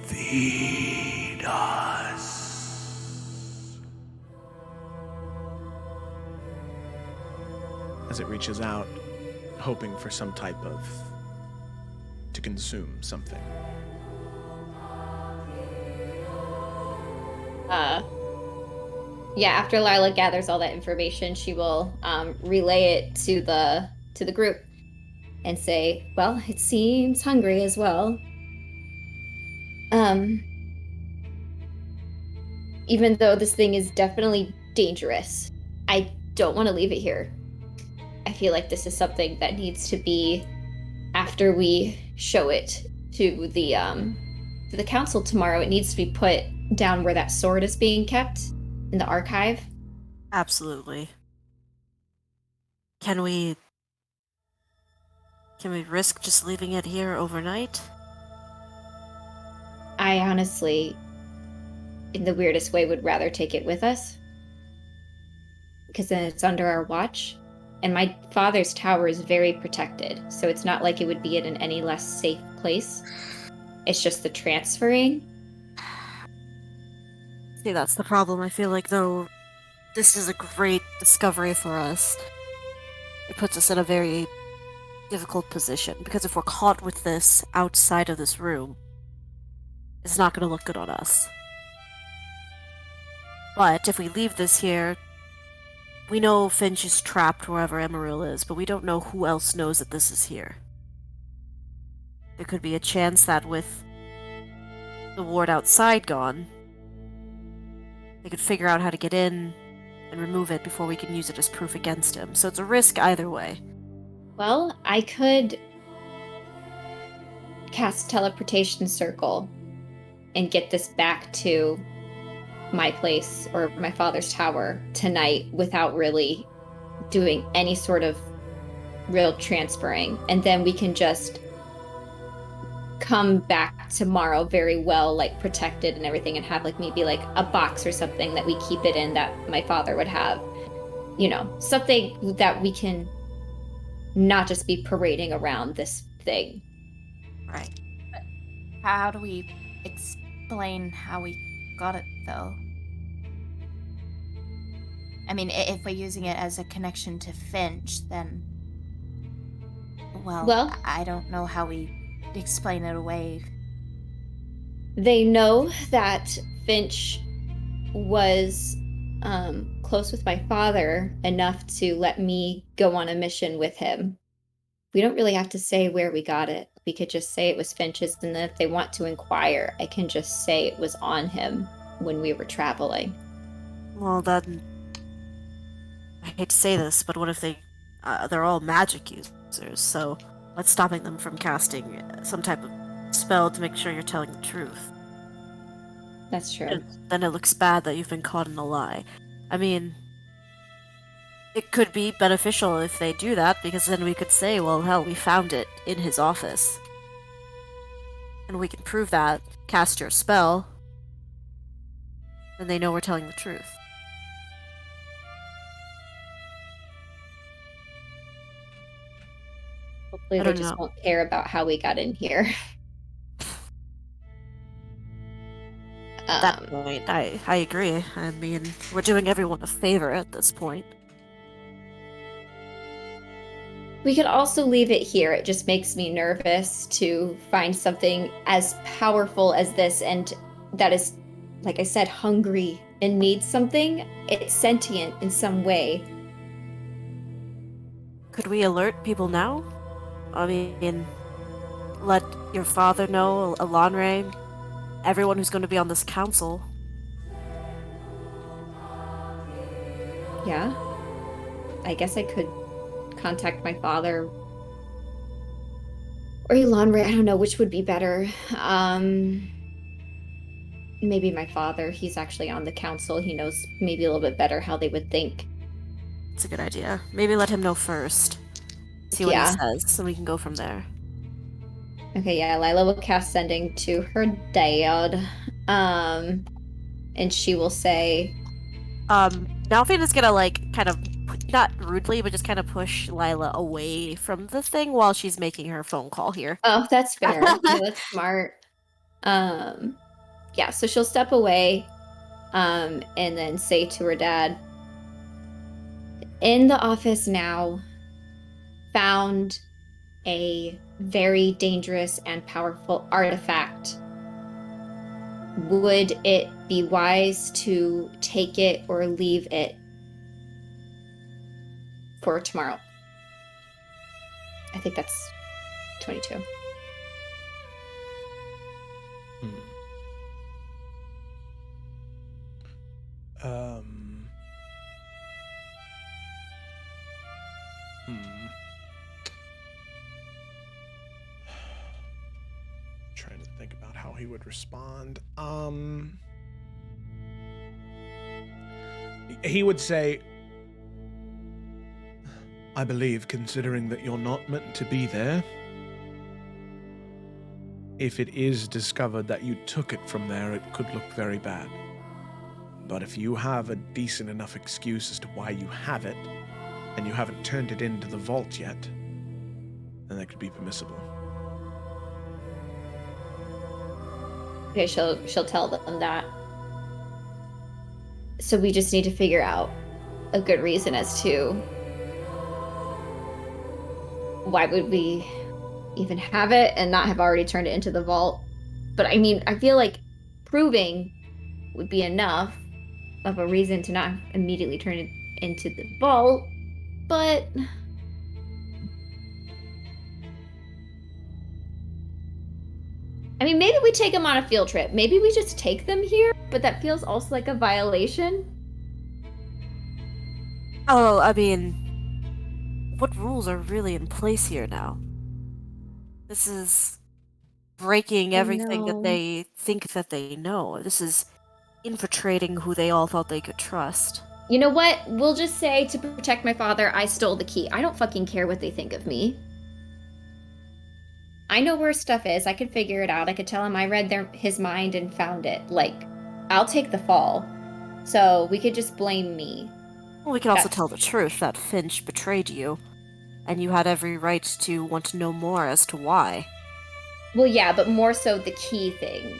Feed us. As it reaches out, hoping for some type of to consume something. Yeah, after Lila gathers all that information, she will relay it to the group and say, well, it seems hungry as well. Even though this thing is definitely dangerous, I don't want to leave it here. I feel like this is something that needs to be after we show it to the council tomorrow. It needs to be put down where that sword is being kept in the archive. Absolutely. Can we risk just leaving it here overnight? I honestly, in the weirdest way, would rather take it with us. Because then it's under our watch. And my father's tower is very protected, so it's not like it would be in any less safe place. It's just the transferring. See, that's the problem. I feel like, though, this is a great discovery for us. It puts us in a very difficult position, because if we're caught with this outside of this room, it's not going to look good on us. But if we leave this here, we know Finch is trapped wherever Emeril is, but we don't know who else knows that this is here. There could be a chance that with the ward outside gone, they could figure out how to get in and remove it before we can use it as proof against him. So it's a risk either way. Well, I could cast teleportation circle and get this back to my place or my father's tower tonight without really doing any sort of real transferring. And then we can just come back tomorrow very well, like protected and everything, and have like maybe like a box or something that we keep it in that my father would have. You know, something that we can not just be parading around this thing. Right. How do we explain how we got it, though? I mean, if we're using it as a connection to Finch, then... Well, I don't know how we explain it away. They know that Finch was close with my father enough to let me go on a mission with him. We don't really have to say where we got it. We could just say it was Finch's, and then if they want to inquire, I can just say it was on him when we were traveling. Well, then... I hate to say this, but what if they're all magic users, so what's stopping them from casting some type of spell to make sure you're telling the truth? That's true. And then it looks bad that you've been caught in a lie. I mean, it could be beneficial if they do that, because then we could say, well, hell, we found it in his office. And we can prove that, cast your spell, and they know we're telling the truth. Hopefully they just won't care about how we got in here. At that point, I agree. I mean, we're doing everyone a favor at this point. We could also leave it here. It just makes me nervous to find something as powerful as this, and that is, like I said, hungry and needs something. It's sentient in some way. Could we alert people now? I mean, let your father know, Elanre, everyone who's going to be on this council. Yeah. I guess I could contact my father. Or Elanre, I don't know, which would be better. Maybe my father. He's actually on the council. He knows maybe a little bit better how they would think. It's a good idea. Maybe let him know first. See what he says, and we can go from there. Okay, yeah, Lila will cast sending to her dad. And she will say... Nalfin is gonna, like, kind of, not rudely, but just kind of push Lila away from the thing while she's making her phone call here. Oh, that's fair. No, that's smart. Yeah, so she'll step away, and then say to her dad, in the office now, found a very dangerous and powerful artifact. Would it be wise to take it or leave it for tomorrow? I think that's 22. Trying to think about how he would respond. He would say, I believe, considering that you're not meant to be there, if it is discovered that you took it from there, it could look very bad. But if you have a decent enough excuse as to why you have it, and you haven't turned it into the vault yet, then that could be permissible. Okay, she'll tell them that. So we just need to figure out a good reason as to why would we even have it and not have already turned it into the vault. But I mean, I feel like proving would be enough of a reason to not immediately turn it into the vault. But I mean, maybe we take them on a field trip. Maybe we just take them here, but that feels also like a violation. Oh, I mean, what rules are really in place here now? This is breaking everything that know. they think that they know. This is infiltrating who they all thought they could trust. You know what? We'll just say to protect my father, I stole the key. I don't fucking care what they think of me. I know where stuff is. I could figure it out. I could tell him I read his mind and found it. Like, I'll take the fall. So we could just blame me. Well, we can also That's- tell the truth that Finch betrayed you, and you had every right to want to know more as to why. Well, yeah, but more so the key thing.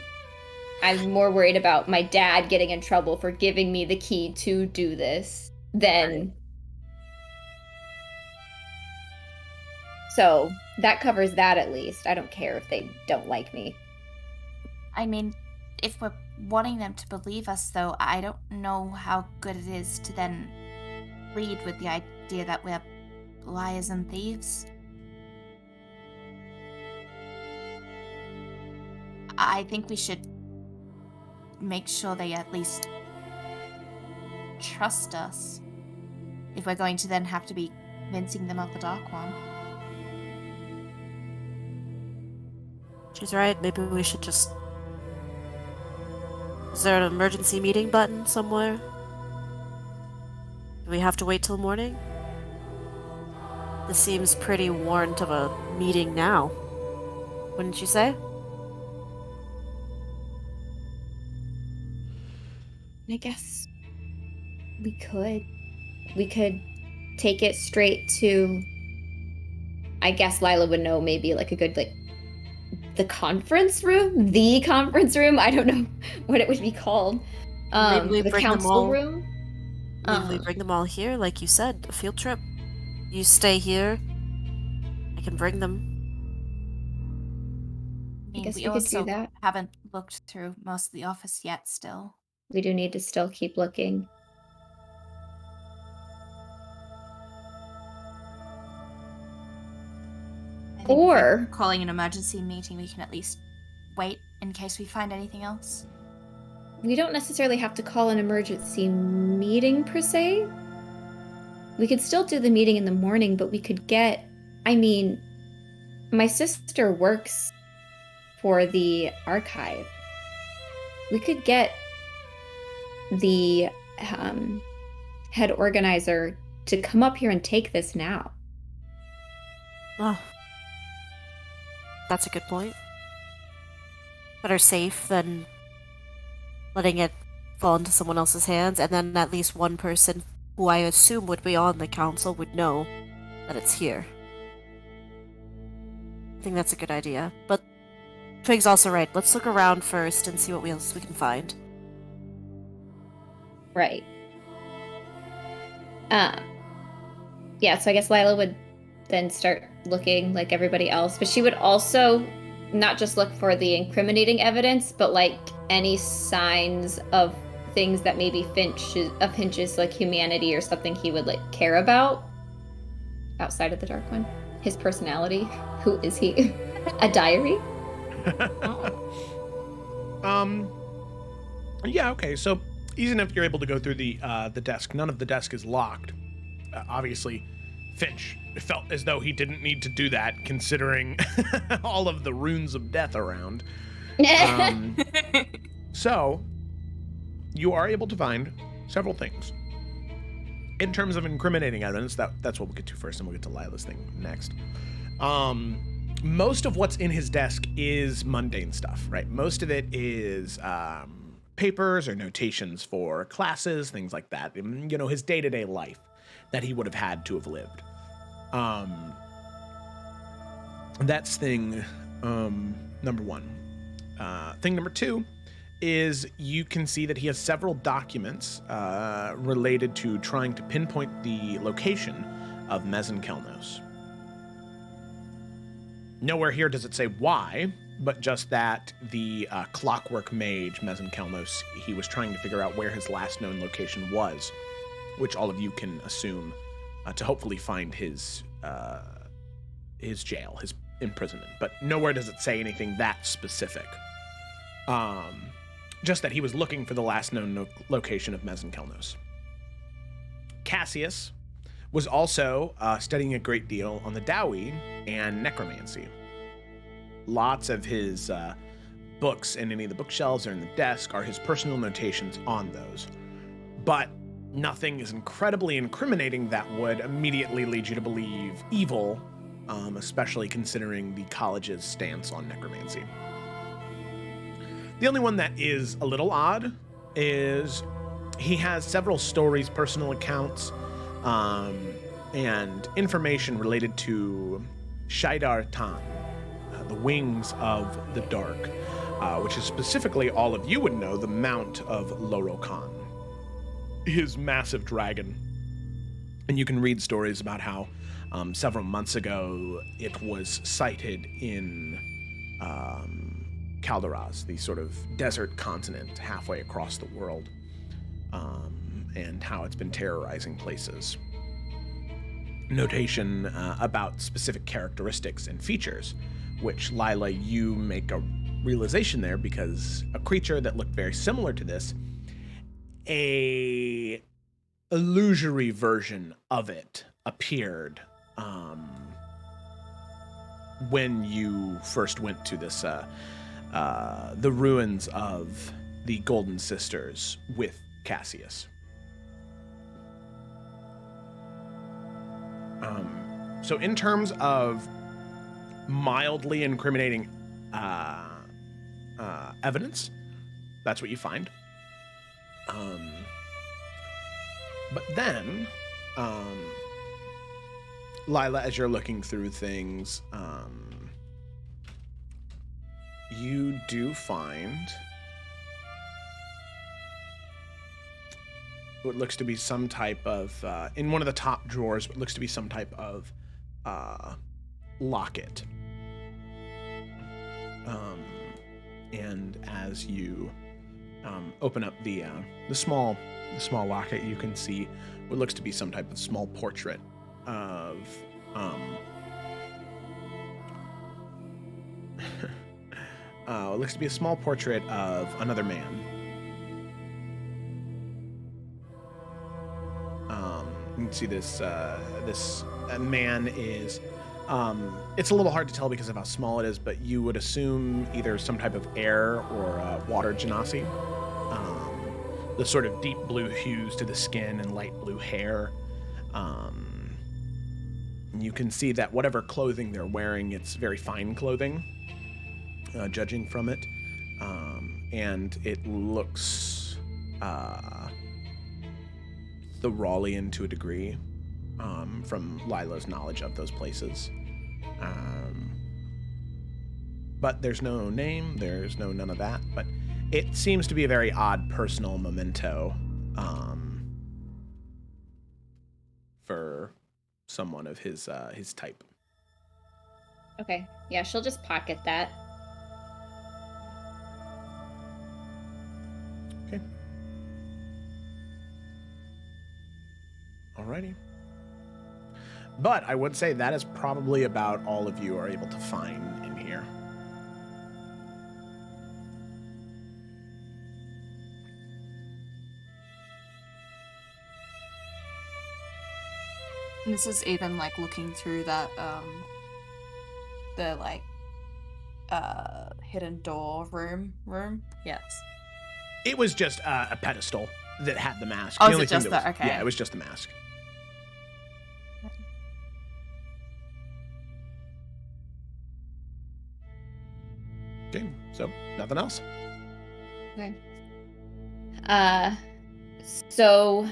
I'm more worried about my dad getting in trouble for giving me the key to do this than. So that covers that at least. I don't care if they don't like me. I mean, if we're wanting them to believe us, though, I don't know how good it is to then lead with the idea that we're liars and thieves. I think we should make sure they at least trust us if we're going to then have to be convincing them of the Dark One. She's right, maybe we should just... Is there an emergency meeting button somewhere? Do we have to wait till morning? This seems pretty warrant of a meeting now. Wouldn't you say? I guess we could. We could take it straight to. I guess Lila would know maybe like a good the conference room. The conference room. I don't know what it would be called. Maybe we The bring them council all- room. Maybe we bring them all here, like you said, a field trip. You stay here. I can bring them. I mean, guess we we could do also that. haven't looked through most of the office yet still. We do need to still keep looking. I think if we're Or calling an emergency meeting, we can at least wait in case we find anything else. we don't necessarily have to call an emergency meeting per se. We could still do the meeting in the morning, but we could get. I mean, my sister works for the archive. We could get the head organizer to come up here and take this now. Oh. That's a good point. Better safe than letting it fall into someone else's hands, and then at least one person who I assume would be on the council would know that it's here. I think that's a good idea. But Twig's also right. Let's look around first and see what else we can find. Right. Yeah, so I guess Lila would then start looking like everybody else, but she would also not just look for the incriminating evidence, but like any signs of things that maybe Finch's like humanity or something he would like care about outside of the Dark One. His personality. Who is he? A diary? Yeah, okay. So easy enough you're able to go through the desk. None of the desk is locked. Obviously, Finch, it felt as though he didn't need to do that, considering all of the runes of death around. So, you are able to find several things. In terms of incriminating evidence, that's what we'll get to first, and we'll get to Lila's thing next. Most of what's in his desk is mundane stuff, right? Most of it is papers or notations for classes, things like that. You know, his day-to-day life that he would have had to have lived. That's thing number one. Thing number two is you can see that he has several documents related to trying to pinpoint the location of Mezin Kelnos. Nowhere here does it say why, but just that the clockwork mage, Mezin Kelnos, he was trying to figure out where his last known location was, which all of you can assume to hopefully find his jail, his imprisonment. But nowhere does it say anything that specific. Just that he was looking for the last known location of Mezin Kelnos. Cassius was also studying a great deal on the Dowie and necromancy. Lots of his books in any of the bookshelves or in the desk are his personal notations on those. But nothing is incredibly incriminating that would immediately lead you to believe evil, especially considering the college's stance on necromancy. The only one that is a little odd is he has several stories, personal accounts, and information related to Shaidar Tan, the Wings of the Dark, which is specifically, all of you would know, the Mount of Loro Khan, his massive dragon. And you can read stories about how several months ago it was sighted in Calderas, the sort of desert continent halfway across the world, and how it's been terrorizing places. Notation about specific characteristics and features, which, Lila, you make a realization there because a creature that looked very similar to this, a illusory version of it appeared when you first went to this the ruins of the Golden Sisters with Cassius. So in terms of mildly incriminating evidence, that's what you find. But then, Lila, as you're looking through things, you do find what looks to be some type of, in one of the top drawers, what looks to be some type of locket. And as you open up the small locket, you can see what looks to be some type of small portrait of it looks to be a small portrait of another man. You can see this man is it's a little hard to tell because of how small it is, but you would assume either some type of air or water genasi. The sort of deep blue hues to the skin and light blue hair. You can see that whatever clothing they're wearing, it's very fine clothing, judging from it. And it looks Thoralian to a degree, from Lila's knowledge of those places. But there's no name, there's no none of that, but it seems to be a very odd personal memento for someone of his type. Okay. Yeah, she'll just pocket that. Okay. Alrighty. But I would say that is probably about all of you are able to find in here. And this is even like looking through that the like hidden door room. Yes. It was just a pedestal that had the mask. Oh, The is only it thing just that that? was- Okay. Yeah, it was just the mask. Okay, so nothing else. Okay. So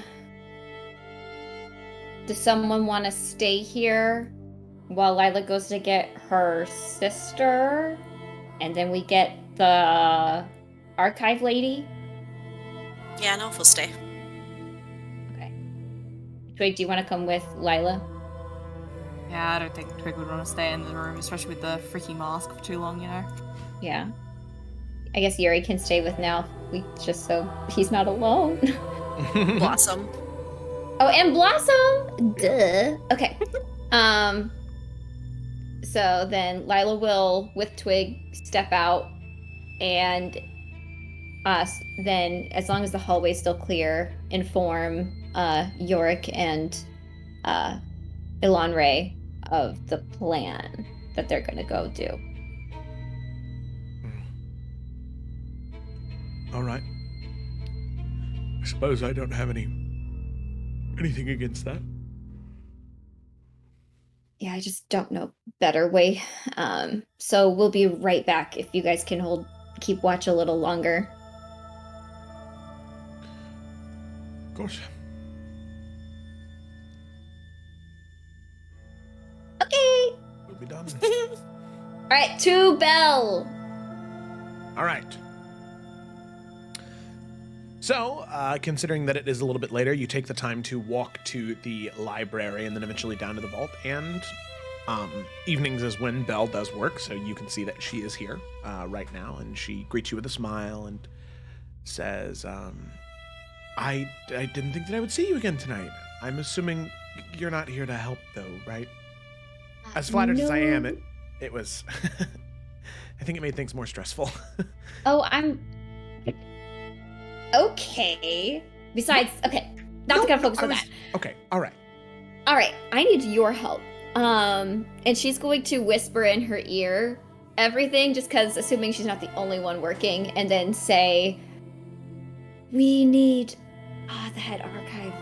does someone want to stay here while Lila goes to get her sister, and then we get the archive lady? Yeah, no, we'll stay. Okay. Twig, do you want to come with Lila? Yeah, I don't think Twig would want to stay in the room, especially with the freaky mask for too long, you know? Yeah. I guess Yuri can stay with Nalf, just so he's not alone. Blossom. Oh, and Blossom! Duh. Okay. So then Lila will, with Twig, step out, and then, as long as the hallway's still clear, inform Yorick and Elanre of the plan that they're going to go do. All right. I suppose I don't have anything against that. Yeah, I just don't know better way. So we'll be right back if you guys can keep watch a little longer. Of course. Okay. We'll be done. All right, to Bell. All right. So, considering that it is a little bit later, you take the time to walk to the library and then eventually down to the vault. And evenings is when Belle does work, so you can see that she is here right now. And she greets you with a smile and says, I didn't think that I would see you again tonight. I'm assuming you're not here to help, though, right? As flattered as I am, it was... I think it made things more stressful. Oh, I'm... Okay. Besides, okay, not gonna focus on that. Okay, all right. All right, I need your help. And she's going to whisper in her ear everything, just because, assuming she's not the only one working, and then say, "We need the head archive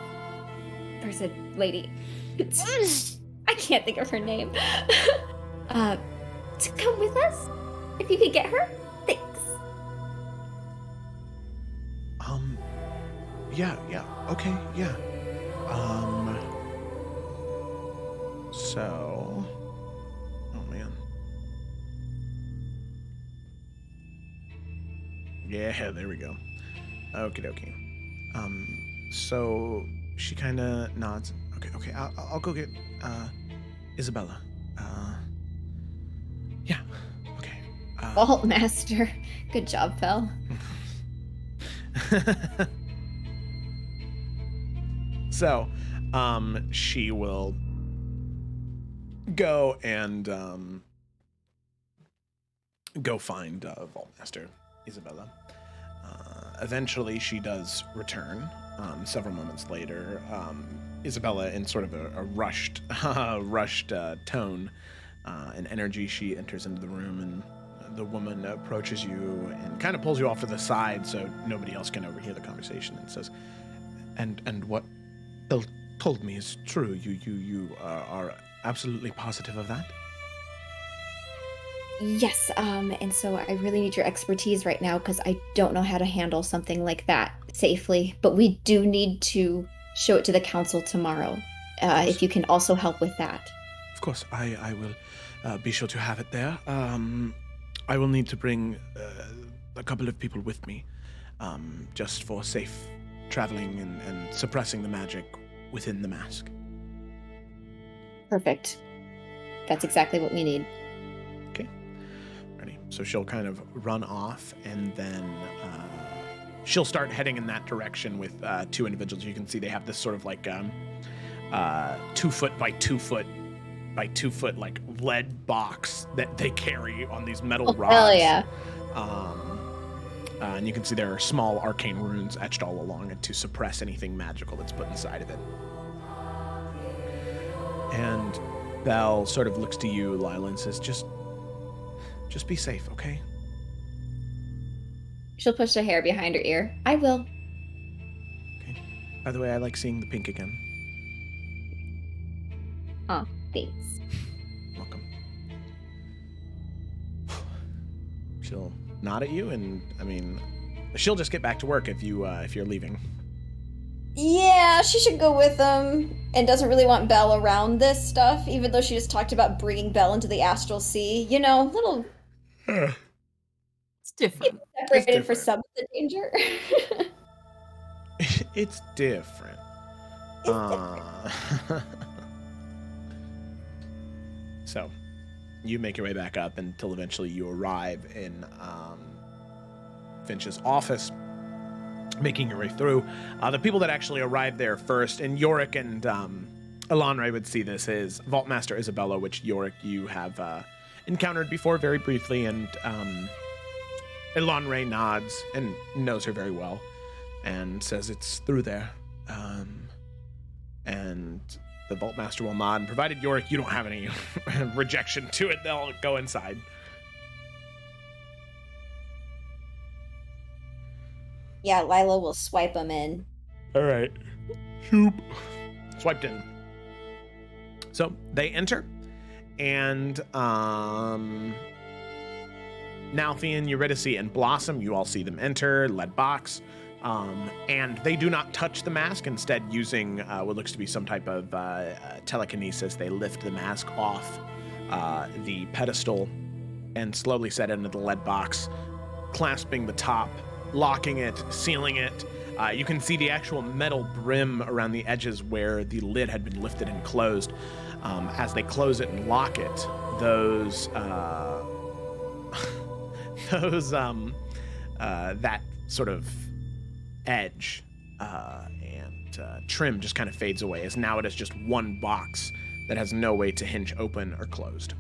person, lady. I can't think of her name. To come with us, if you could get her. Thanks." Yeah, okay, yeah. So... Oh, man. Yeah, there we go. Okie dokie. So she kind of nods. Okay, I'll go get, Isabella. Yeah, okay. Vault Master. Good job, Fel. So, she will go and go find Vault Master Isabella. Eventually, she does return. Several moments later, Isabella, in sort of a rushed tone and energy, she enters into the room, and the woman approaches you and kind of pulls you off to the side so nobody else can overhear the conversation, and says, "And what Bill told me is true. You are absolutely positive of that?" Yes, and so I really need your expertise right now because I don't know how to handle something like that safely. But we do need to show it to the council tomorrow. If you can also help with that. Of course, I will be sure to have it there. I will need to bring a couple of people with me, just for safe traveling and suppressing the magic within the mask. Perfect. That's exactly what we need. Okay. Ready. So she'll kind of run off, and then she'll start heading in that direction with two individuals. You can see they have this sort of like 2 foot by 2 foot by 2 foot like lead box that they carry on these metal rods. Hell yeah. And you can see there are small arcane runes etched all along it to suppress anything magical that's put inside of it. And Belle sort of looks to you, Lila, and says, just be safe, okay? She'll push her hair behind her ear. I will. Okay. By the way, I like seeing the pink again. Oh, thanks. Welcome. She'll nod at you, and I mean, she'll just get back to work if you're leaving. Yeah, she should go with them and doesn't really want Belle around this stuff, even though she just talked about bringing Belle into the astral sea. You know, little It's different. separated for some of the danger. It's different. So, you make your way back up until eventually you arrive in Finch's office, making your way through. The people that actually arrived there first, and Yorick and Elanre would see this, is Vault Master Isabella, which Yorick you have encountered before very briefly, and Elanre nods and knows her very well and says it's through there. And The Vault Master will nod, and provided Yorick, you don't have any rejection to it, they'll go inside. Yeah, Lila will swipe them in. All right. Shoop. Swiped in. So they enter, and Nalthian, Eurydice, and Blossom, you all see them enter, lead box, and they do not touch the mask. Instead, using what looks to be some type of telekinesis, they lift the mask off the pedestal and slowly set it into the lead box, clasping the top, locking it, sealing it. You can see the actual metal brim around the edges where the lid had been lifted and closed. As they close it and lock it, those that sort of edge and trim just kind of fades away, as now it is just one box that has no way to hinge open or closed.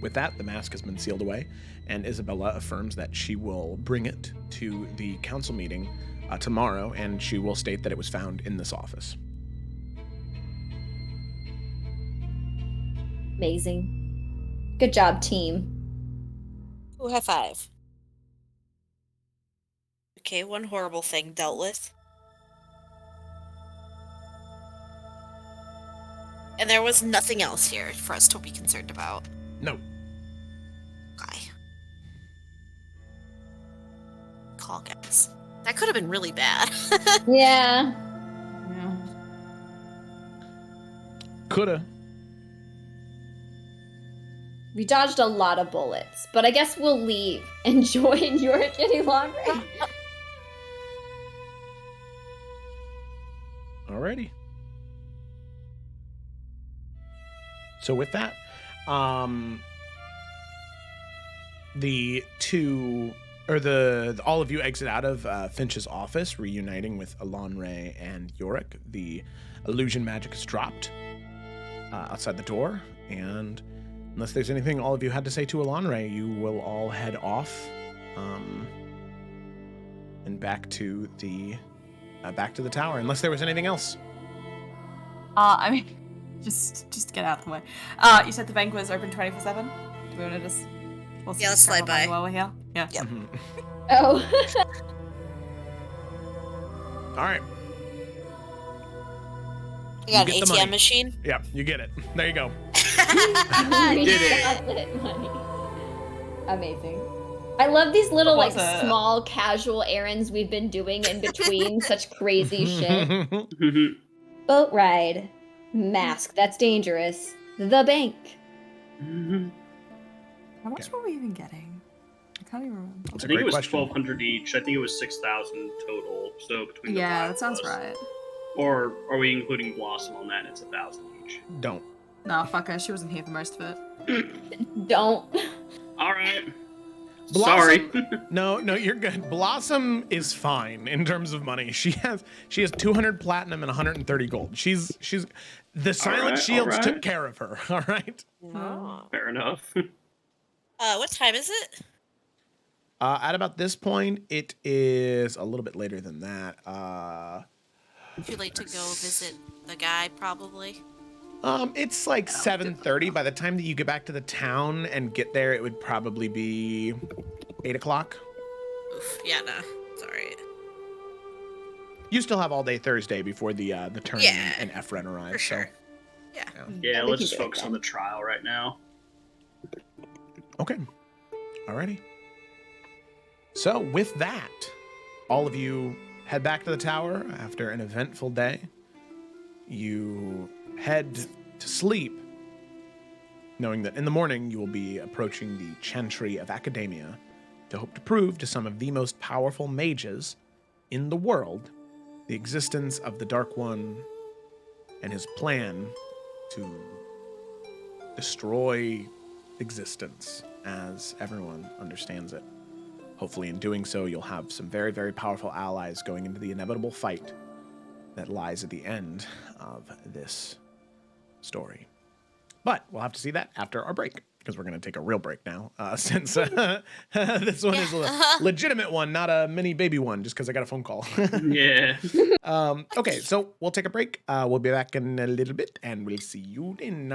With that, the mask has been sealed away, and Isabella affirms that she will bring it to the council meeting tomorrow, and she will state that it was found in this office. Amazing. Good job, team. Ooh, high five. Okay, one horrible thing dealt with. And there was nothing else here for us to be concerned about. No. Okay. Call, guys. That could have been really bad. Yeah. Yeah. Coulda. We dodged a lot of bullets, but I guess we'll leave and join Yorick any longer. Alrighty. So with that, the two, or all of you exit out of Finch's office, reuniting with Elanre and Yorick. The illusion magic is dropped outside the door, and unless there's anything all of you had to say to Elanre, you will all head off and back to the tower. Unless there was anything else. I mean, just get out of the way. You said the bank was open 24/7. Do we want to just? Yeah, let's slide by while we're here. Yeah. Yep. Oh. All right. You got You an get the ATM money. machine? Yeah, you get it. There you go. We did it. got it money. Amazing. I love these little What like was it? small casual errands we've been doing in between such crazy shit. Boat ride. Mask, that's dangerous. The bank. How much Okay. were we even getting? I can't even remember. That's I a think great it was question. 1,200 each. I think it was 6,000 total. So between the Yeah, five that sounds of us. right. Or are we including Blossom on that? It's 1,000 each. Don't. Nah, fuck her. She wasn't here for most of it. Don't. All right. Blossom- Sorry. No, you're good. Blossom is fine in terms of money. She has 200 platinum and 130 gold. She's the Silent right, Shields all took right. care of her. All right. Oh. Fair enough. What time is it? At about this point, it is a little bit later than that. Too late to go visit the guy, probably. It's like 7:30. By the time that you get back to the town and get there, it would probably be 8 o'clock. Oof. Yeah, nah. It's alright. You still have all day Thursday before the turn Yeah, and Efren arrives. For sure. Yeah, Yeah, we let's can just do it focus on then. the trial right now. So, okay. Alrighty. So with that, all of you head back to the tower after an eventful day. You head to sleep, knowing that in the morning you will be approaching the Chantry of Academia to hope to prove to some of the most powerful mages in the world the existence of the Dark One and his plan to destroy existence as everyone understands it. Hopefully in doing so, you'll have some very, very powerful allies going into the inevitable fight that lies at the end of this story. But we'll have to see that after our break. because we're going to take a real break now, since this one is a legitimate one, not a mini baby one, just because I got a phone call. Yeah. Okay, so we'll take a break. We'll be back in a little bit, and we'll see you in.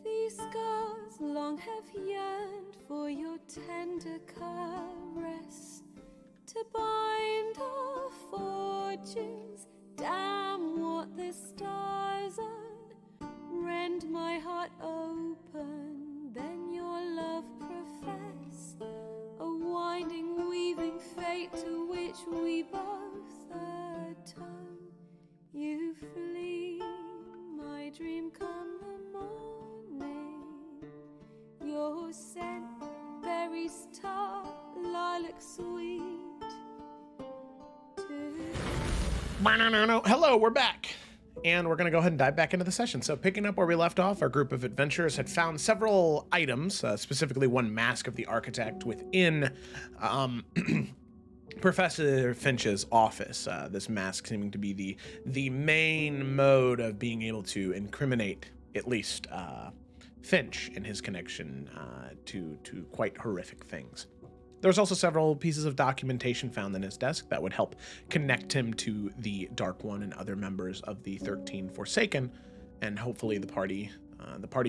These scars long have yearned for your tender caress, to bind our fortunes. Damn what the stars own. Rend my heart open, then your love profess. A winding, weaving fate to which we both atone. You flee, my dream come the morning. Your scent, berries tart, lilac sweet. Hello, we're back. And we're going to go ahead and dive back into the session. So picking up where we left off, our group of adventurers had found several items, specifically one mask of the architect within Professor Finch's office. This mask seeming to be the main mode of being able to incriminate at least Finch in his connection to quite horrific things. There's also several pieces of documentation found in his desk that would help connect him to the Dark One and other members of the 13 Forsaken, and hopefully the party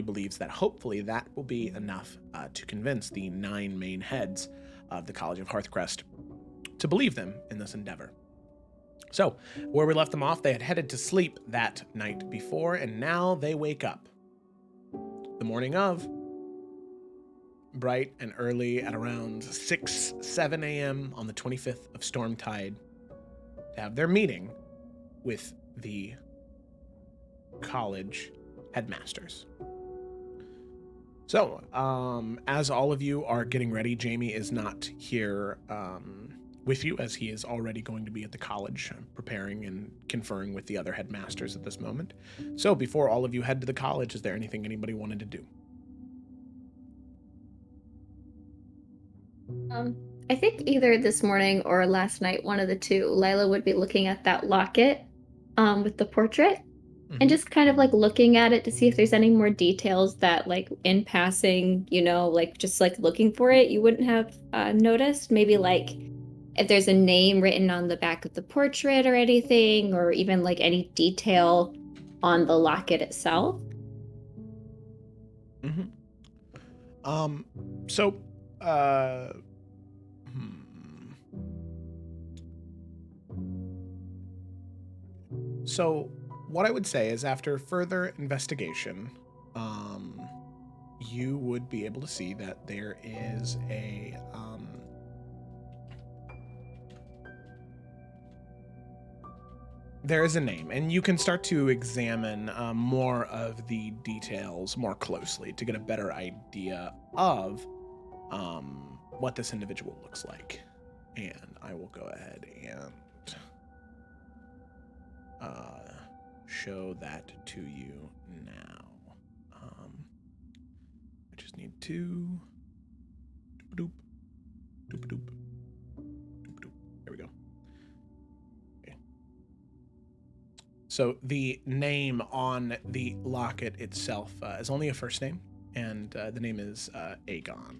believes that hopefully that will be enough to convince the 9 main heads of the College of Hearthcrest to believe them in this endeavor. So, where we left them off, they had headed to sleep that night before, and now they wake up. The morning of, bright and early at around 7 a.m. on the 25th of Stormtide, to have their meeting with the college headmasters. So, as all of you are getting ready, Jamie is not here with you, as he is already going to be at the college preparing and conferring with the other headmasters at this moment. So, before all of you head to the college, is there anything anybody wanted to do? I think either this morning or last night, one of the two, Lila would be looking at that locket with the portrait and just kind of like looking at it to see if there's any more details that, like, in passing, you know, like just like looking for it, you wouldn't have noticed. Maybe like if there's a name written on the back of the portrait or anything, or even like any detail on the locket itself. So, So, what I would say is after further investigation, you would be able to see that there is a, there is a name, and you can start to examine more of the details more closely to get a better idea of what this individual looks like. And I will go ahead and show that to you now. I just need to doop doop doop doop doop. There we go. Okay. So the name on the locket itself is only a first name, and the name is Aegon.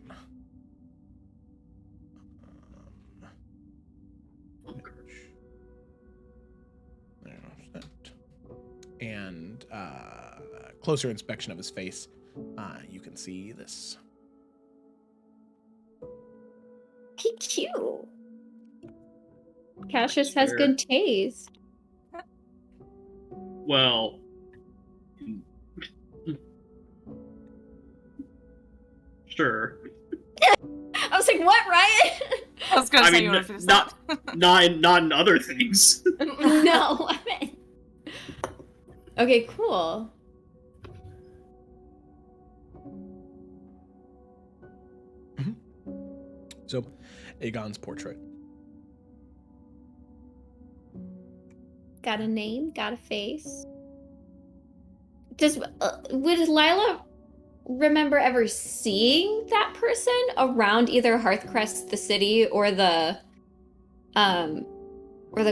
And closer inspection of his face, you can see this. He cute. Cassius has good taste. Well, sure. I was like, what, Ryan? I was gonna I say mean, you want to finish that. not in other things. No, I meant. Okay, cool. So, Aegon's portrait. Got a name, got a face. Would Lila remember ever seeing that person around either Hearthcrest, the city, or the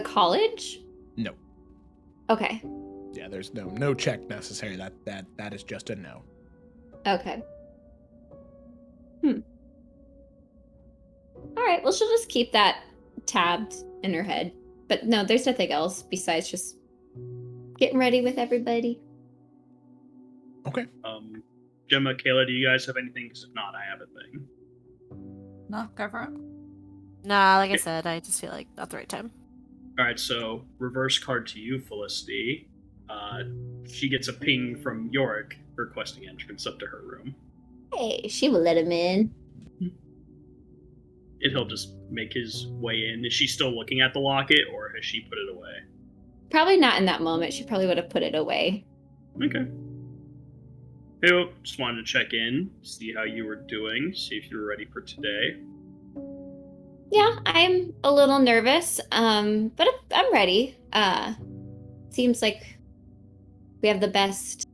college? No. Okay. Yeah, there's no check necessary. That is just a no. Okay. All right, well, she'll just keep that tabbed in her head. But no, there's nothing else besides just getting ready with everybody. Okay. Gemma, Kayla, do you guys have anything? Because if not, I have a thing. No, go for it. Nah, like I said, I just feel like not the right time. All right, so reverse card to you, Felicity. She gets a ping from Yorick requesting entrance up to her room. Hey, she will let him in. And he'll just make his way in. Is she still looking at the locket, or has she put it away? Probably not in that moment. She probably would have put it away. Okay. Hey, just wanted to check in, see how you were doing, see if you were ready for today. Yeah, I'm a little nervous, but I'm ready. Seems like we have the best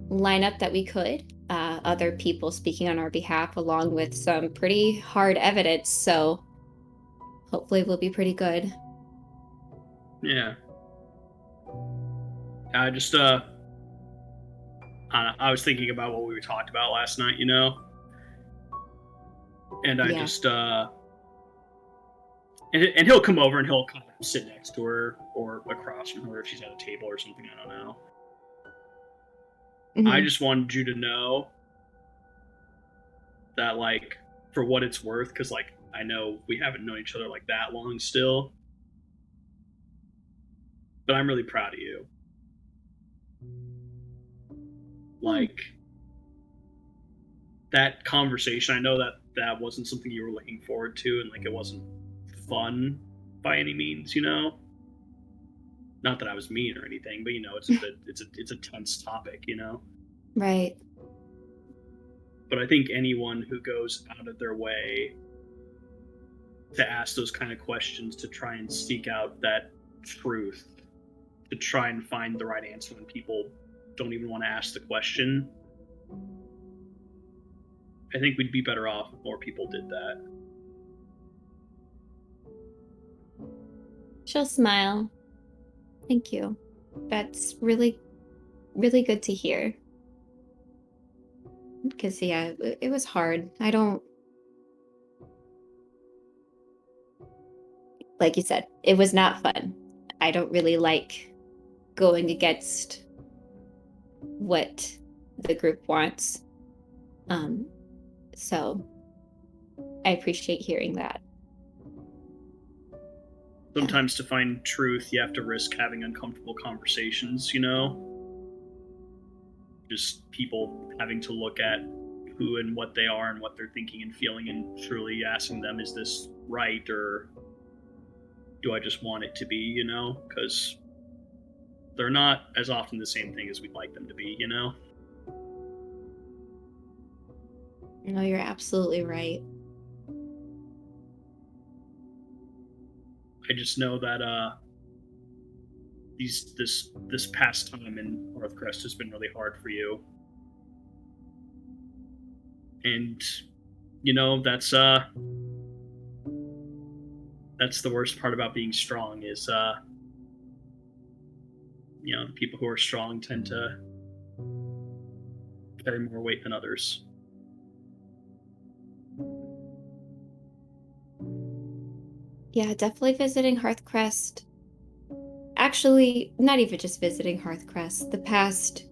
lineup that we could. Other people speaking on our behalf, along with some pretty hard evidence, so hopefully we'll be pretty good. Yeah. I was thinking about what we talked about last night, you know? And I And he'll come over and he'll kind of sit next to her or across from her if she's at a table or something. I don't know. Mhm. I just wanted you to know that, like, for what it's worth, because, like, I know we haven't known each other, like, that long still, but I'm really proud of you. Like, that conversation, I know that wasn't something you were looking forward to, and, like, it wasn't fun by any means, you know? Not that I was mean or anything, but, you know, it's a tense topic, you know? Right. But I think anyone who goes out of their way to ask those kind of questions, to try and seek out that truth, to try and find the right answer when people don't even want to ask the question, I think we'd be better off if more people did that. She'll smile. Thank you. That's really, really good to hear. Because, yeah, it was hard. I don't, like you said, it was not fun. I don't really like going against what the group wants. So I appreciate hearing that. Sometimes to find truth, you have to risk having uncomfortable conversations, you know? Just people having to look at who and what they are and what they're thinking and feeling, and truly asking them, is this right, or do I just want it to be, you know? Because they're not as often the same thing as we'd like them to be, you know? No, you're absolutely right. I just know that this past time in Northcrest has been really hard for you, and you know that's the worst part about being strong is you know, the people who are strong tend to carry more weight than others. Yeah, definitely visiting Hearthcrest. Actually, not even just visiting Hearthcrest. The past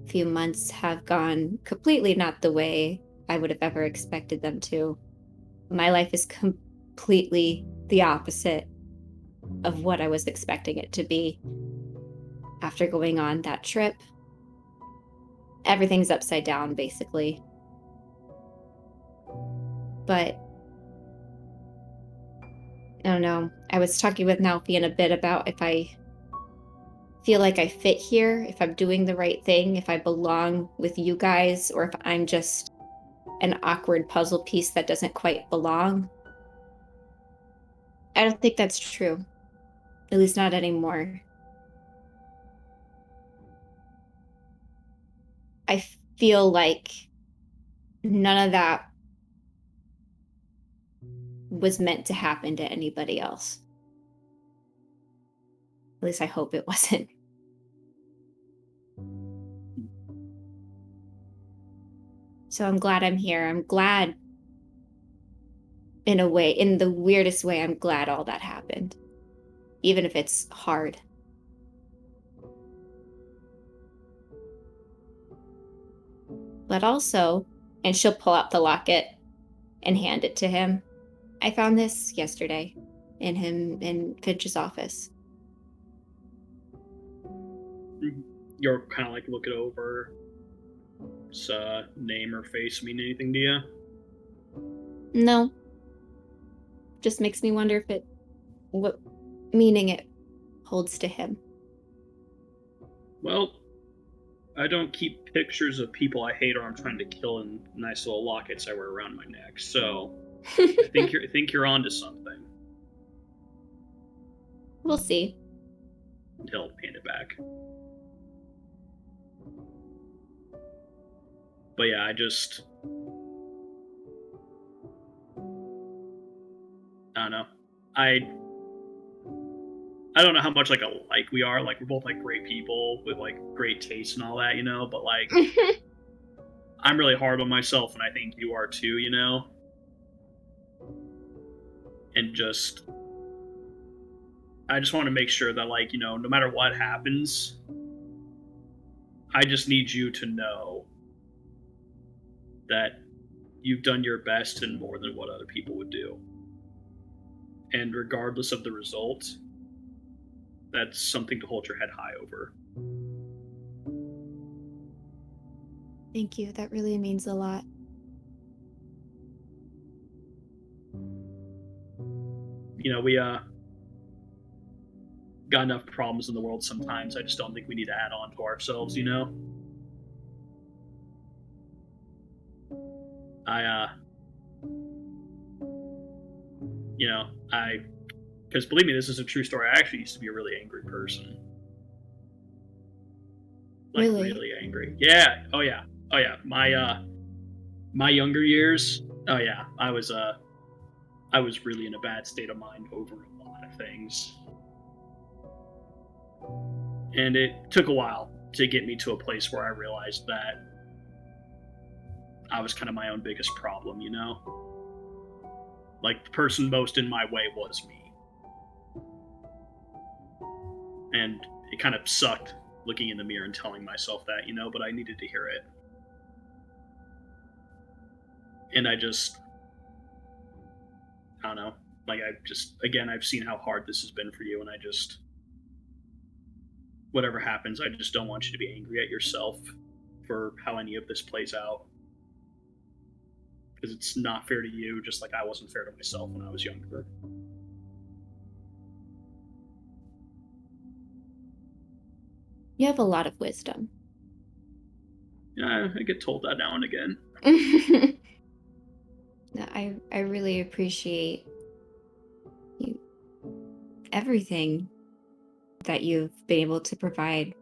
few months have gone completely not the way I would have ever expected them to. My life is completely the opposite of what I was expecting it to be after going on that trip. Everything's upside down, basically. But I don't know. I was talking with Nalfian a bit about if I feel like I fit here, if I'm doing the right thing, if I belong with you guys, or if I'm just an awkward puzzle piece that doesn't quite belong. I don't think that's true. At least not anymore. I feel like none of that was meant to happen to anybody else. At least I hope it wasn't. So I'm glad I'm here. I'm glad, in a way, in the weirdest way, I'm glad all that happened. Even if it's hard. But also, and she'll pull out the locket and hand it to him. I found this yesterday in Finch's office. You're kind of like look it over. Does name or face mean anything to you? No. Just makes me wonder if what meaning it holds to him. Well, I don't keep pictures of people I hate or I'm trying to kill in nice little lockets I wear around my neck. So I think you're onto something. We'll see. And he'll hand it back. But yeah, I don't know. I don't know how much like alike we are. Like, we're both like great people with like great taste and all that, you know. But like, I'm really hard on myself, and I think you are too, you know. And just I just want to make sure that, like, no matter what happens, I just need you to know that you've done your best and more than what other people would do. And regardless of the result, that's something to hold your head high over. Thank you. That really means a lot. We got enough problems in the world sometimes. I just don't think we need to add on to ourselves, because believe me, this is a true story. I actually used to be a really angry person. Like, really angry. Yeah. Oh yeah. Oh yeah. My younger years. Oh yeah. I was really in a bad state of mind over a lot of things. And it took a while to get me to a place where I realized that I was kind of my own biggest problem, Like, the person most in my way was me. And it kind of sucked looking in the mirror and telling myself that, but I needed to hear it. And I don't know. Like, I've seen how hard this has been for you, and whatever happens, I just don't want you to be angry at yourself for how any of this plays out. Because it's not fair to you, just like I wasn't fair to myself when I was younger. You have a lot of wisdom. Yeah, I get told that now and again. No, I really appreciate you, everything that you've been able to provide.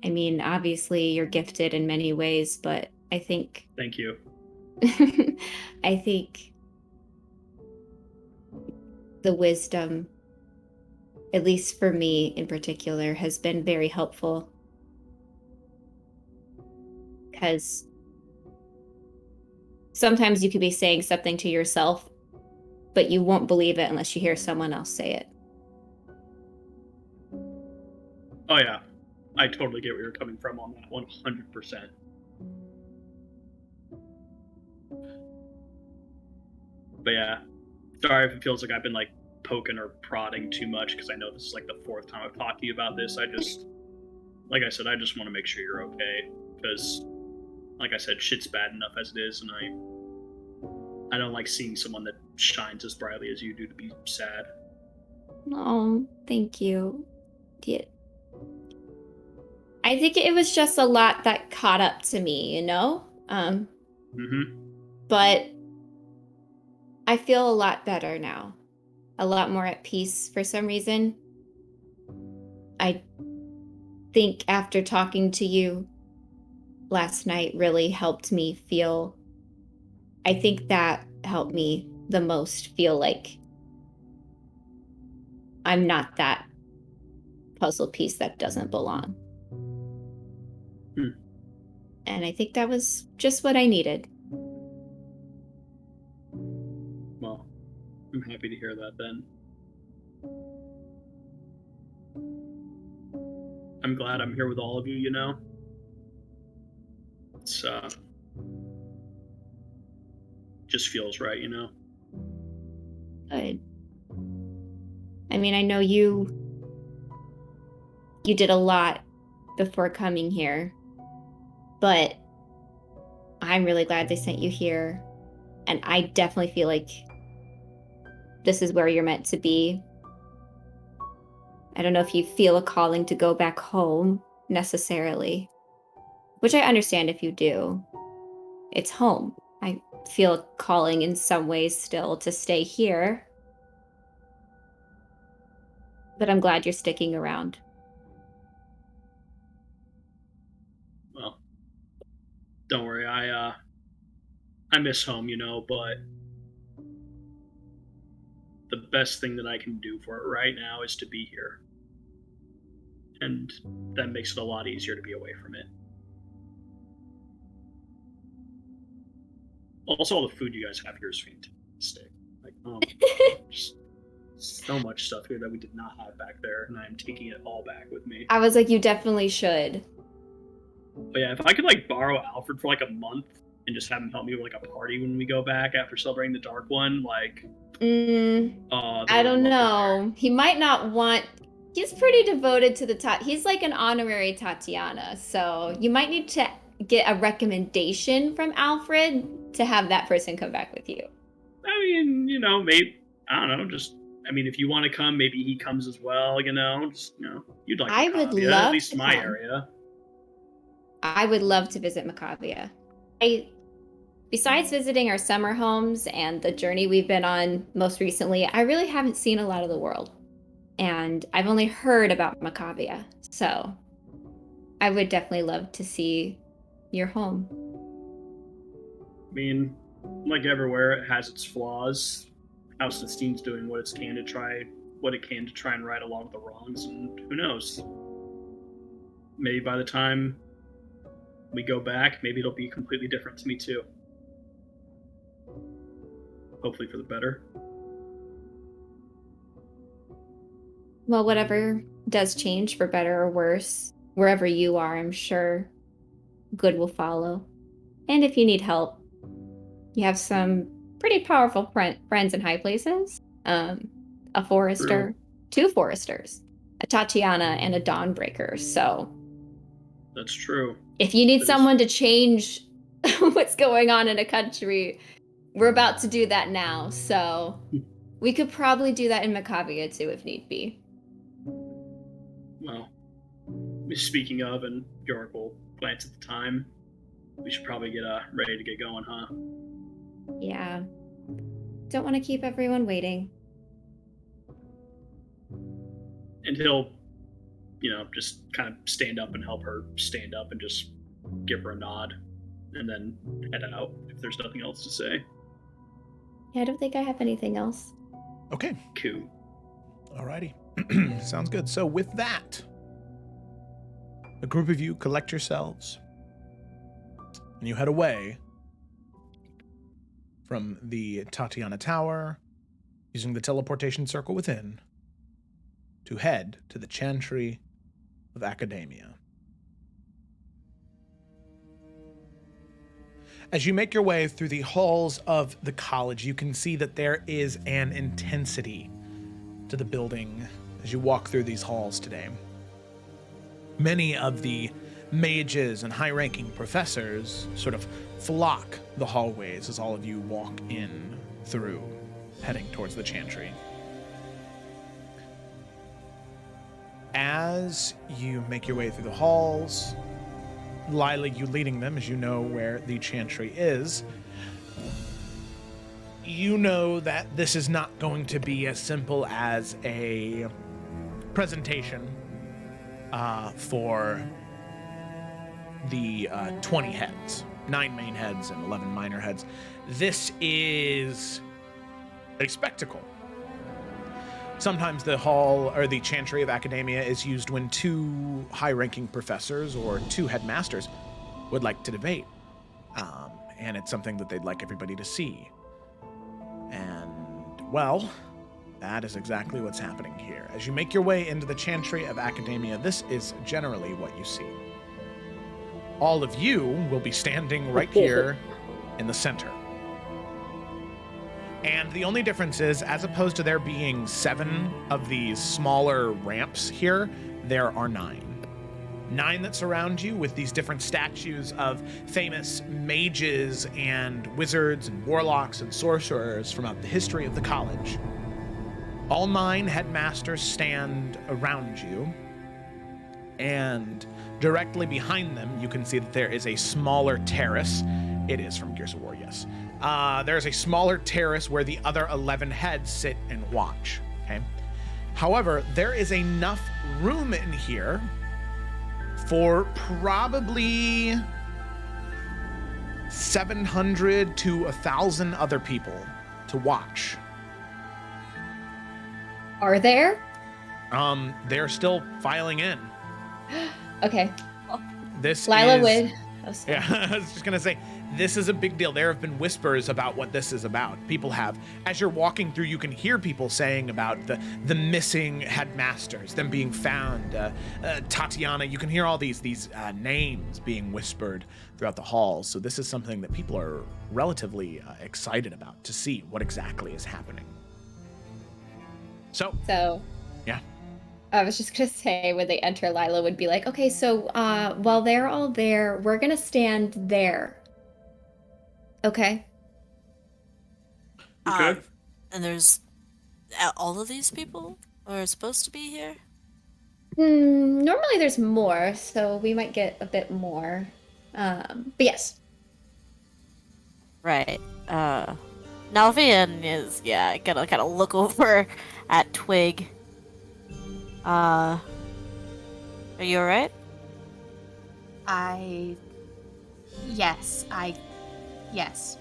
I mean, obviously you're gifted in many ways, but I think Thank you. I think the wisdom, at least for me in particular, has been very helpful. Because sometimes you could be saying something to yourself, but you won't believe it unless you hear someone else say it. Oh yeah, I totally get where you're coming from on that 100%. But yeah, sorry if it feels like I've been like poking or prodding too much, because I know this is like the 4th time I've talked to you about this. Like I said, I just want to make sure you're okay, because like I said, shit's bad enough as it is, and I don't like seeing someone that shines as brightly as you do to be sad. Oh, thank you. Yeah. I think it was just a lot that caught up to me, Mm-hmm. But I feel a lot better now, a lot more at peace for some reason. I think after talking to you last night really helped me feel, I think that helped me the most feel like I'm not that puzzle piece that doesn't belong. And I think that was just what I needed. Well, I'm happy to hear that then. I'm glad I'm here with all of you, It's, just feels right, Good. I mean, I know you did a lot before coming here, but I'm really glad they sent you here. And I definitely feel like this is where you're meant to be. I don't know if you feel a calling to go back home necessarily, which I understand if you do. It's home. I feel a calling in some ways still to stay here, but I'm glad you're sticking around. Well, don't worry, I miss home, but the best thing that I can do for it right now is to be here. And that makes it a lot easier to be away from it. Also, all the food you guys have here is fantastic. Like, just so much stuff here that we did not have back there, and I'm taking it all back with me. I was like, you definitely should. But yeah, if I could like borrow Alfred for like a month and just have him help me with like a party when we go back after celebrating the Dark One, like, I don't know. He might not want. He's pretty devoted to the he's like an honorary Tatiana, so you might need to get a recommendation from Alfred to have that person come back with you. I mean, maybe, I don't know, just, I mean, if you want to come, maybe he comes as well, just, you'd like I would Macavia, love at least to my come. area. I would love to visit Macavia. Besides visiting our summer homes and the journey we've been on most recently, I really haven't seen a lot of the world. And I've only heard about Macavia. So I would definitely love to see your home. I mean, like everywhere, it has its flaws. House Nesteen's doing what it can to try and right along the wrongs, and who knows? Maybe by the time we go back, maybe it'll be completely different to me too. Hopefully for the better. Well, whatever does change for better or worse, wherever you are, I'm sure good will follow. And if you need help, you have some pretty powerful friends in high places. A forester, True. 2 foresters, a Tatiana and a Dawnbreaker. So That's true. if you need That is someone to change what's going on in a country, we're about to do that now. So we could probably do that in Macavia too, if need be. Well, speaking of, and York will glance at the time, we should probably get ready to get going, huh? Yeah. Don't want to keep everyone waiting. And he'll, just kind of stand up and help her stand up and just give her a nod and then head out if there's nothing else to say. Yeah, I don't think I have anything else. Okay. Cool. Alrighty. Sounds good. So with that, a group of you collect yourselves and you head away from the Tatiana Tower using the teleportation circle within to head to the Chantry of Academia. As you make your way through the halls of the college, you can see that there is an intensity to the building as you walk through these halls today. Many of the mages and high-ranking professors sort of flock the hallways as all of you walk in through, heading towards the Chantry. As you make your way through the halls, Lila, you leading them as you know where the Chantry is, you know that this is not going to be as simple as a presentation for the 20 heads, 9 main heads and 11 minor heads. This is a spectacle. Sometimes the hall or the Chantry of Academia is used when 2 high-ranking professors or 2 headmasters would like to debate. And it's something that they'd like everybody to see. And, well, that is exactly what's happening here. As you make your way into the Chantry of Academia, this is generally what you see. All of you will be standing right here in the center. And the only difference is, as opposed to there being 7 of these smaller ramps here, there are 9. 9 that surround you with these different statues of famous mages and wizards and warlocks and sorcerers throughout the history of the college. All 9 headmasters stand around you, and directly behind them, you can see that there is a smaller terrace. It is from Gears of War, yes. There's a smaller terrace where the other 11 heads sit and watch, okay? However, there is enough room in here for probably 700 to 1,000 other people to watch. Are there? They're still filing in. Okay. This Lila is... would. Yeah, I was just gonna say, This is a big deal. There have been whispers about what this is about. People have. As you're walking through, you can hear people saying about the missing headmasters, them being found. Tatiana, you can hear all these names being whispered throughout the halls. So this is something that people are relatively excited about, to see what exactly is happening. So, yeah. I was just gonna say, when they enter, Lila would be like, okay, so while they're all there, we're gonna stand there. Okay. Okay. And there's all of these people are supposed to be here? Normally there's more, so we might get a bit more. But yes. Right. Nalvian is, gonna kind of look over at Twig. Are you alright? Yes. Yes.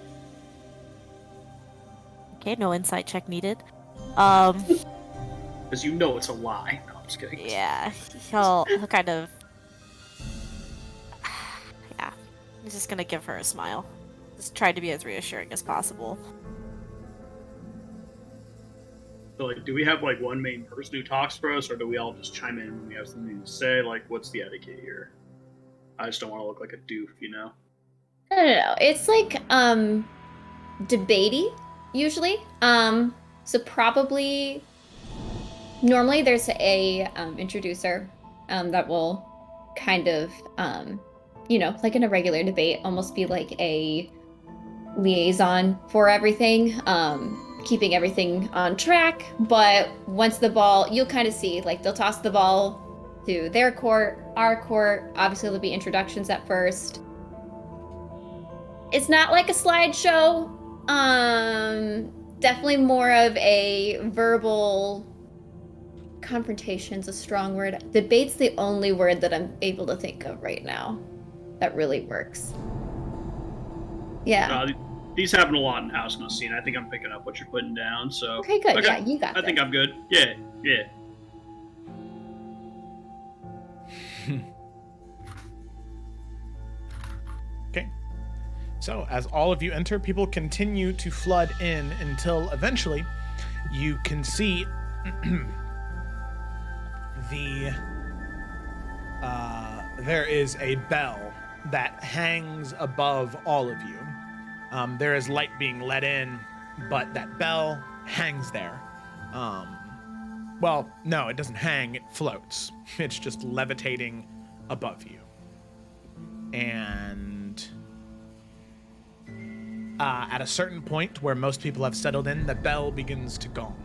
Okay, no insight check needed. Because you know it's a lie. No, I'm just kidding. Yeah, he'll kind of... Yeah, he's just gonna give her a smile. Just try to be as reassuring as possible. So, like, do we have, like, one main person who talks for us, or do we all just chime in when we have something to say? Like, what's the etiquette here? I just don't want to look like a doof, you know? No. It's like, debatey, usually. So probably... Normally there's a introducer that will kind of, like in a regular debate, almost be like a liaison for everything, keeping everything on track. But once the ball, you'll kind of see, like, they'll toss the ball to their court, our court. Obviously, there'll be introductions at first. It's not like a slideshow. Definitely more of a verbal... Confrontation's a strong word. Debate's the only word that I'm able to think of right now that really works. Yeah. These happen a lot in House Machine. I think I'm picking up what you're putting down. So Okay, good. Yeah, you got I think I'm good. Yeah. Okay. So as all of you enter, people continue to flood in until eventually you can see there is a bell that hangs above all of you. There is light being let in, but that bell hangs there. Well, no, it doesn't hang, it floats. It's just levitating above you. And at a certain point where most people have settled in, the bell begins to gong.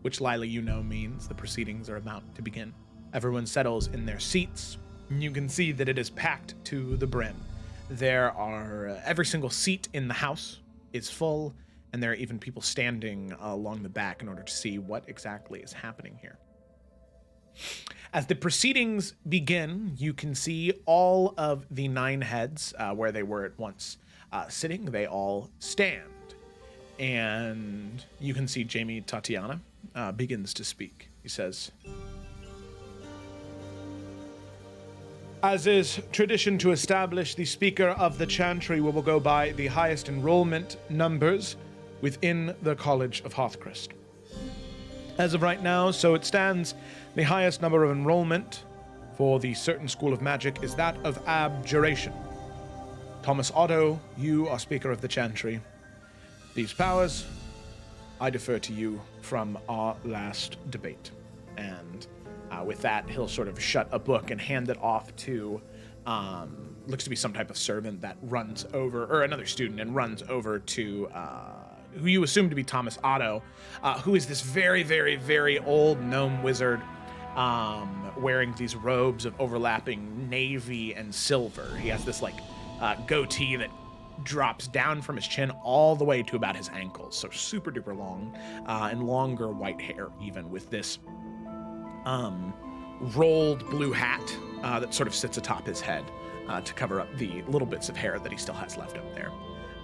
Which, Lila, you know means the proceedings are about to begin. Everyone settles in their seats. You can see that it is packed to the brim. There are, every single seat in the house is full, and there are even people standing along the back in order to see what exactly is happening here. As the proceedings begin, you can see all of the 9 heads where they were at once sitting. They all stand. And you can see Jamie Tatiana begins to speak. He says, as is tradition to establish, the Speaker of the Chantry will go by the highest enrollment numbers within the College of Hearthcrest. As of right now, so it stands, the highest number of enrollment for the certain school of magic is that of abjuration. Thomas Otto, you are Speaker of the Chantry. These powers, I defer to you from our last debate. And with that, he'll sort of shut a book and hand it off to, looks to be some type of servant that runs over, or another student, and runs over to, who you assume to be Thomas Otto, who is this very, very, very old gnome wizard, wearing these robes of overlapping navy and silver. He has this, goatee that drops down from his chin all the way to about his ankles, so super duper long, and longer white hair, even with this rolled blue hat that sort of sits atop his head to cover up the little bits of hair that he still has left up there.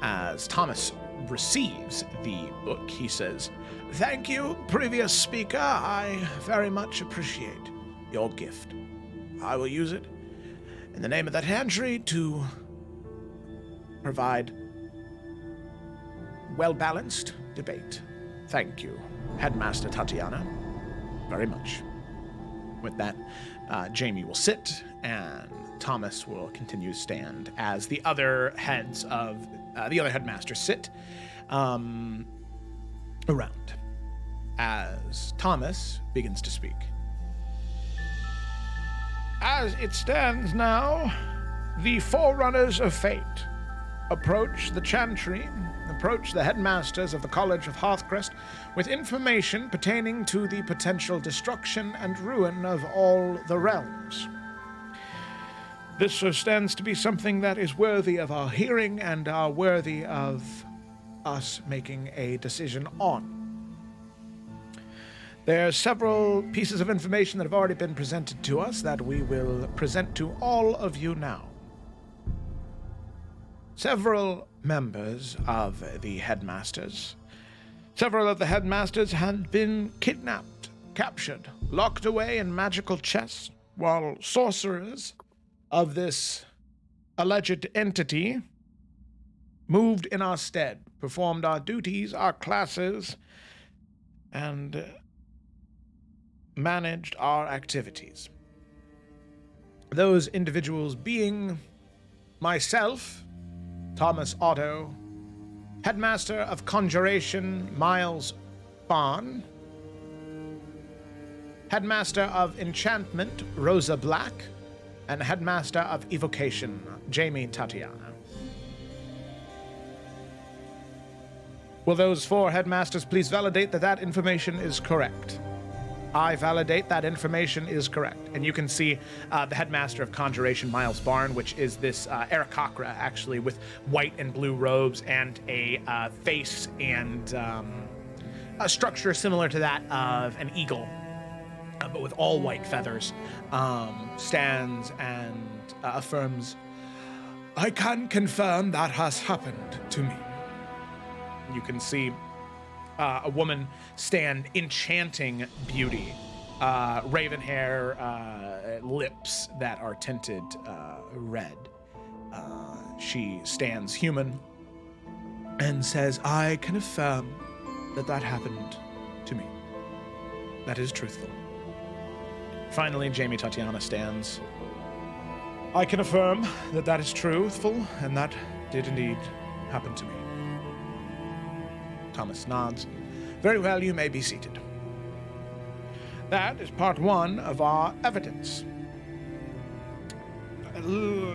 As Thomas receives the book, he says, "Thank you, previous speaker. I very much appreciate your gift. I will use it in the name of that Chantry to provide well-balanced debate. Thank you, Headmaster Tatiana, very much. With that, Jamie will sit, and Thomas will continue to stand as the other heads of the other headmasters sit around. As Thomas begins to speak. As it stands now, the Forerunners of Fate approach the Chantry, approach the headmasters of the College of Hearthcrest with information pertaining to the potential destruction and ruin of all the realms. This stands to be something that is worthy of our hearing and are worthy of us making a decision on. There are several pieces of information that have already been presented to us that we will present to all of you now. Several members of the headmasters, several of the headmasters had been kidnapped, captured, locked away in magical chests, while sorcerers of this alleged entity moved in our stead, performed our duties, our classes, and managed our activities. Those individuals being myself, Thomas Otto, Headmaster of Conjuration, Miles Bond, Headmaster of Enchantment, Rosa Black, and Headmaster of Evocation, Jamie Tatiana. Will those 4 headmasters please validate that that information is correct? I validate that information is correct. And you can see the headmaster of Conjuration, Miles Barn, which is this Aarakocra, actually, with white and blue robes and a face and a structure similar to that of an eagle, but with all white feathers, stands and affirms, I can confirm that has happened to me. You can see a woman stand enchanting beauty, raven hair, lips that are tinted red. She stands human and says, I can affirm that that happened to me. That is truthful. Finally, Jamie Tatiana stands. I can affirm that that is truthful, and that did indeed happen to me. Thomas nods. Very well, you may be seated. That is part 1 of our evidence.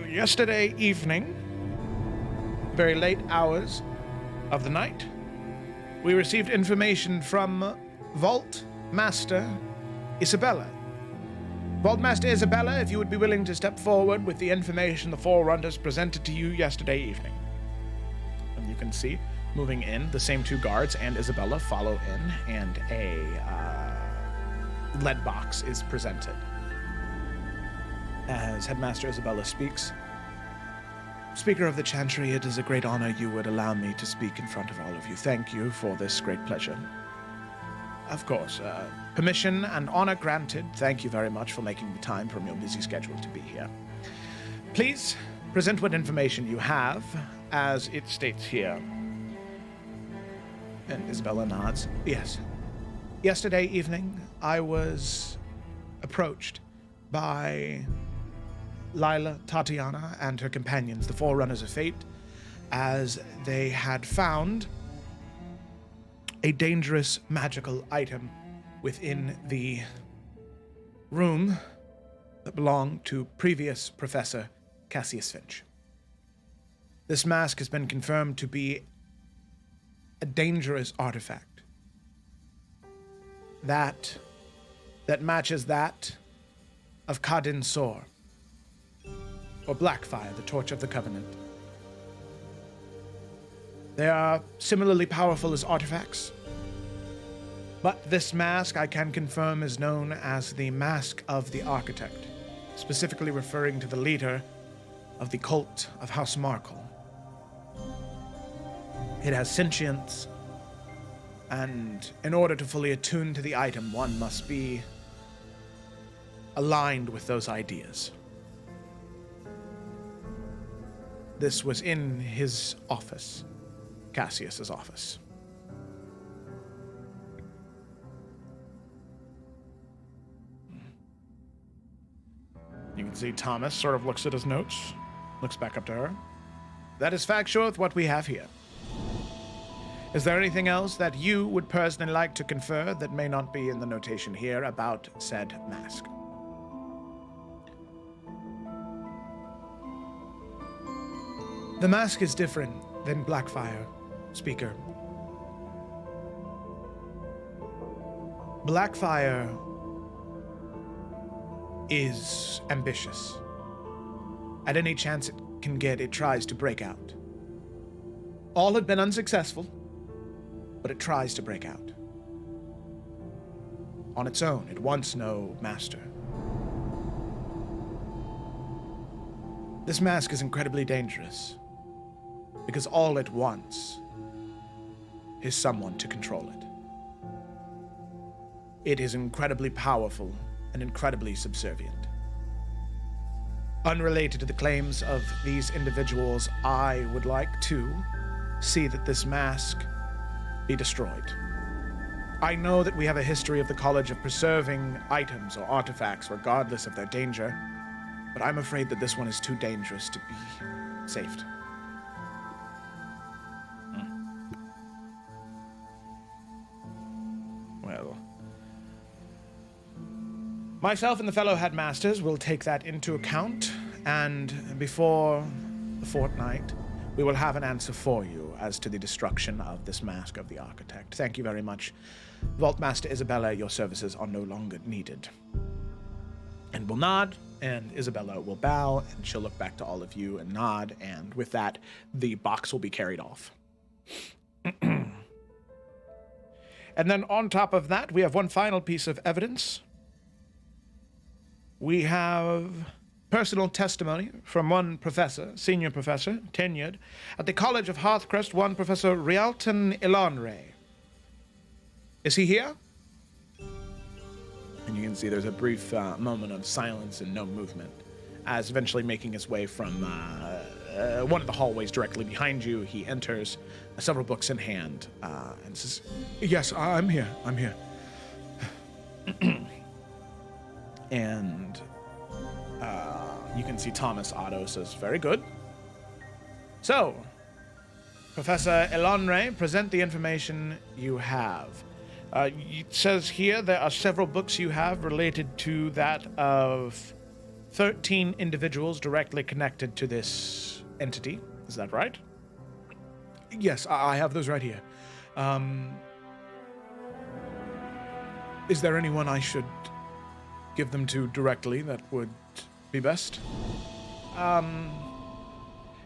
Yesterday evening, very late hours of the night, we received information from Vault Master Isabella. Vault Master Isabella, if you would be willing to step forward with the information the Forerunners presented to you yesterday evening. And you can see, moving in, the same 2 guards and Isabella follow in, and a lead box is presented. As Headmaster Isabella speaks, Speaker of the Chantry, it is a great honor you would allow me to speak in front of all of you. Thank you for this great pleasure. Of course, permission and honor granted. Thank you very much for making the time from your busy schedule to be here. Please present what information you have, as it states here. And Isabella nods. Yes. Yesterday evening, I was approached by Lila Tatiana and her companions, the Forerunners of Fate, as they had found a dangerous magical item within the room that belonged to previous Professor Cassius Finch. This mask has been confirmed to be a dangerous artifact that matches that of Kadin Sor, or Blackfire, the Torch of the Covenant. They are similarly powerful as artifacts, but this mask I can confirm is known as the Mask of the Architect, specifically referring to the leader of the cult of House Markle. It has sentience, and in order to fully attune to the item, one must be aligned with those ideas. this was in his office, Cassius's office. You can see Thomas sort of looks at his notes, looks back up to her. That is factual with what we have here. Is there anything else that you would personally like to confer that may not be in the notation here about said mask? The mask is different than Blackfire, Speaker. Blackfire is ambitious. At any chance it can get, it tries to break out. All had been unsuccessful, but it tries to break out. On its own, it wants no master. This mask is incredibly dangerous, because all it wants is someone to control it. It is incredibly powerful and incredibly subservient. Unrelated to the claims of these individuals, I would like to see that this mask be destroyed. I know that we have a history of the College of preserving items or artifacts regardless of their danger, but I'm afraid that this one is too dangerous to be saved. Well, myself and the fellow headmasters will take that into account, and before the fortnight, we will have an answer for you as to the destruction of this mask of the architect. Thank you very much. Vaultmaster Isabella, your services are no longer needed. And will nod, and Isabella will bow, and she'll look back to all of you and nod, and with that, the box will be carried off. And then on top of that, we have one final piece of evidence. We have personal testimony from one professor, senior professor, tenured, at the College of Hearthcrest, one Professor Rialton Ilanre. Is he here? And you can see there's a brief moment of silence and no movement, as eventually making his way from one of the hallways directly behind you, he enters, several books in hand, and says, "Yes, I'm here, I'm here." And you can see Thomas Otto says, "Very good. So, Professor Elanre, present the information you have." It says here there are several books you have related to that of 13 individuals directly connected to this entity. Is that right? Yes, I have those right here. Is there anyone I should give them to directly that would be best?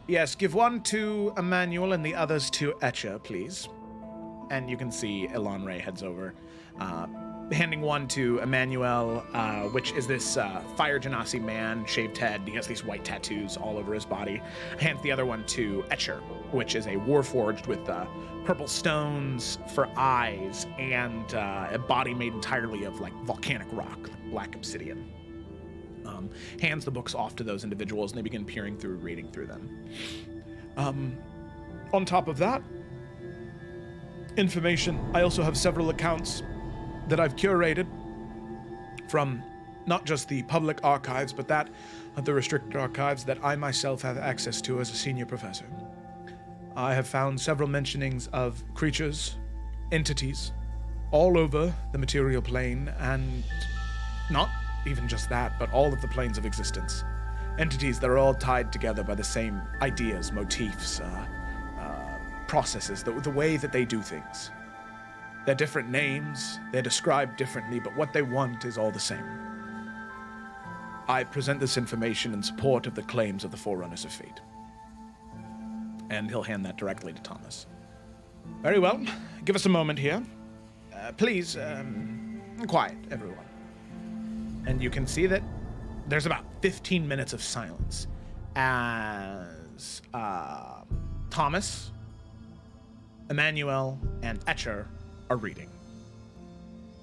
Yes, give one to Emmanuel and the others to Etcha, please. And you can see Elanre heads over, handing one to Emmanuel, which is this Fire Genasi man, shaved head. He has these white tattoos all over his body. Hands the other one to Etcher, which is a warforged with purple stones for eyes and a body made entirely of like volcanic rock, black obsidian. Hands the books off to those individuals, and they begin peering through, reading through them. On top of that, information. I also have several accounts that I've curated from not just the public archives, but that of the restricted archives that I myself have access to as a senior professor. I have found several mentionings of creatures, entities, all over the material plane, and not even just that, but all of the planes of existence. Entities that are all tied together by the same ideas, motifs, processes, the way that they do things. They're different names, they're described differently, but what they want is all the same. I present this information in support of the claims of the Forerunners of Fate. And he'll hand that directly to Thomas. Very well, give us a moment here. Please, quiet, everyone. And you can see that there's about 15 minutes of silence as Thomas, Emmanuel, and Etcher are reading.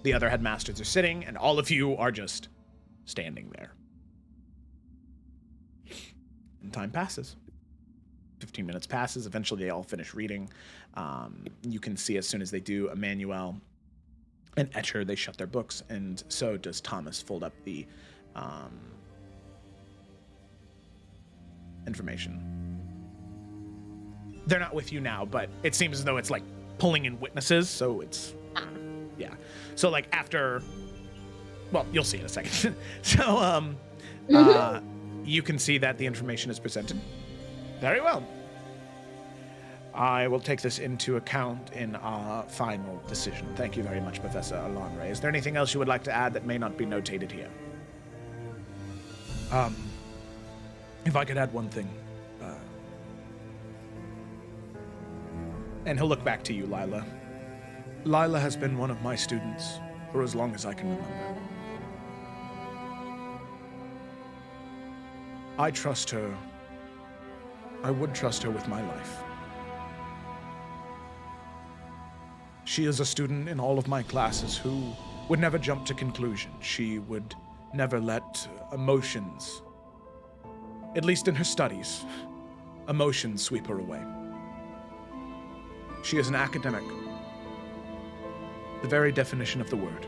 The other headmasters are sitting, and all of you are just standing there. And time passes. 15 minutes passes. Eventually, they all finish reading. You can see as soon as they do, Emmanuel and Etcher, they shut their books, and so does Thomas fold up the information. They're not with you now, but it seems as though it's like pulling in witnesses, so it's... Yeah. So, like, after... Well, you'll see in a second. So, you can see that the information is presented. Very well. I will take this into account in our final decision. Thank you very much, Professor Alonre. Is there anything else you would like to add that may not be notated here? If I could add one thing. And he'll look back to you, Lila. Lila has been one of my students for as long as I can remember. I trust her. I would trust her with my life. She is a student in all of my classes who would never jump to conclusions. She would never let emotions, at least in her studies, emotions sweep her away. She is an academic, the very definition of the word.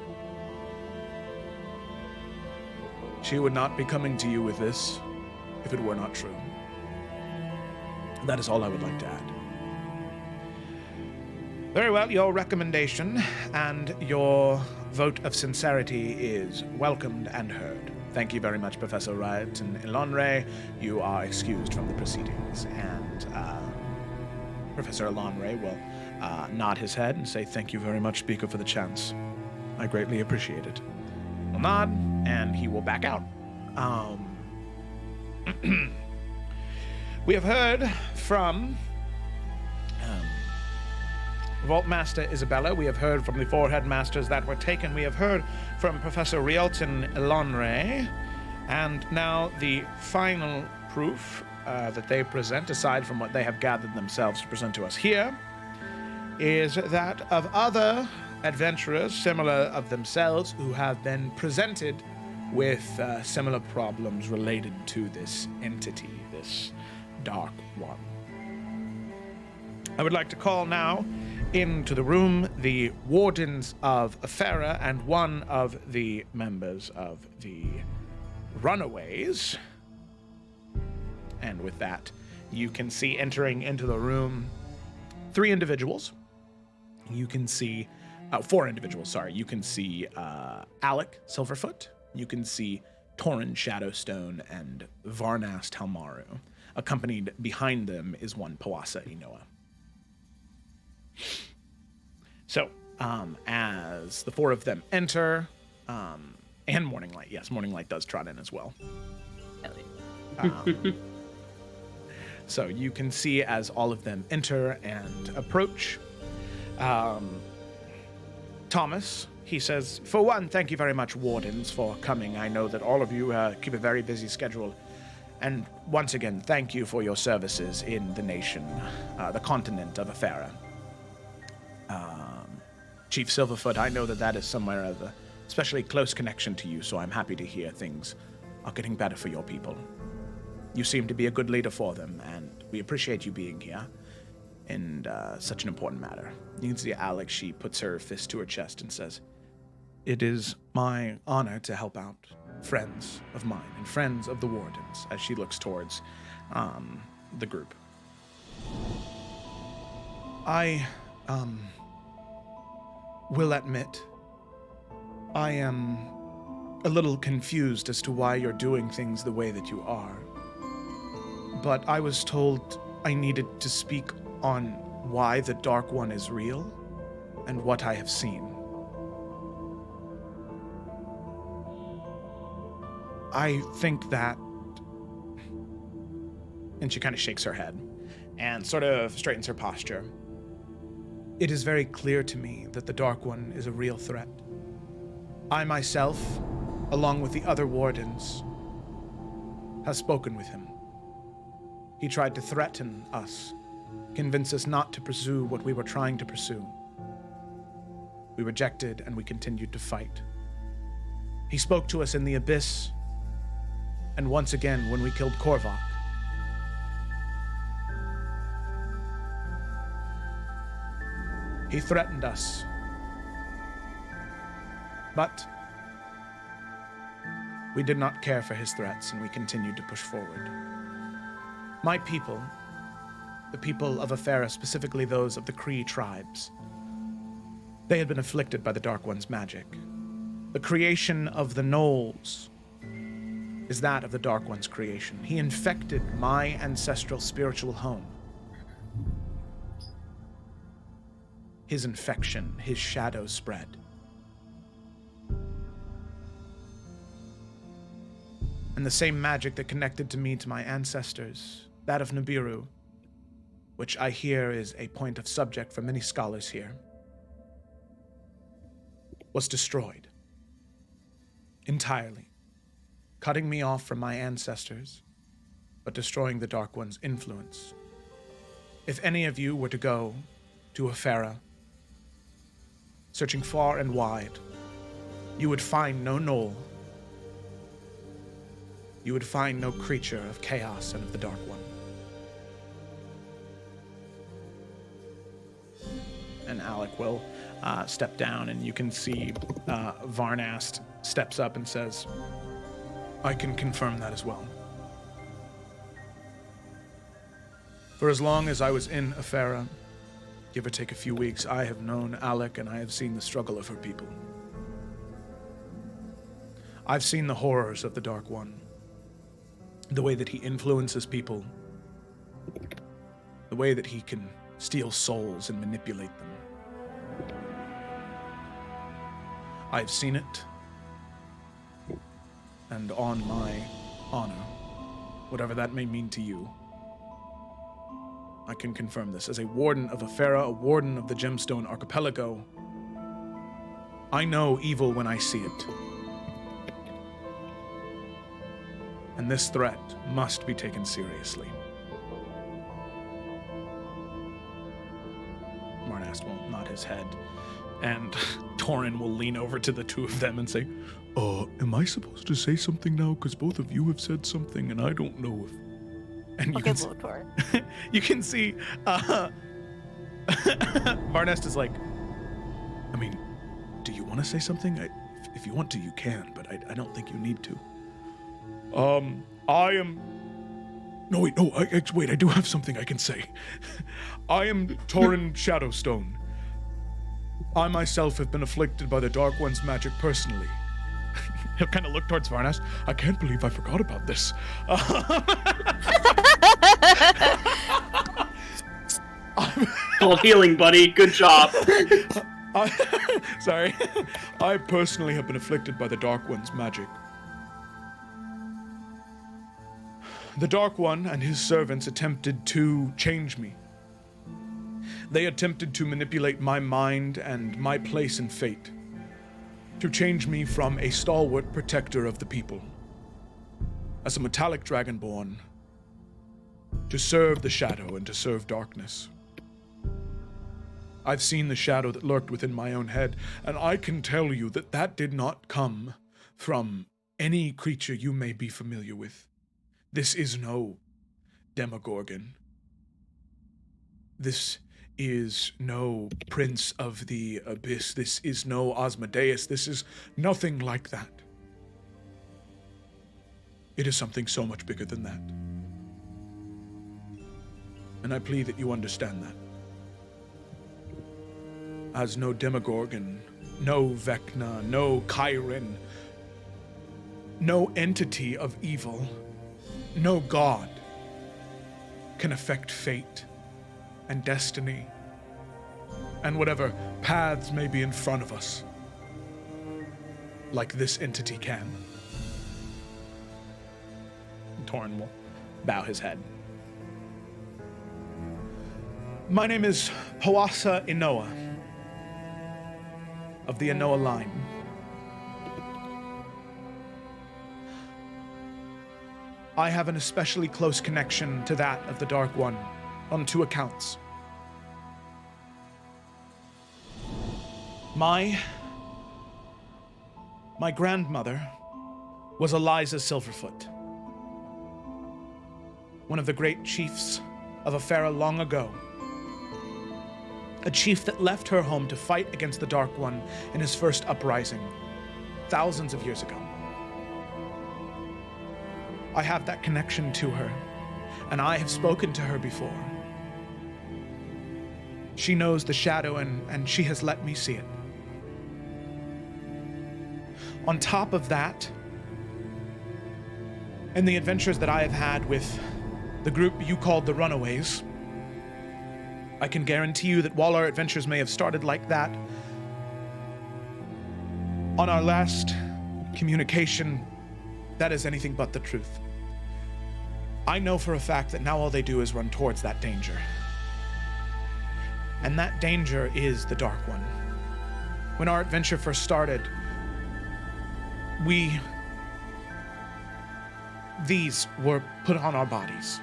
She would not be coming to you with this if it were not true. That is all I would like to add. Very well, your recommendation and your vote of sincerity is welcomed and heard. Thank you very much, Professor Wright and Elonre. You are excused from the proceedings. And Professor Elonre will nod his head and say, "Thank you very much, Speaker, for the chance. I greatly appreciate it." He'll nod, and he will back out. We have heard from Vault Master Isabella. We have heard from the four headmasters that were taken. We have heard from Professor Rielton Elonre. And now the final proof that they present, aside from what they have gathered themselves to present to us here, is that of other adventurers similar of themselves who have been presented with similar problems related to this entity, this Dark One. I would like to call now into the room the wardens of Afera and one of the members of the Runaways. And with that, you can see entering into the room three individuals. You can see, four individuals, sorry. You can see Alec Silverfoot. You can see Torin Shadowstone and Varnas Talmaru. Accompanied behind them is one Pawasa Inoa. So, as the four of them enter, and Morning Light, yes, Morning Light does trot in as well. So you can see as all of them enter and approach. Thomas, he says, "For one, thank you very much, Wardens, for coming. I know that all of you keep a very busy schedule. And once again, thank you for your services in the nation, the continent of Afera. Chief Silverfoot, I know that that is somewhere of a especially close connection to you, so I'm happy to hear things are getting better for your people. You seem to be a good leader for them, and we appreciate you being here in such an important matter." You can see Alex, she puts her fist to her chest and says, "It is my honor to help out friends of mine and friends of the Wardens," as she looks towards the group. I will admit, I am a little confused as to why you're doing things the way that you are. But I was told I needed to speak on why the Dark One is real and what I have seen. I think that... And she kind of shakes her head and sort of straightens her posture. It is very clear to me that the Dark One is a real threat. I myself, along with the other Wardens, have spoken with him. He tried to threaten us, convince us not to pursue what we were trying to pursue. We rejected and we continued to fight. He spoke to us in the Abyss, and once again when we killed Korvok. He threatened us. But we did not care for his threats, and we continued to push forward. My people, the people of Afera, specifically those of the Cree tribes, they had been afflicted by the Dark One's magic. The creation of the Knolls is that of the Dark One's creation. He infected my ancestral spiritual home. His infection, his shadow spread. And the same magic that connected to me to my ancestors, that of Nibiru, which I hear is a point of subject for many scholars here, was destroyed. Entirely. Cutting me off from my ancestors, but destroying the Dark One's influence. If any of you were to go to Afera, searching far and wide, you would find no Knoll. You would find no creature of chaos and of the Dark One. And Alec will step down, and you can see Varnast steps up and says, I can confirm that as well. For as long as I was in Afera, give or take a few weeks, I have known Alec and I have seen the struggle of her people. I've seen the horrors of the Dark One, the way that he influences people, the way that he can steal souls and manipulate them. I've seen it, and on my honor, whatever that may mean to you, I can confirm this. As a warden of Afera, a warden of the Gemstone Archipelago, I know evil when I see it. And this threat must be taken seriously. Varnast will nod his head, and Torin will lean over to the two of them and say, am I supposed to say something now? Because both of you have said something, and I don't know if... And you can see, you can see Varnast is like, I mean, do you want to say something? If you want to, you can, but I don't think you need to. I am... No, wait, I do have something I can say. I am Torin Shadowstone. I myself have been afflicted by the Dark One's magic personally. He'll kind of look towards Varnast. I can't believe I forgot about this. Called healing, buddy. Good job. Sorry. I personally have been afflicted by the Dark One's magic. The Dark One and his servants attempted to change me. They attempted to manipulate my mind and my place in fate, to change me from a stalwart protector of the people, as a metallic dragonborn, to serve the shadow and to serve darkness. I've seen the shadow that lurked within my own head, and I can tell you that that did not come from any creature you may be familiar with. This is no Demogorgon. This is no Prince of the Abyss. This is no Asmodeus. This is nothing like that. It is something so much bigger than that. And I plead that you understand that. As no Demogorgon, no Vecna, no Chiron, no entity of evil, no god can affect fate and destiny and whatever paths may be in front of us like this entity can. Torin will bow his head. My name is Hawasa Inoa of the Inoa line. I have an especially close connection to that of the Dark One on two accounts. My grandmother was Eliza Silverfoot, one of the great chiefs of Afera long ago. A chief that left her home to fight against the Dark One in his first uprising, thousands of years ago. I have that connection to her, and I have spoken to her before. She knows the shadow, and she has let me see it. On top of that, and the adventures that I have had with the group you called the Runaways, I can guarantee you that while our adventures may have started like that, on our last communication, that is anything but the truth. I know for a fact that now all they do is run towards that danger. And that danger is the Dark One. When our adventure first started, these were put on our bodies.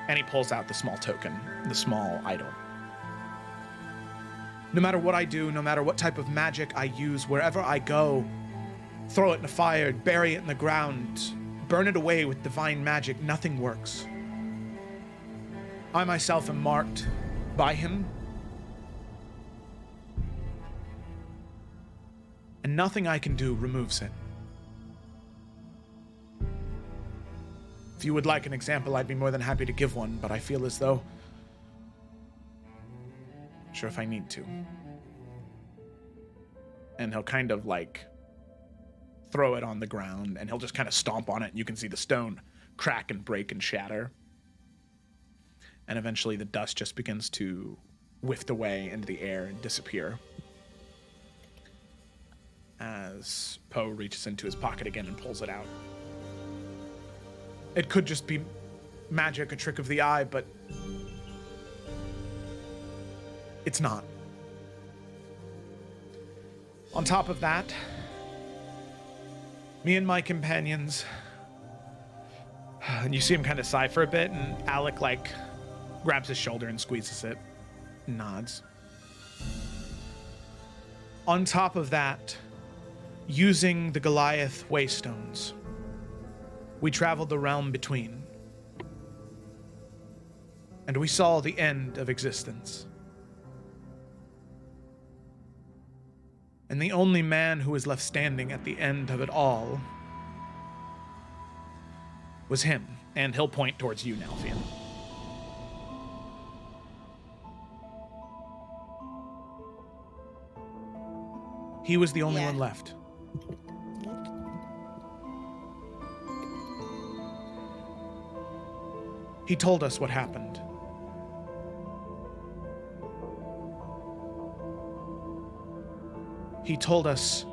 And he pulls out the small token, the small idol. No matter what I do, no matter what type of magic I use, wherever I go, throw it in a fire, bury it in the ground, burn it away with divine magic, nothing works. I myself am marked by him, and nothing I can do removes it. If you would like an example, I'd be more than happy to give one, but I feel as though... not sure if I need to. And he'll kind of like throw it on the ground, and he'll just kind of stomp on it, and you can see the stone crack and break and shatter. And eventually the dust just begins to whiff away into the air and disappear. As Poe reaches into his pocket again and pulls it out. It could just be magic, a trick of the eye, but it's not. On top of that, me and my companions, and you see him kind of sigh for a bit, and Alec like grabs his shoulder and squeezes it, nods. On top of that, using the Goliath Waystones, we traveled the realm between, and we saw the end of existence. And the only man who was left standing at the end of it all was him. And he'll point towards you, Nalfian. He was the only one left. He told us what happened. He told us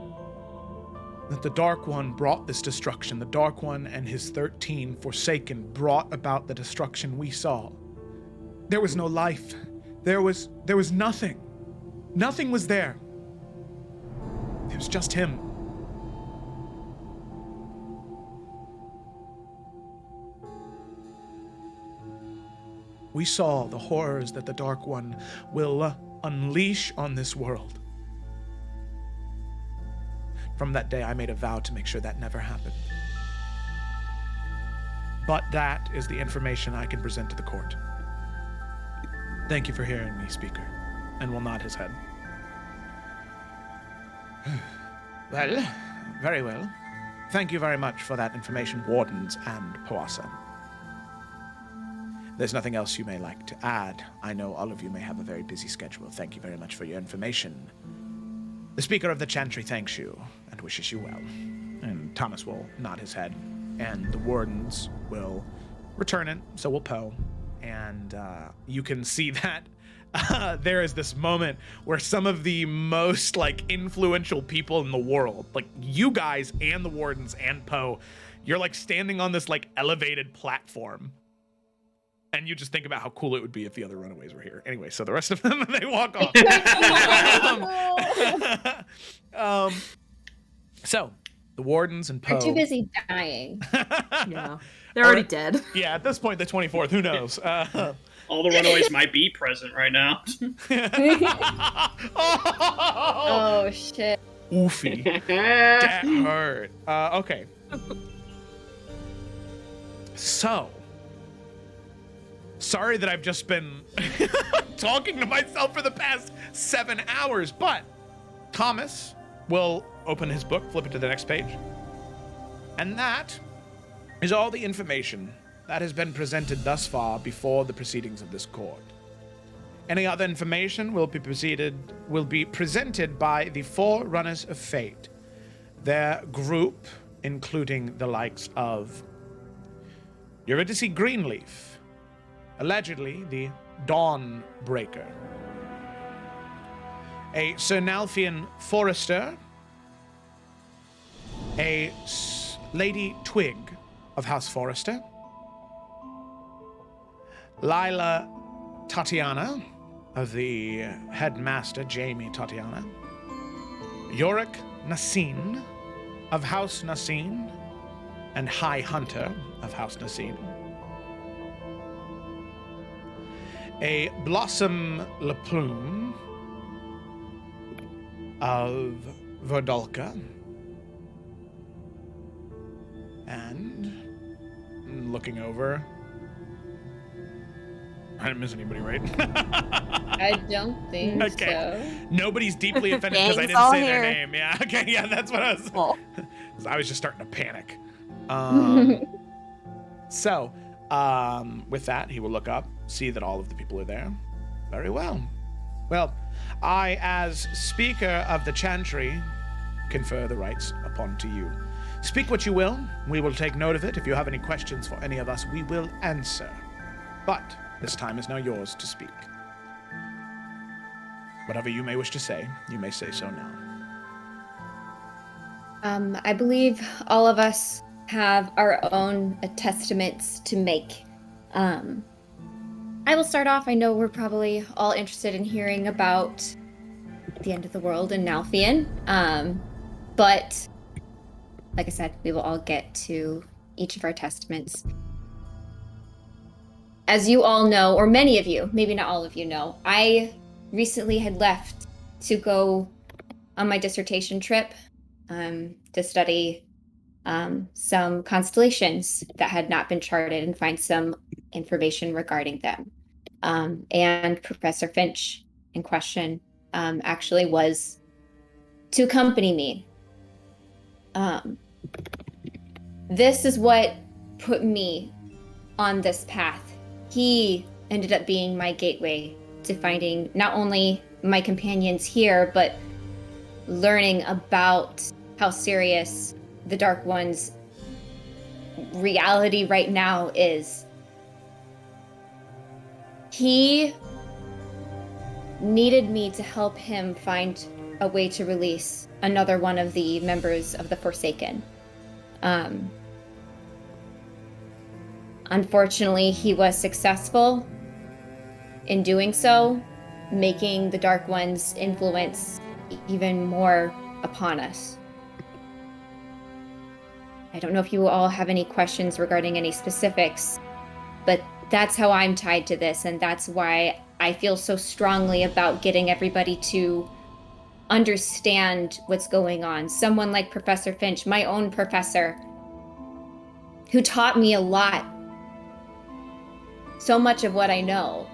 that the Dark One brought this destruction. The Dark One and his 13 Forsaken brought about the destruction we saw. There was no life. There was nothing. Nothing was there. It was just him. We saw the horrors that the Dark One will unleash on this world. From that day, I made a vow to make sure that never happened. But that is the information I can present to the court. Thank you for hearing me, Speaker. And will nod his head. Well, very well. Thank you very much for that information, Wardens and Poasa. There's nothing else you may like to add. I know all of you may have a very busy schedule. Thank you very much for your information. The Speaker of the Chantry thanks you and wishes you well. And Thomas will nod his head, and the Wardens will return it, so will Poe. And you can see that there is this moment where some of the most like influential people in the world, like you guys and the Wardens and Poe, you're like standing on this like elevated platform. And you just think about how cool it would be if the other Runaways were here. Anyway, so the rest of them, they walk off. So, the Wardens and Poe... They're too busy dying. Yeah. They're already dead. Yeah, at this point, the 24th, who knows? All the Runaways might be present right now. Oh, shit. Oofy. That hurt. Okay. Sorry that I've just been talking to myself for the past 7 hours, but Thomas will open his book, flip it to the next page. And that is all the information that has been presented thus far before the proceedings of this court. Any other information will be presented by the Forerunners of Fate, their group, including the likes of Eurydice Greenleaf, allegedly the Dawnbreaker, a Sir Nalfian Forrester, a Lady Twig of House Forrester, Lila Tatiana of the Headmaster Jamie Tatiana, Yorick Nassin of House Nassin, and High Hunter of House Nassin, a Blossom LaPlume of Verdulka, and looking over, I didn't miss anybody, right? I don't think so. Nobody's deeply offended because I Gang's didn't all say here. their name. Yeah, okay, yeah, that's what I was. Well, I was just starting to panic. So, with that, he will look up, see that all of the people are there. Very well. Well, I, as Speaker of the Chantry, confer the rights upon to you. Speak what you will. We will take note of it. If you have any questions for any of us, we will answer. But this time is now yours to speak. Whatever you may wish to say, you may say so now. I believe all of us have our own testaments to make. I will start off. I know we're probably all interested in hearing about the end of the world in Nalfian. But like I said, we will all get to each of our testaments. As you all know, or many of you, maybe not all of you know, I recently had left to go on my dissertation trip to study some constellations that had not been charted and find some information regarding them. And Professor Finch in question actually was to accompany me. This is what put me on this path. He ended up being my gateway to finding not only my companions here, but learning about how serious the Dark One's reality right now is. He needed me to help him find a way to release another one of the members of the Forsaken. Unfortunately, he was successful in doing so, making the Dark One's influence even more upon us. I don't know if you all have any questions regarding any specifics, but that's how I'm tied to this, and that's why I feel so strongly about getting everybody to understand what's going on. Someone like Professor Finch, my own professor, who taught me a lot. So much of what I know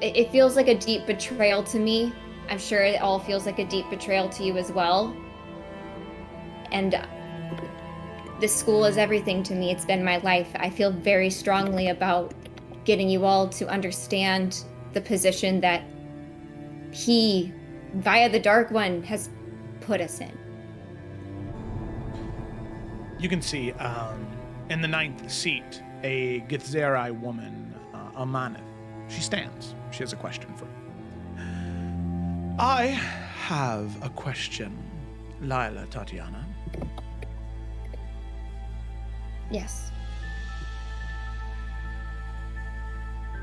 it feels like a deep betrayal to me. I'm sure it all feels like a deep betrayal to you as well. And this school is everything to me. It's been my life. I feel very strongly about getting you all to understand the position that he, via the Dark One, has put us in. You can see in the 9th seat, a Githzerai woman, Amanith. She stands. She has a question for you. I have a question, Lila Tatiana. Yes.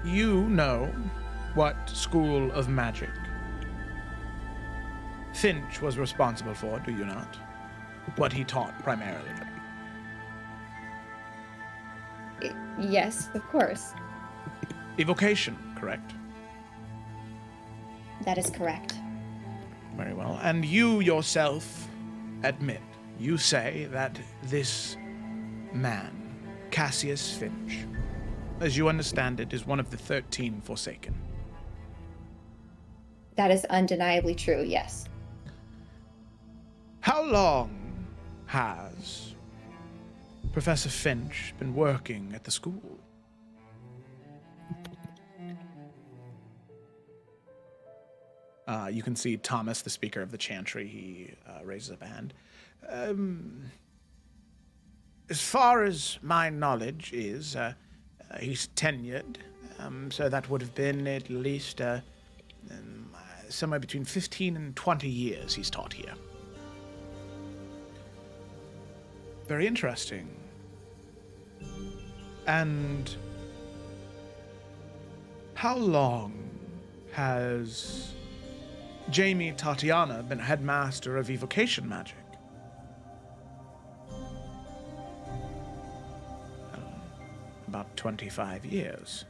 You know what school of magic Finch was responsible for, do you not? What he taught primarily. Yes, of course. Evocation, correct? That is correct. Very well. And you yourself admit, you say that this man, Cassius Finch, as you understand it, is one of the 13 Forsaken. That is undeniably true, yes. How long has Professor Finch been working at the school? You can see Thomas, the speaker of the Chantry, he raises up a hand. As far as my knowledge is, he's tenured, so that would have been at least somewhere between 15 and 20 years he's taught here. Very interesting. And how long has Jamie Tatiana been headmaster of evocation magic? About 25 years.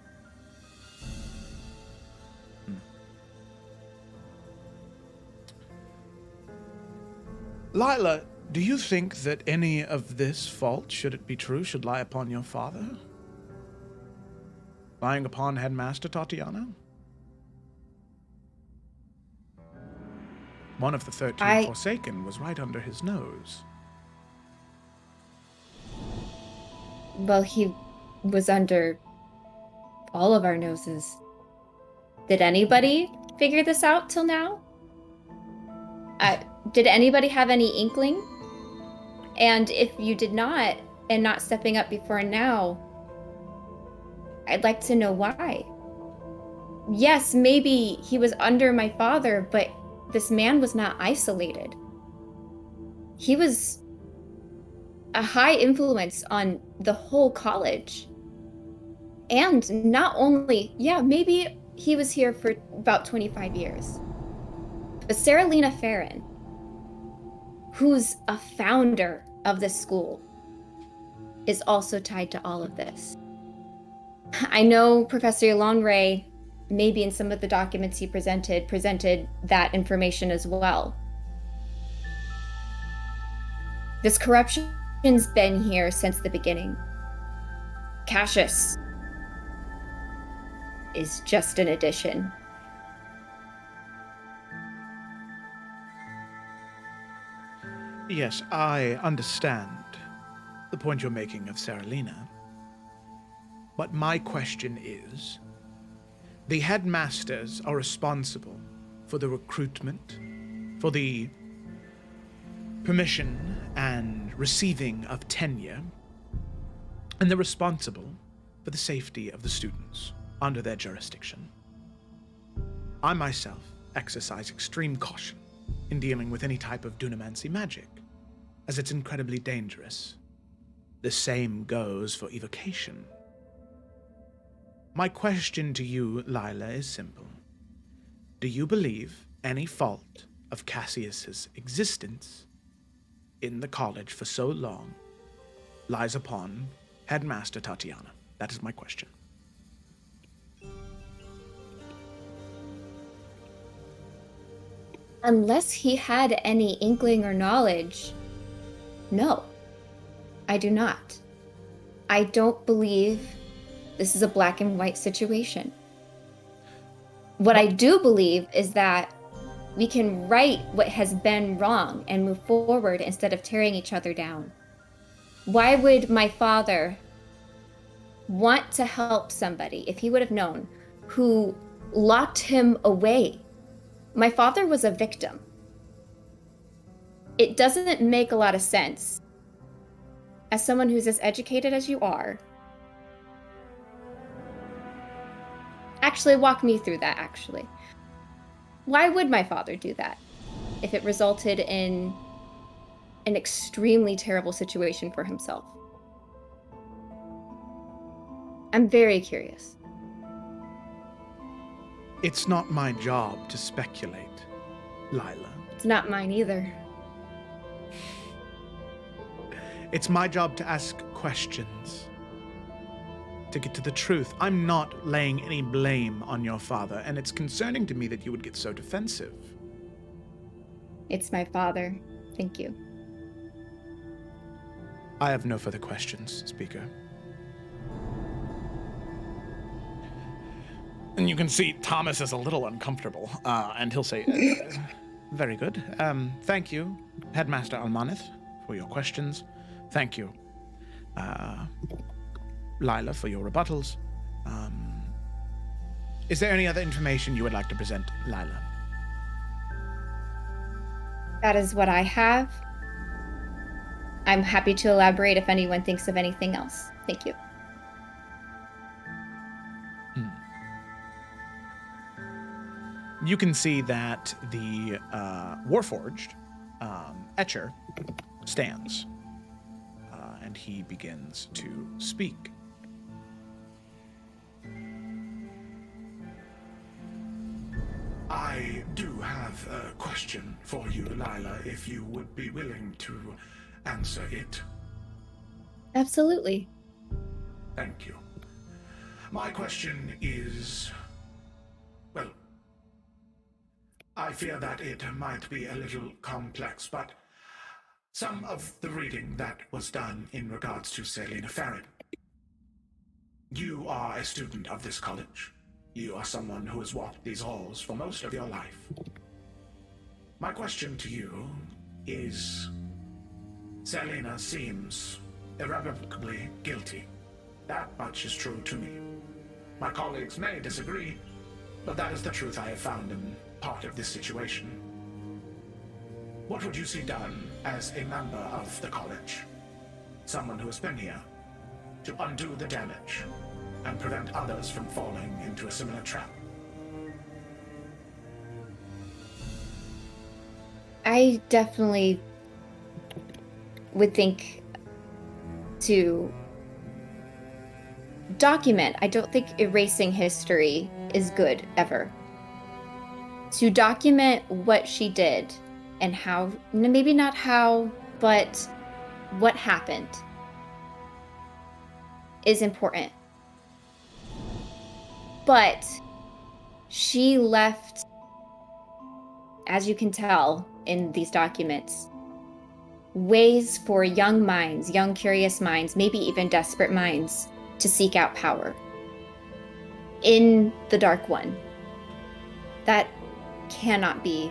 Lila, do you think that any of this fault, should it be true, should lie upon your father? Lying upon Headmaster Tatiana? One of the 13 Forsaken was right under his nose. Well, he was under all of our noses. Did anybody figure this out till now? Did anybody have any inkling? And if you did not, and not stepping up before now, I'd like to know why. Yes, maybe he was under my father, but this man was not isolated. He was a high influence on the whole college. And not only, maybe he was here for about 25 years. But Sarah Lena Farron, who's a founder of this school, is also tied to all of this. I know Professor Elonray, maybe in some of the documents he presented that information as well. This corruption's been here since the beginning. Cassius is just an addition. Yes, I understand the point you're making of Sarah Lena. But my question is, the headmasters are responsible for the recruitment, for the permission and receiving of tenure, and they're responsible for the safety of the students under their jurisdiction. I myself exercise extreme caution in dealing with any type of dunamancy magic, as it's incredibly dangerous. The same goes for evocation. My question to you, Lila, is simple. Do you believe any fault of Cassius's existence in the college for so long lies upon Headmaster Tatiana? That is my question. Unless he had any inkling or knowledge, no, I do not. I don't believe this is a black and white situation. What I do believe is that we can right what has been wrong and move forward instead of tearing each other down. Why would my father want to help somebody, if he would have known, who locked him away? My father was a victim. It doesn't make a lot of sense. As someone who's as educated as you are, actually walk me through that, actually. Why would my father do that if it resulted in an extremely terrible situation for himself? I'm very curious. It's not my job to speculate, Lila. It's not mine either. It's my job to ask questions, to get to the truth. I'm not laying any blame on your father, and it's concerning to me that you would get so defensive. It's my father. Thank you. I have no further questions, Speaker. And you can see Thomas is a little uncomfortable, and he'll say, very good. Thank you, Headmaster Almanith, for your questions. Thank you, Lila, for your rebuttals. Is there any other information you would like to present, Lila? That is what I have. I'm happy to elaborate if anyone thinks of anything else. Thank you. You can see that the Warforged Etcher stands, and he begins to speak. I do have a question for you, Lila, if you would be willing to answer it. Absolutely. Thank you. My question is, well, I fear that it might be a little complex, but some of the reading that was done in regards to Selena Farron. You are a student of this college. You are someone who has walked these halls for most of your life. My question to you is, Selena seems irrevocably guilty. That much is true to me. My colleagues may disagree, but that is the truth I have found in part of this situation. What would you see done as a member of the college? Someone who has been here to undo the damage and prevent others from falling into a similar trap. I definitely would think to document. I don't think erasing history is good ever. To document what she did and how, maybe not how, but what happened is important. But she left, as you can tell in these documents, ways for young minds, young curious minds, maybe even desperate minds, to seek out power in the Dark One. That cannot be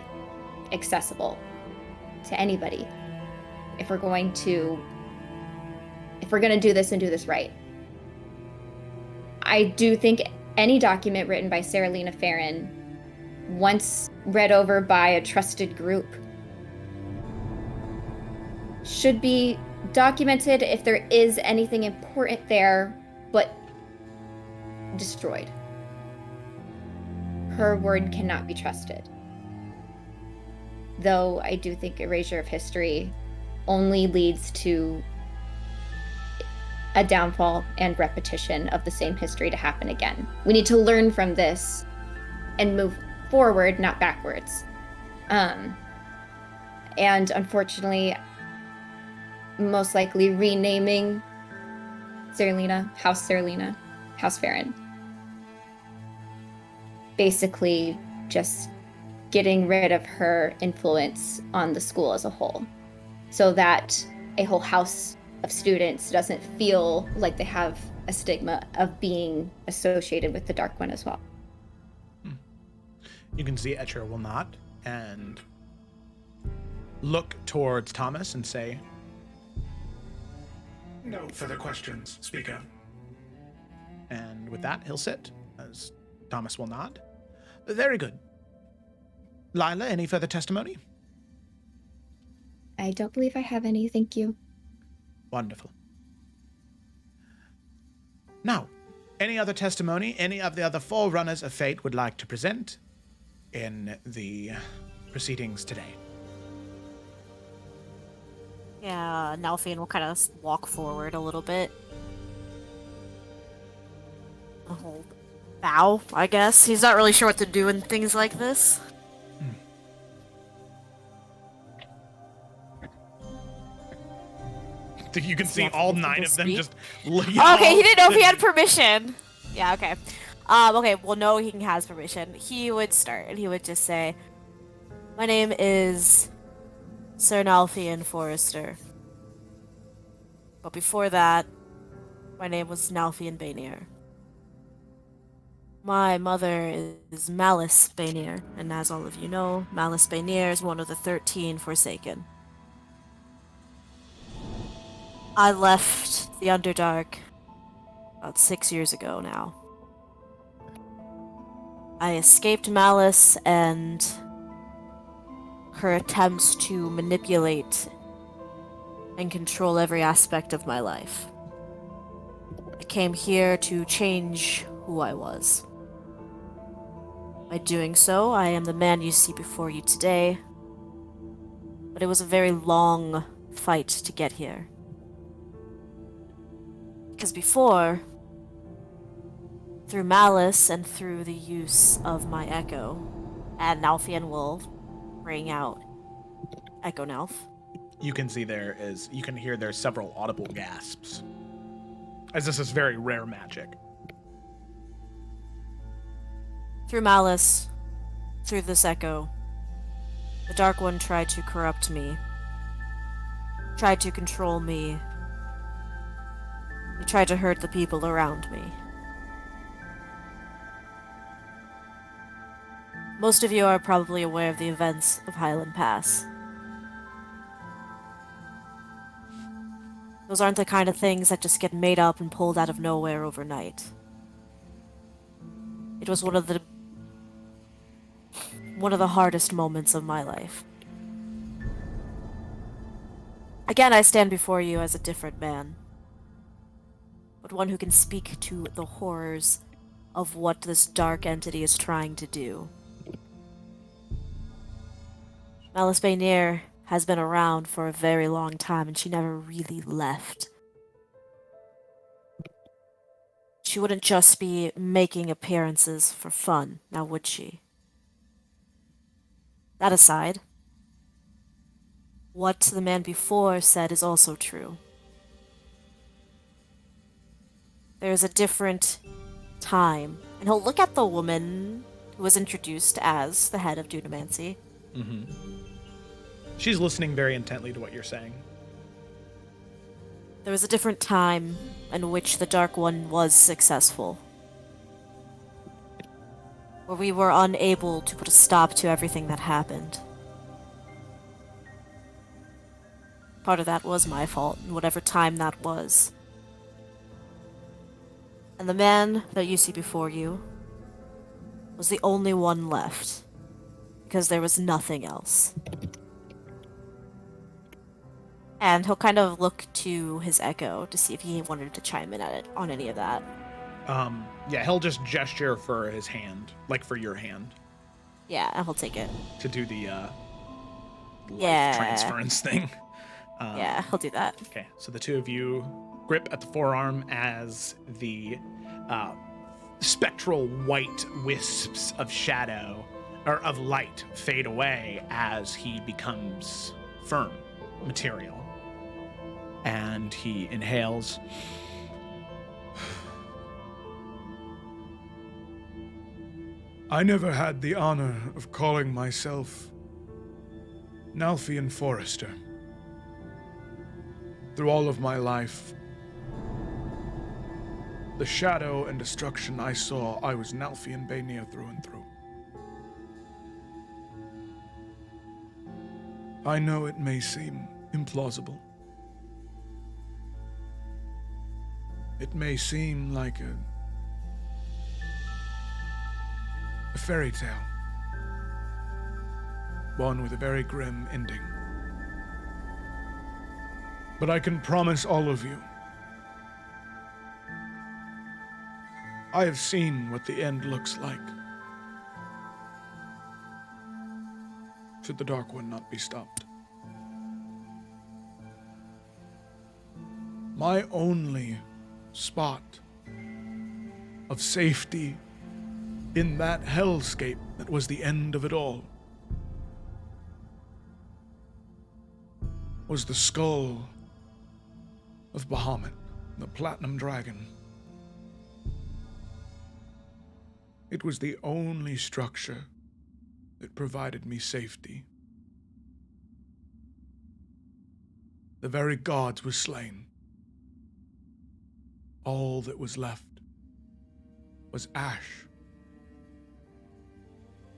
accessible to anybody if we're going to do this and do this right. I do think any document written by Sarah Lena Farron, once read over by a trusted group, should be documented if there is anything important there, but destroyed. Her word cannot be trusted. Though I do think erasure of history only leads to a downfall and repetition of the same history to happen again. We need to learn from this and move forward, not backwards. And unfortunately, most likely renaming House Farron. Basically, just getting rid of her influence on the school as a whole, so that a whole house of students doesn't feel like they have a stigma of being associated with the Dark One as well. You can see Etcher will nod and look towards Thomas and say, No further questions, Speaker. and with that, he'll sit, as Thomas will nod. Very good. Lila, any further testimony? I don't believe I have any, thank you. Wonderful. Now, any other testimony any of the other forerunners of fate would like to present in the proceedings today? Yeah, Nalfian will kind of walk forward a little bit. A whole bow, I guess. He's not really sure what to do in things like this. You can see all 9 of them speak? just looking. Okay, he didn't know if he had permission. Yeah, okay. Okay, well, no, he has permission. He would start, and he would just say, "My name is Sir Nalfian Forrester. But before that, my name was Nalfian Bainier. My mother is Malice Bainir, and as all of you know, Malice Bainir is one of the 13 Forsaken. I left the Underdark about 6 years ago now. I escaped Malice and her attempts to manipulate and control every aspect of my life. I came here to change who I was. By doing so, I am the man you see before you today. But it was a very long fight to get here. Because before, through malice and through the use of my echo, and Nalfian will bring out Echo Nalf. You can hear there's several audible gasps, as this is very rare magic. Through malice, through this echo, the Dark One tried to corrupt me, tried to control me. He tried to hurt the people around me. Most of you are probably aware of the events of Highland Pass. Those aren't the kind of things that just get made up and pulled out of nowhere overnight. It was one of the hardest moments of my life. Again, I stand before you as a different man, but one who can speak to the horrors of what this dark entity is trying to do. Malice Bainir has been around for a very long time, and she never really left. She wouldn't just be making appearances for fun, now would she? That aside, what the man before said is also true. There's a different time, and he'll look at the woman who was introduced as the head of Dunamancy. Mm-hmm. She's listening very intently to what you're saying. There was a different time in which the Dark One was successful, where we were unable to put a stop to everything that happened. Part of that was my fault, in whatever time that was. And the man that you see before you was the only one left, because there was nothing else. And he'll kind of look to his echo to see if he wanted to chime in on any of that. Yeah, he'll just gesture for his hand, like for your hand. Yeah, and he'll take it. To do the Yeah. transference thing. Yeah, he'll do that. Okay, so the two of you grip at the forearm as the spectral white wisps of shadow, or of light, fade away as he becomes firm material. And he inhales. I never had the honor of calling myself Nalfian Forester. Through all of my life, the shadow and destruction I saw, I was Nalfian Bainir through and through. I know it may seem implausible. It may seem like a fairy tale, one with a very grim ending. But I can promise all of you, I have seen what the end looks like. Should the Dark One not be stopped. My only spot of safety in that hellscape that was the end of it all was the skull of Bahamut, the Platinum Dragon. It was the only structure that provided me safety. The very gods were slain. All that was left was ash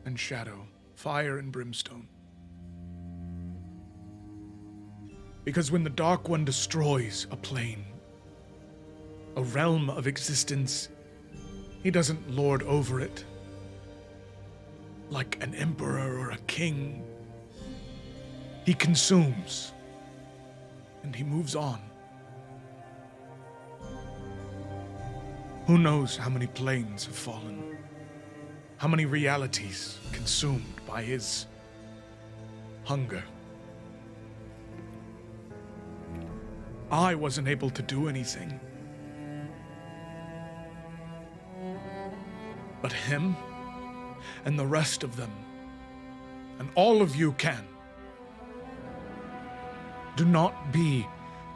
and shadow, fire and brimstone. Because when the Dark One destroys a plane, a realm of existence, he doesn't lord over it like an emperor or a king. He consumes, and he moves on. Who knows how many planes have fallen? How many realities consumed by his hunger? I wasn't able to do anything. But him and the rest of them, and all of you can. Do not be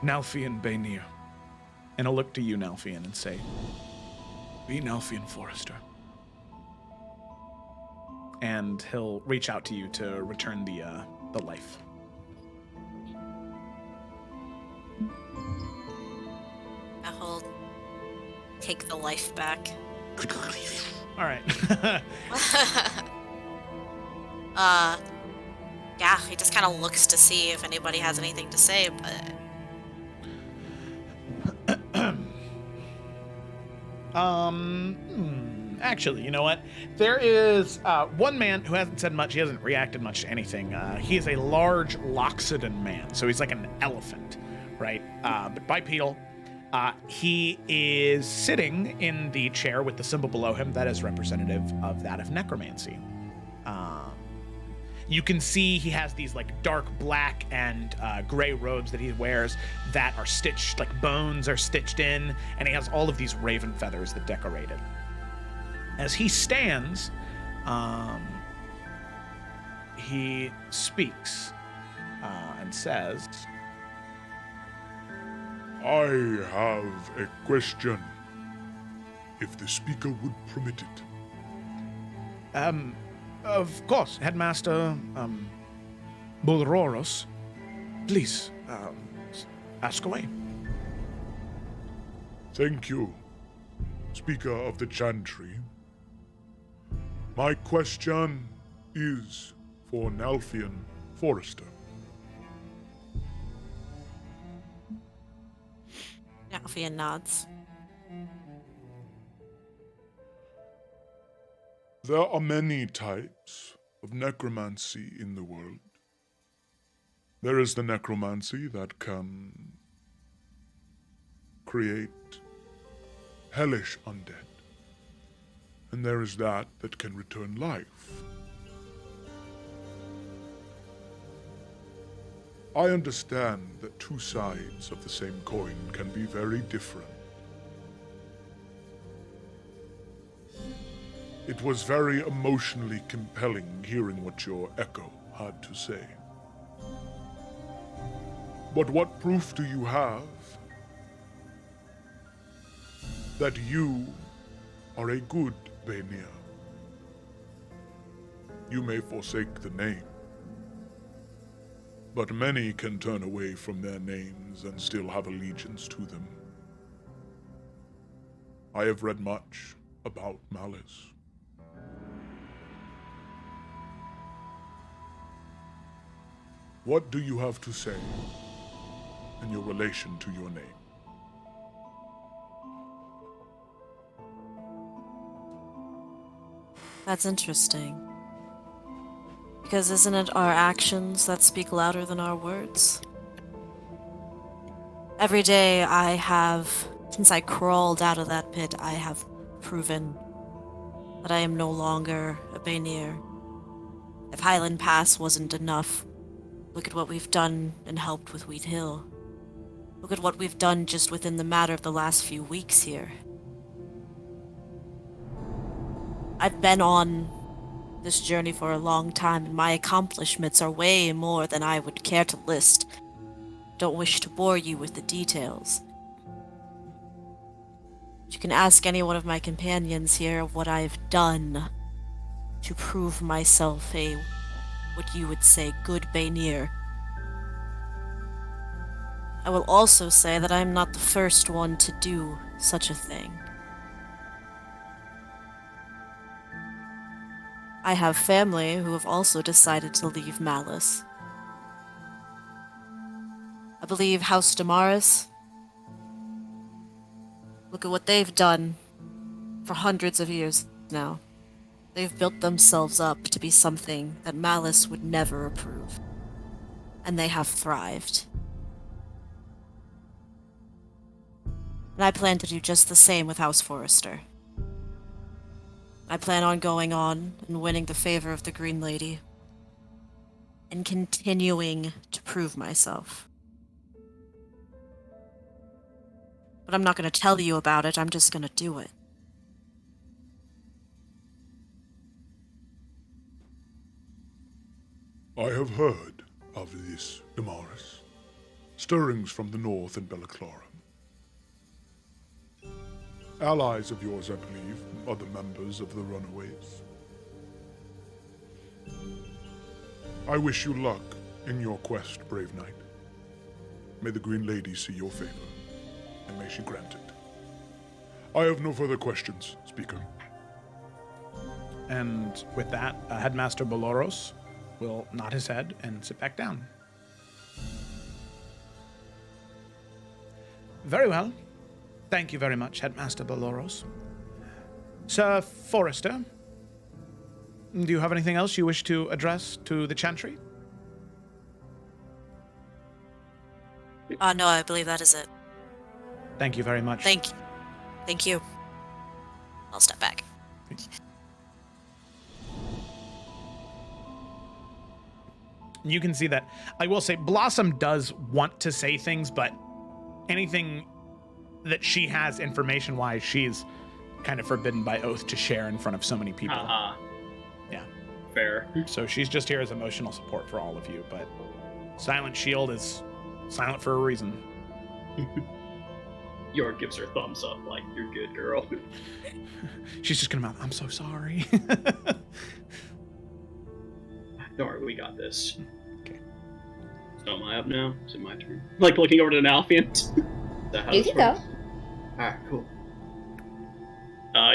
Nalfian Baenir. And I'll look to you, Nalfian, and say, Be Nalfian Forrester. and he'll reach out to you to return the life. I'll take the life back. All right. Yeah, he just kind of looks to see if anybody has anything to say, but... Actually, you know what? There is one man who hasn't said much. He hasn't reacted much to anything. He is a large Loxodon man, so he's like an elephant, right? But bipedal. He is sitting in the chair with the symbol below him that is representative of that of necromancy. You can see he has these like dark black and gray robes that he wears that are stitched, like bones are stitched in, and he has all of these raven feathers that decorate it. As he stands, he speaks and says, I have a question, if the speaker would permit it. Of course, Headmaster Bulroros, please ask away. Thank you, Speaker of the Chantry. My question is for Nalfian Forrester. Alfia nods. There are many types of necromancy in the world. There is the necromancy that can create hellish undead. And there is that can return life. I understand that two sides of the same coin can be very different. It was very emotionally compelling hearing what your echo had to say. But what proof do you have that you are a good Baenir? You may forsake the name, but many can turn away from their names and still have allegiance to them. I have read much about malice. What do you have to say in your relation to your name? That's interesting. Because isn't it our actions that speak louder than our words? Every day I have, since I crawled out of that pit, I have proven that I am no longer a Baenir. If Highland Pass wasn't enough, look at what we've done and helped with Wheat Hill. Look at what we've done just within the matter of the last few weeks here. I've been on this journey for a long time, and my accomplishments are way more than I would care to list. Don't wish to bore you with the details. You can ask any one of my companions here of what I've done to prove myself a, what you would say, good Baenir. I will also say that I am not the first one to do such a thing. I have family who have also decided to leave Malice. I believe House Damaris. Look at what they've done for hundreds of years now. They've built themselves up to be something that Malice would never approve. And they have thrived. And I plan to do just the same with House Forrester. I plan on going on and winning the favor of the Green Lady. And continuing to prove myself. But I'm not going to tell you about it, I'm just going to do it. I have heard of this, Damaris. Stirrings from the north in Belliclarum. Allies of yours, I believe, are the members of the Runaways. I wish you luck in your quest, brave knight. May the Green Lady see your favor, and may she grant it. I have no further questions, Speaker. And with that, Headmaster Boloros will nod his head and sit back down. Very well. Thank you very much, Headmaster Boloros. Sir Forrester, do you have anything else you wish to address to the Chantry? No, I believe that is it. Thank you very much. Thank you. I'll step back. You can see that, I will say, Blossom does want to say things, but anything that she has information-wise, she's kind of forbidden by oath to share in front of so many people. Yeah. Fair. So she's just here as emotional support for all of you, but Silent Shield is silent for a reason. York gives her thumbs up, like, you're good, girl. She's just gonna mouth, I'm so sorry. Don't worry, we got this. Okay. So am I up now? Is it my turn? Like, looking over to Nalfian? You can go. Alright, cool.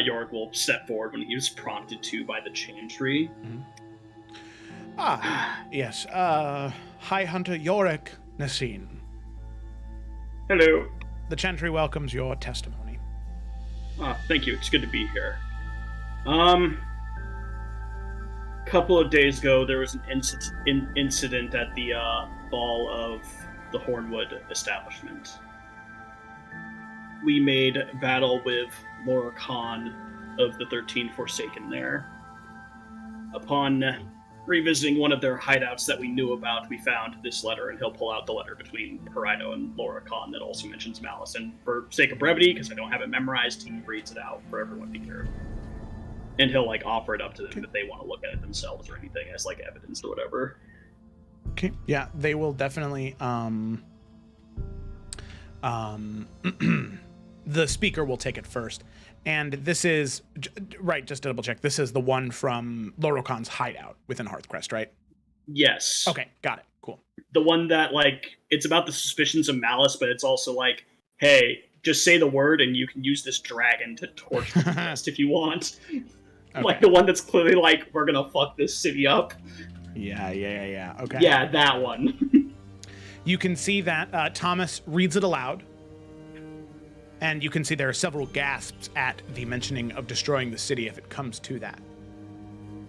York will step forward when he was prompted to by the Chantry. Yes. High Hunter Yorick Nasine. Hello. The Chantry welcomes your testimony. Thank you. It's good to be here. Couple of days ago, there was an incident at the ball of the Hornwood establishment. We made battle with Laura Khan of the 13 Forsaken there. Upon revisiting one of their hideouts that we knew about, we found this letter, and he'll pull out the letter between Horido and Laura Khan that also mentions Malice. And for sake of brevity, because I don't have it memorized, he reads it out for everyone to hear. And he'll, like, offer it up to them if they want to look at it themselves or anything as, like, evidence or whatever. Okay. Yeah, they will definitely, the speaker will take it first. And this is, right, just to double check, this is the one from Lorocon's hideout within Hearthcrest, right? Yes. Okay, got it. Cool. The one that, like, it's about the suspicions of Malice, but it's also like, hey, just say the word and you can use this dragon to torture the rest if you want. Okay. Like the one that's clearly like, we're gonna fuck this city up. Yeah. Okay. Yeah, that one. You can see that Thomas reads it aloud. And you can see there are several gasps at the mentioning of destroying the city if it comes to that.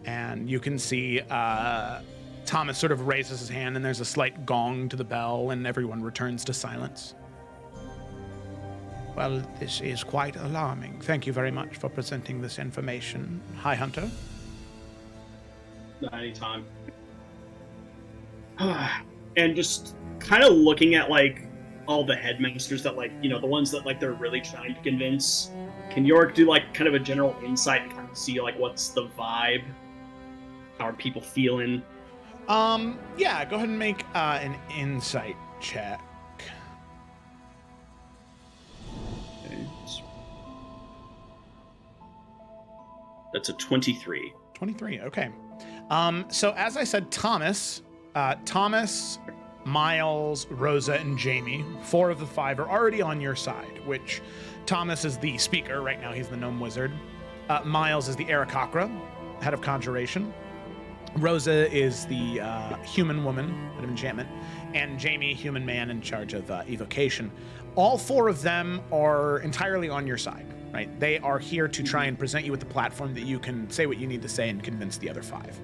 And you can see Thomas sort of raises his hand and there's a slight gong to the bell and everyone returns to silence. Well, this is quite alarming. Thank you very much for presenting this information, High Hunter. Anytime. And just kind of looking at, like, all the headmasters that, like, you know, the ones that, like, they're really trying to convince. Can York do, like, kind of a general insight and kind of see, like, what's the vibe? How are people feeling? Yeah, go ahead and make an insight check. That's a 23. 23, okay. So as I said, Thomas, Miles, Rosa, and Jamie, 4 of the 5 are already on your side, which Thomas is the speaker. Right now he's the gnome wizard. Miles is the Aarakocra. head of conjuration. Rosa is the human woman, head of enchantment, and Jamie, human man in charge of evocation. All four of them are entirely on your side, right? They are here to try and present you with a platform that you can say what you need to say and convince the other five.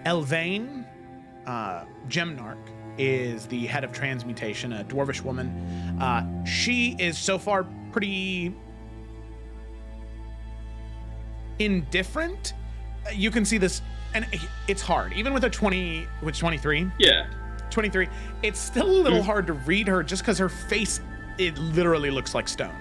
Elvain, Gemnarch, is the head of transmutation, a dwarvish woman. She is so far pretty indifferent. You can see this, and it's hard. Even with a 23? Yeah. 23. It's still a little hard to read her just because her face, it literally looks like stone.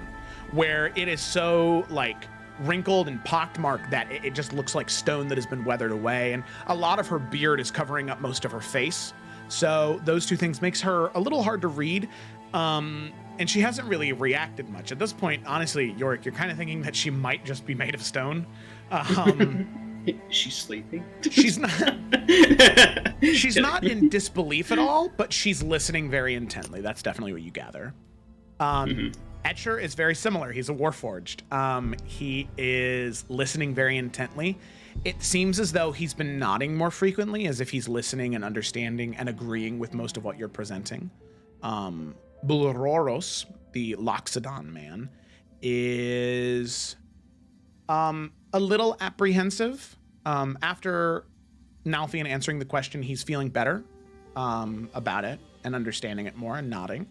Where it is so, like, wrinkled and pockmarked that it just looks like stone that has been weathered away. And a lot of her beard is covering up most of her face. So those two things makes her a little hard to read. And she hasn't really reacted much. At this point, honestly, Yorick, you're kind of thinking that she might just be made of stone. She's sleeping. She's not. She's not in disbelief at all, but she's listening very intently. That's definitely what you gather. Etcher is very similar. He's a Warforged. He is listening very intently. It seems as though he's been nodding more frequently, as if he's listening and understanding and agreeing with most of what you're presenting. Bularoros, the Loxodon man, is a little apprehensive. After Nalfian answering the question, he's feeling better about it and understanding it more and nodding.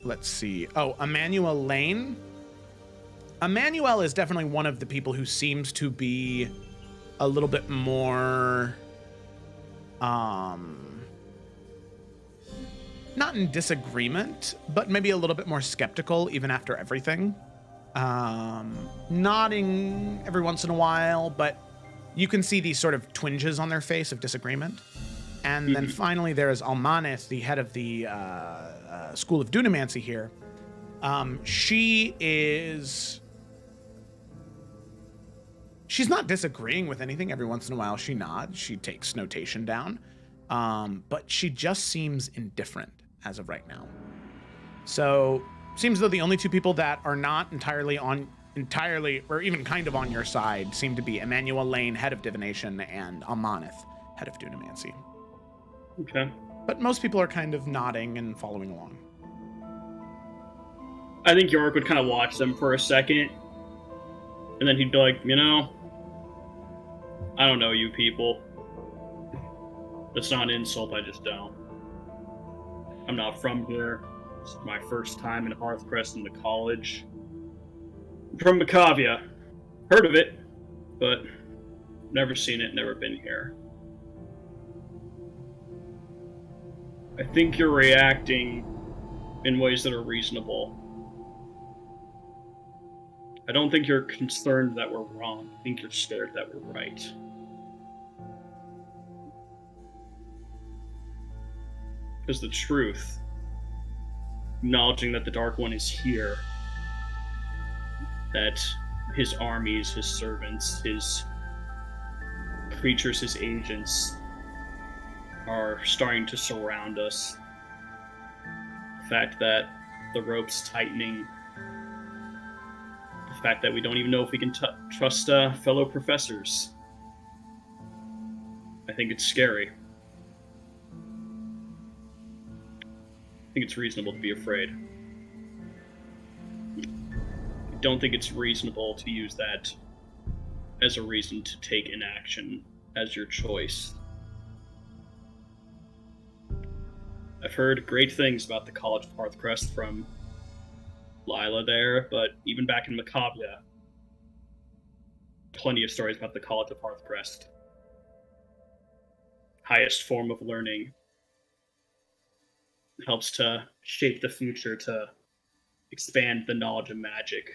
Let's see. Oh, Emmanuel Lane. Emmanuel is definitely one of the people who seems to be a little bit more not in disagreement, but maybe a little bit more skeptical even after everything. Nodding every once in a while, but you can see these sort of twinges on their face of disagreement. And then finally there is Almaneth, the head of the School of Dunamancy here. She's not disagreeing with anything. Every once in a while she nods, she takes notation down. But she just seems indifferent as of right now. So seems though the only two people that are not entirely or even kind of on your side seem to be Emmanuel Lane, head of divination, and Almaneth, head of Dunamancy. Okay. But most people are kind of nodding and following along. I think Yorick would kind of watch them for a second, and then he'd be like, I don't know you people. That's not an insult, I just don't. I'm not from here. This is my first time in Hearthcrest in the college. I'm from Macavia. Heard of it, but never seen it, never been here. I think you're reacting in ways that are reasonable. I don't think you're concerned that we're wrong. I think you're scared that we're right. Because the truth, acknowledging that the Dark One is here, that his armies, his servants, his creatures, his agents are starting to surround us. The fact that the rope's tightening. The fact that we don't even know if we can trust fellow professors. I think it's scary. I think it's reasonable to be afraid. I don't think it's reasonable to use that as a reason to take inaction as your choice. I've heard great things about the College of Hearthcrest from Lila there, but even back in Macavia, plenty of stories about the College of Hearthcrest. Highest form of learning. Helps to shape the future, to expand the knowledge of magic,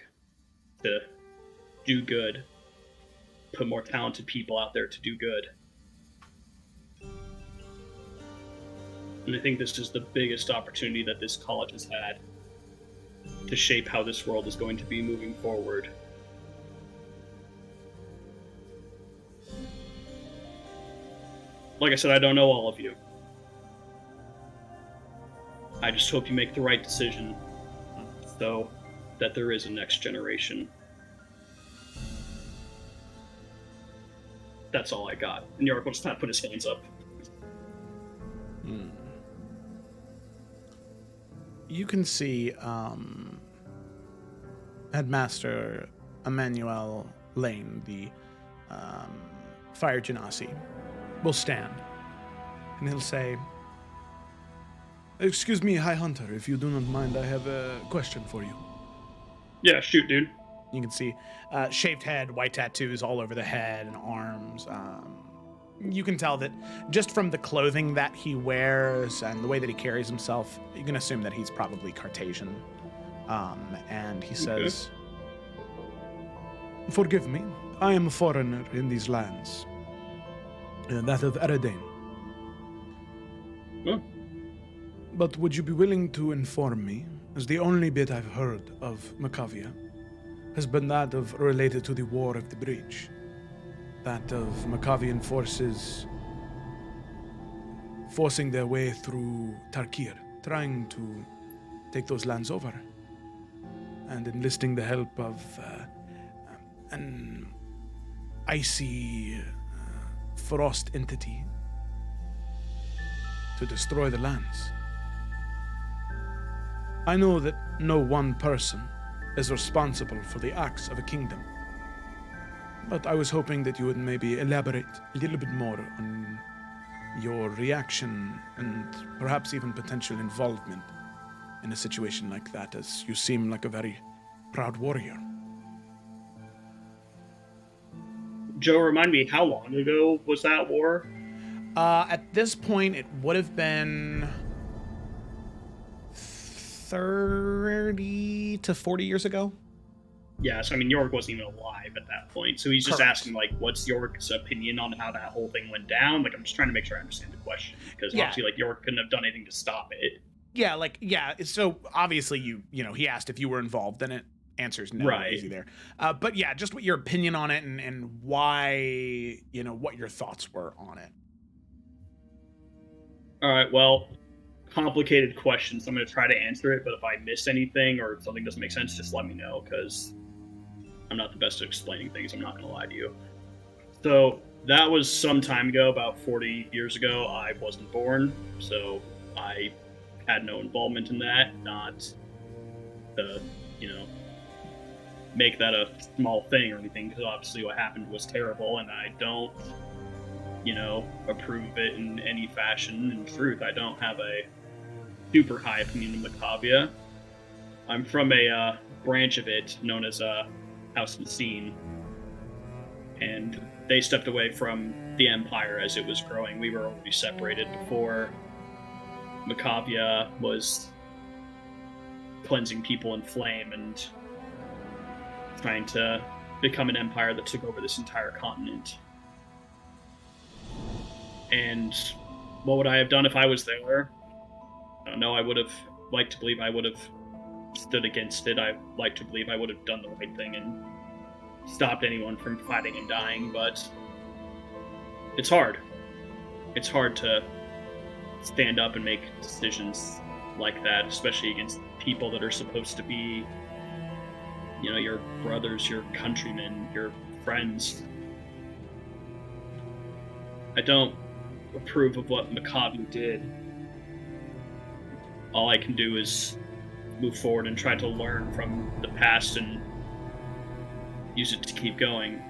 to do good, put more talented people out there to do good. And I think this is the biggest opportunity that this college has had to shape how this world is going to be moving forward. Like I said, I don't know all of you. I just hope you make the right decision so that there is a next generation. That's all I got. And York will just kind of put his hands up. You can see Headmaster Emmanuel Lane, the Fire Genasi, will stand, and he'll say, "Excuse me, High Hunter, if you do not mind, I have a question for you." Yeah, shoot, dude. You can see shaved head, white tattoos all over the head and arms. You can tell that just from the clothing that he wears and the way that he carries himself, you can assume that he's probably Cartesian. And he says, "Forgive me, I am a foreigner in these lands, that of Eredane. Huh? But would you be willing to inform me, as the only bit I've heard of Macavia has been that of related to the War of the Breach, that of Macavian forces forcing their way through Tarkir, trying to take those lands over, and enlisting the help of an icy frost entity to destroy the lands. I know that no one person is responsible for the acts of a kingdom, but I was hoping that you would maybe elaborate a little bit more on your reaction and perhaps even potential involvement in a situation like that, as you seem like a very proud warrior." Joe, remind me, how long ago was that war? At this point, it would have been 30 to 40 years ago. Yeah, so I mean, York wasn't even alive at that point, so he's just Correct. asking, like, what's York's opinion on how that whole thing went down? Like, I'm just trying to make sure I understand the question, because Yeah. obviously, like, York couldn't have done anything to stop it. Yeah, so obviously you know, he asked if you were involved in it. Answer's no, Right. easy there. But yeah, just what your opinion on it and why, you know, what your thoughts were on it. All right, well, complicated question, so I'm going to try to answer it, but if I miss anything or if something doesn't make sense, just let me know, because I'm not the best at explaining things, I'm not going to lie to you. So, that was some time ago, about 40 years ago. I wasn't born, so I had no involvement in that, not to, you know, make that a small thing or anything, because obviously what happened was terrible, and I don't, you know, approve of it in any fashion. In truth, I don't have a super high opinion of Macavia. I'm from a branch of it known as House Messine, and they stepped away from the Empire as it was growing. We were already separated before Macavia was cleansing people in flame and trying to become an empire that took over this entire continent. And what would I have done if I was there? I don't know. I would have liked to believe I would have stood against it. I like to believe I would have done the right thing and stopped anyone from fighting and dying, but it's hard. It's hard to stand up and make decisions like that, especially against people that are supposed to be, you know, your brothers, your countrymen, your friends. I don't approve of what Macavia did. All I can do is move forward and try to learn from the past and use it to keep going.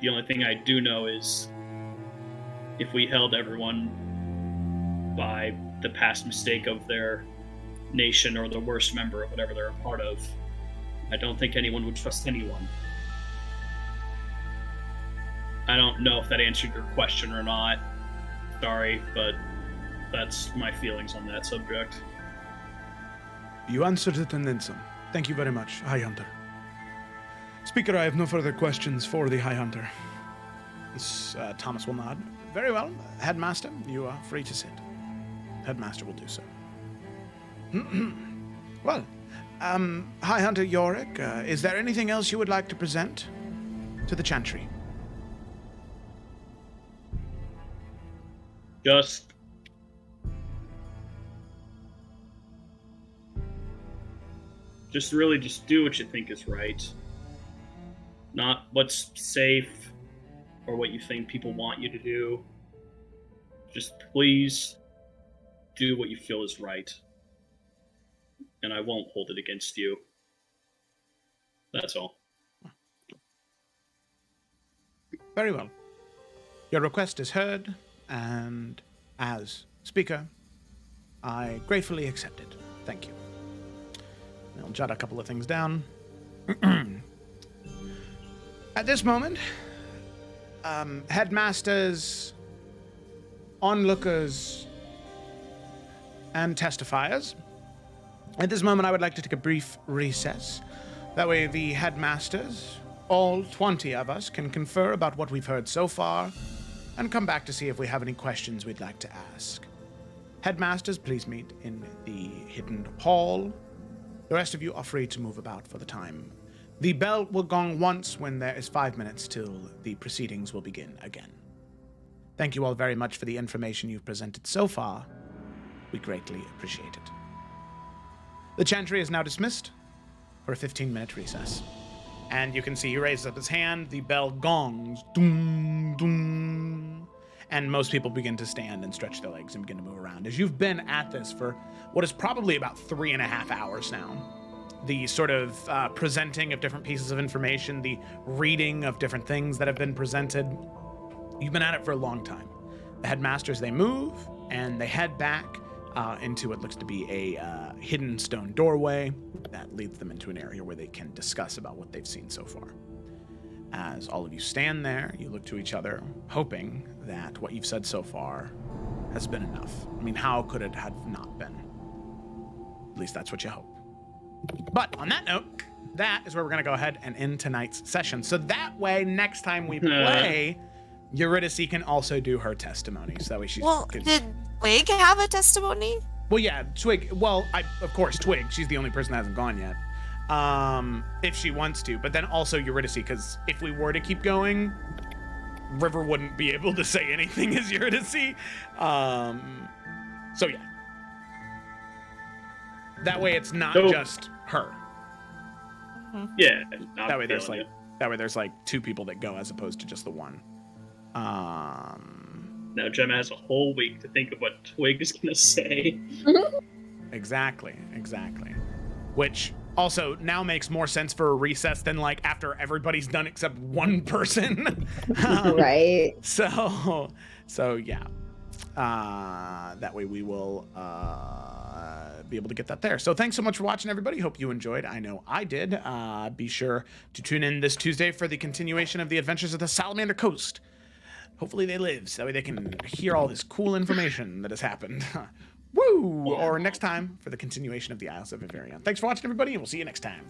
The only thing I do know is if we held everyone by the past mistake of their nation or the worst member of whatever they're a part of, I don't think anyone would trust anyone. I don't know if that answered your question or not. Sorry, but that's my feelings on that subject. You answered it and then some. Thank you very much, High Hunter. Speaker, I have no further questions for the High Hunter. Thomas will nod. Very well, Headmaster, you are free to sit. Headmaster will do so. Well, High Hunter Yorick, is there anything else you would like to present to the Chantry? Just Just really just do what you think is right. Not what's safe or what you think people want you to do. Just please do what you feel is right. And I won't hold it against you. That's all. Very well. Your request is heard, and as speaker, I gratefully accept it. Thank you. I'll jot a couple of things down. At this moment, headmasters, onlookers, and testifiers, at this moment I would like to take a brief recess. That way the headmasters, all 20 of us, can confer about what we've heard so far and come back to see if we have any questions we'd like to ask. Headmasters, please meet in the hidden hall. The rest of you are free to move about for the time. The bell will gong once when there is 5 minutes till the proceedings will begin again. Thank you all very much for the information you've presented so far. We greatly appreciate it. The Chantry is now dismissed for a 15-minute recess. And you can see he raises up his hand, the bell gongs, doom, doom, and most people begin to stand and stretch their legs and begin to move around. As you've been at this for what is probably about 3.5 hours now, the sort of presenting of different pieces of information, the reading of different things that have been presented, you've been at it for a long time. The headmasters, they move, and they head back into what looks to be a hidden stone doorway that leads them into an area where they can discuss about what they've seen so far. As all of you stand there, you look to each other, hoping that what you've said so far has been enough. I mean, how could it have not been? At least that's what you hope. But on that note, that is where we're going to go ahead and end tonight's session. So that way, next time we play, Eurydice can also do her testimony. So that way she's... Well, did Twig have a testimony? Well, yeah, Twig. Well, of course, Twig. She's the only person that hasn't gone yet. If she wants to. But then also Eurydice, because if we were to keep going, River wouldn't be able to say anything as Eurydice. So, yeah. That way it's not just her. Yeah. That way there's like 2 people that go as opposed to just the one. Now Gemma has a whole week to think of what Twig is going to say. Exactly. Which also now makes more sense for a recess than like after everybody's done except one person. Right. So yeah. That way we will be able to get that there. So thanks so much for watching, everybody. Hope you enjoyed. I know I did. Be sure to tune in this Tuesday for the continuation of the Adventures of the Salamander Coast. Hopefully they live, so that way they can hear all this cool information that has happened. Woo! Or next time for the continuation of the Isles of Iverion. Thanks for watching, everybody, and we'll see you next time.